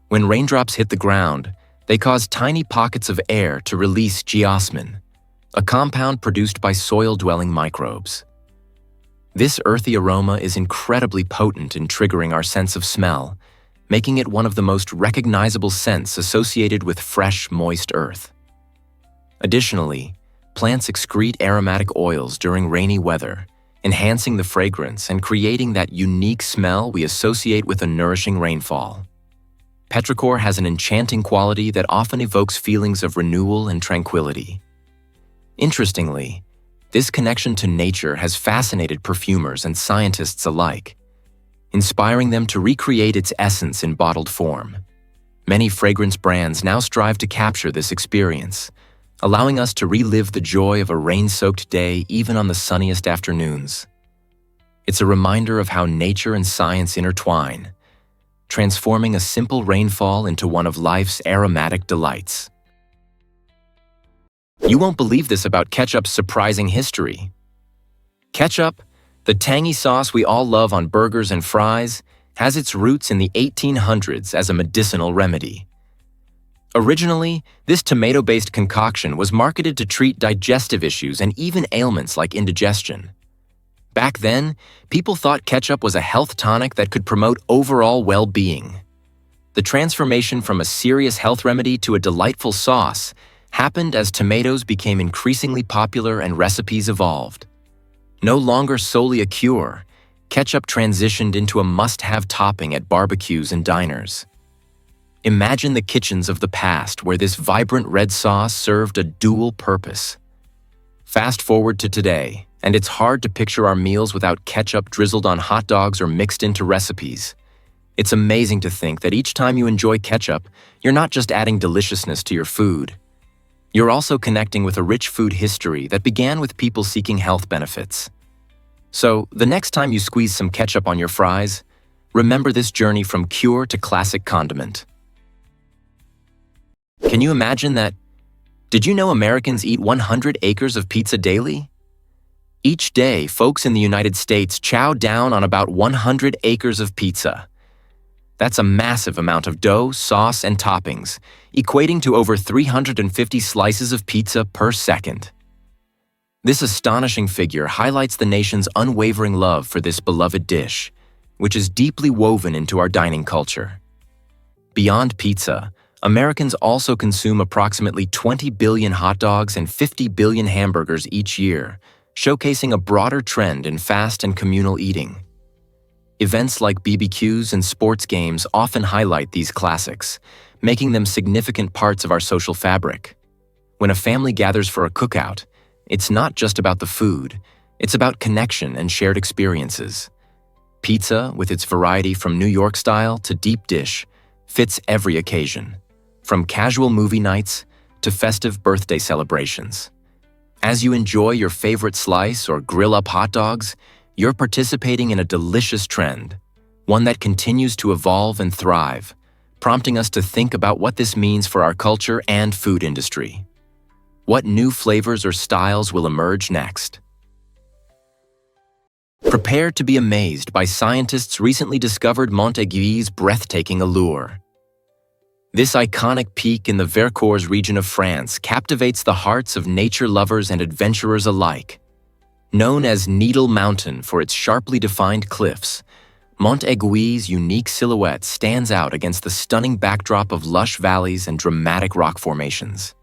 When raindrops hit the ground, they cause tiny pockets of air to release geosmin, a compound produced by soil-dwelling microbes. This earthy aroma is incredibly potent in triggering our sense of smell, making it one of the most recognizable scents associated with fresh, moist earth. Additionally, plants excrete aromatic oils during rainy weather, enhancing the fragrance and creating that unique smell we associate with a nourishing rainfall. Petrichor has an enchanting quality that often evokes feelings of renewal and tranquility. Interestingly, this connection to nature has fascinated perfumers and scientists alike, inspiring them to recreate its essence in bottled form. Many fragrance brands now strive to capture this experience, allowing us to relive the joy of a rain-soaked day even on the sunniest afternoons. It's a reminder of how nature and science intertwine, transforming a simple rainfall into one of life's aromatic delights. You won't believe this about ketchup's surprising history. Ketchup, the tangy sauce we all love on burgers and fries, has its roots in the 1800s as a medicinal remedy. Originally, this tomato-based concoction was marketed to treat digestive issues and even ailments like indigestion. Back then, people thought ketchup was a health tonic that could promote overall well-being. The transformation from a serious health remedy to a delightful sauce happened as tomatoes became increasingly popular and recipes evolved. No longer solely a cure, ketchup transitioned into a must-have topping at barbecues and diners. Imagine the kitchens of the past where this vibrant red sauce served a dual purpose. Fast forward to today, and it's hard to picture our meals without ketchup drizzled on hot dogs or mixed into recipes. It's amazing to think that each time you enjoy ketchup, you're not just adding deliciousness to your food. You're also connecting with a rich food history that began with people seeking health benefits. So, the next time you squeeze some ketchup on your fries, remember this journey from cure to classic condiment. Can you imagine that? Did you know Americans eat 100 acres of pizza daily? Each day, folks in the United States chow down on about 100 acres of pizza. That's a massive amount of dough, sauce, and toppings, equating to over 350 slices of pizza per second. This astonishing figure highlights the nation's unwavering love for this beloved dish, which is deeply woven into our dining culture. Beyond pizza, Americans also consume approximately 20 billion hot dogs and 50 billion hamburgers each year, showcasing a broader trend in fast and communal eating. Events like BBQs and sports games often highlight these classics, making them significant parts of our social fabric. When a family gathers for a cookout, it's not just about the food, it's about connection and shared experiences. Pizza, with its variety from New York style to deep dish, fits every occasion, from casual movie nights to festive birthday celebrations. As you enjoy your favorite slice or grill up hot dogs, you're participating in a delicious trend, one that continues to evolve and thrive, prompting us to think about what this means for our culture and food industry. What new flavors or styles will emerge next? Prepare to be amazed by scientists' recently discovered Montagui's breathtaking allure. This iconic peak in the Vercors region of France captivates the hearts of nature lovers and adventurers alike. Known as Needle Mountain for its sharply defined cliffs, Mont Aiguille's unique silhouette stands out against the stunning backdrop of lush valleys and dramatic rock formations.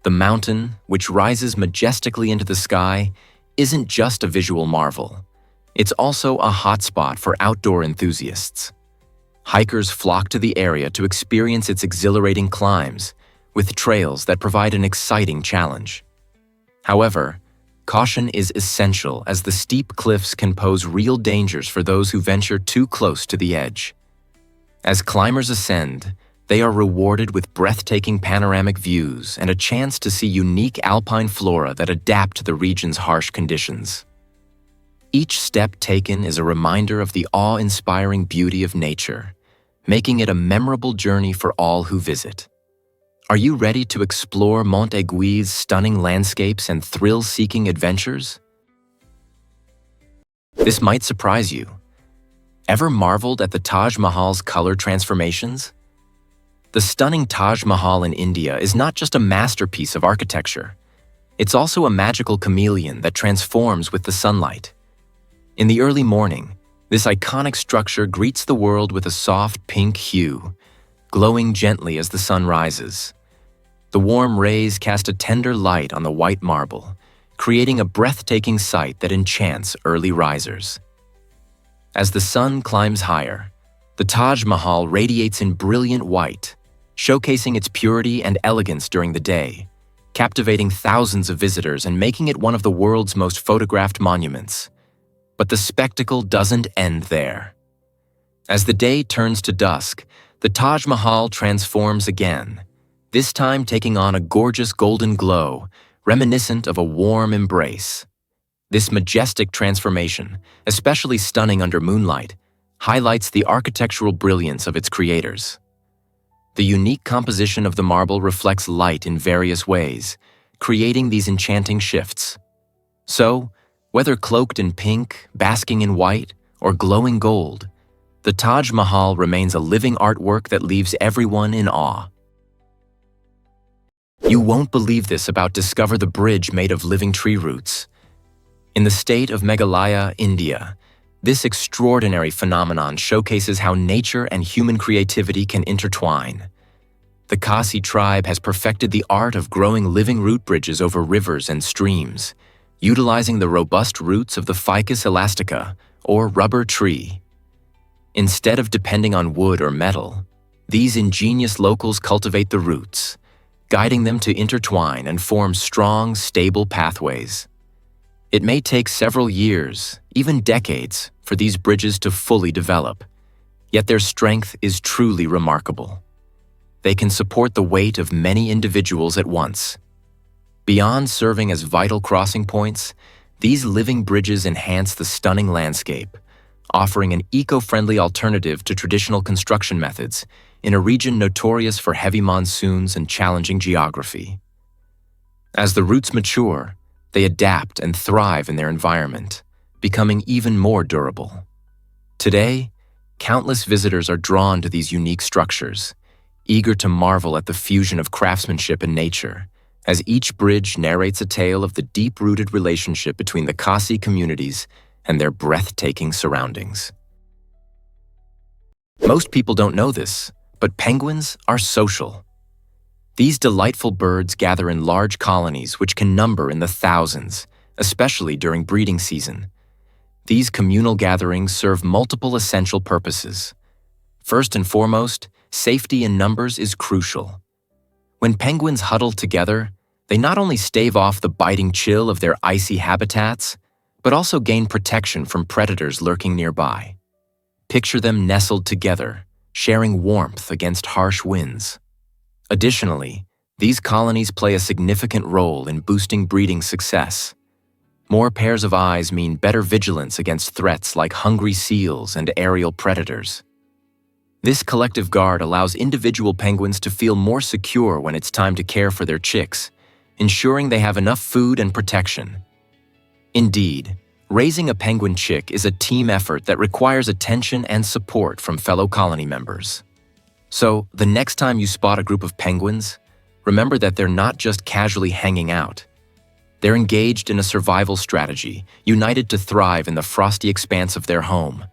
The mountain, which rises majestically into the sky, isn't just a visual marvel. It's also a hotspot for outdoor enthusiasts. Hikers flock to the area to experience its exhilarating climbs, with trails that provide an exciting challenge. However, caution is essential as the steep cliffs can pose real dangers for those who venture too close to the edge. As climbers ascend, they are rewarded with breathtaking panoramic views and a chance to see unique alpine flora that adapt to the region's harsh conditions. Each step taken is a reminder of the awe-inspiring beauty of nature, making it a memorable journey for all who visit. Are you ready to explore Mont Aiguille's stunning landscapes and thrill-seeking adventures? This might surprise you. Ever marveled at the Taj Mahal's color transformations? The stunning Taj Mahal in India is not just a masterpiece of architecture. It's also a magical chameleon that transforms with the sunlight. In the early morning, this iconic structure greets the world with a soft pink hue, glowing gently as the sun rises. The warm rays cast a tender light on the white marble, creating a breathtaking sight that enchants early risers. As the sun climbs higher, the Taj Mahal radiates in brilliant white, showcasing its purity and elegance during the day, captivating thousands of visitors and making it one of the world's most photographed monuments. But the spectacle doesn't end there. As the day turns to dusk, the Taj Mahal transforms again, this time taking on a gorgeous golden glow, reminiscent of a warm embrace. This majestic transformation, especially stunning under moonlight, highlights the architectural brilliance of its creators. The unique composition of the marble reflects light in various ways, creating these enchanting shifts. So, whether cloaked in pink, basking in white, or glowing gold, the Taj Mahal remains a living artwork that leaves everyone in awe. You won't believe this about Discover the Bridge made of living tree roots. In the state of Meghalaya, India, this extraordinary phenomenon showcases how nature and human creativity can intertwine. The Khasi tribe has perfected the art of growing living root bridges over rivers and streams, utilizing the robust roots of the Ficus elastica, or rubber tree. Instead of depending on wood or metal, these ingenious locals cultivate the roots, guiding them to intertwine and form strong, stable pathways. It may take several years, even decades, for these bridges to fully develop, yet their strength is truly remarkable. They can support the weight of many individuals at once. Beyond serving as vital crossing points, these living bridges enhance the stunning landscape, offering an eco-friendly alternative to traditional construction methods in a region notorious for heavy monsoons and challenging geography. As the roots mature, they adapt and thrive in their environment, becoming even more durable. Today, countless visitors are drawn to these unique structures, eager to marvel at the fusion of craftsmanship and nature, as each bridge narrates a tale of the deep-rooted relationship between the Khasi communities and their breathtaking surroundings. Most people don't know this, but penguins are social. These delightful birds gather in large colonies which can number in the thousands, especially during breeding season. These communal gatherings serve multiple essential purposes. First and foremost, safety in numbers is crucial. When penguins huddle together, they not only stave off the biting chill of their icy habitats, but also gain protection from predators lurking nearby. Picture them nestled together, sharing warmth against harsh winds. Additionally, these colonies play a significant role in boosting breeding success. More pairs of eyes mean better vigilance against threats like hungry seals and aerial predators. This collective guard allows individual penguins to feel more secure when it's time to care for their chicks, ensuring they have enough food and protection. Indeed, raising a penguin chick is a team effort that requires attention and support from fellow colony members. So, the next time you spot a group of penguins, remember that they're not just casually hanging out. They're engaged in a survival strategy, united to thrive in the frosty expanse of their home.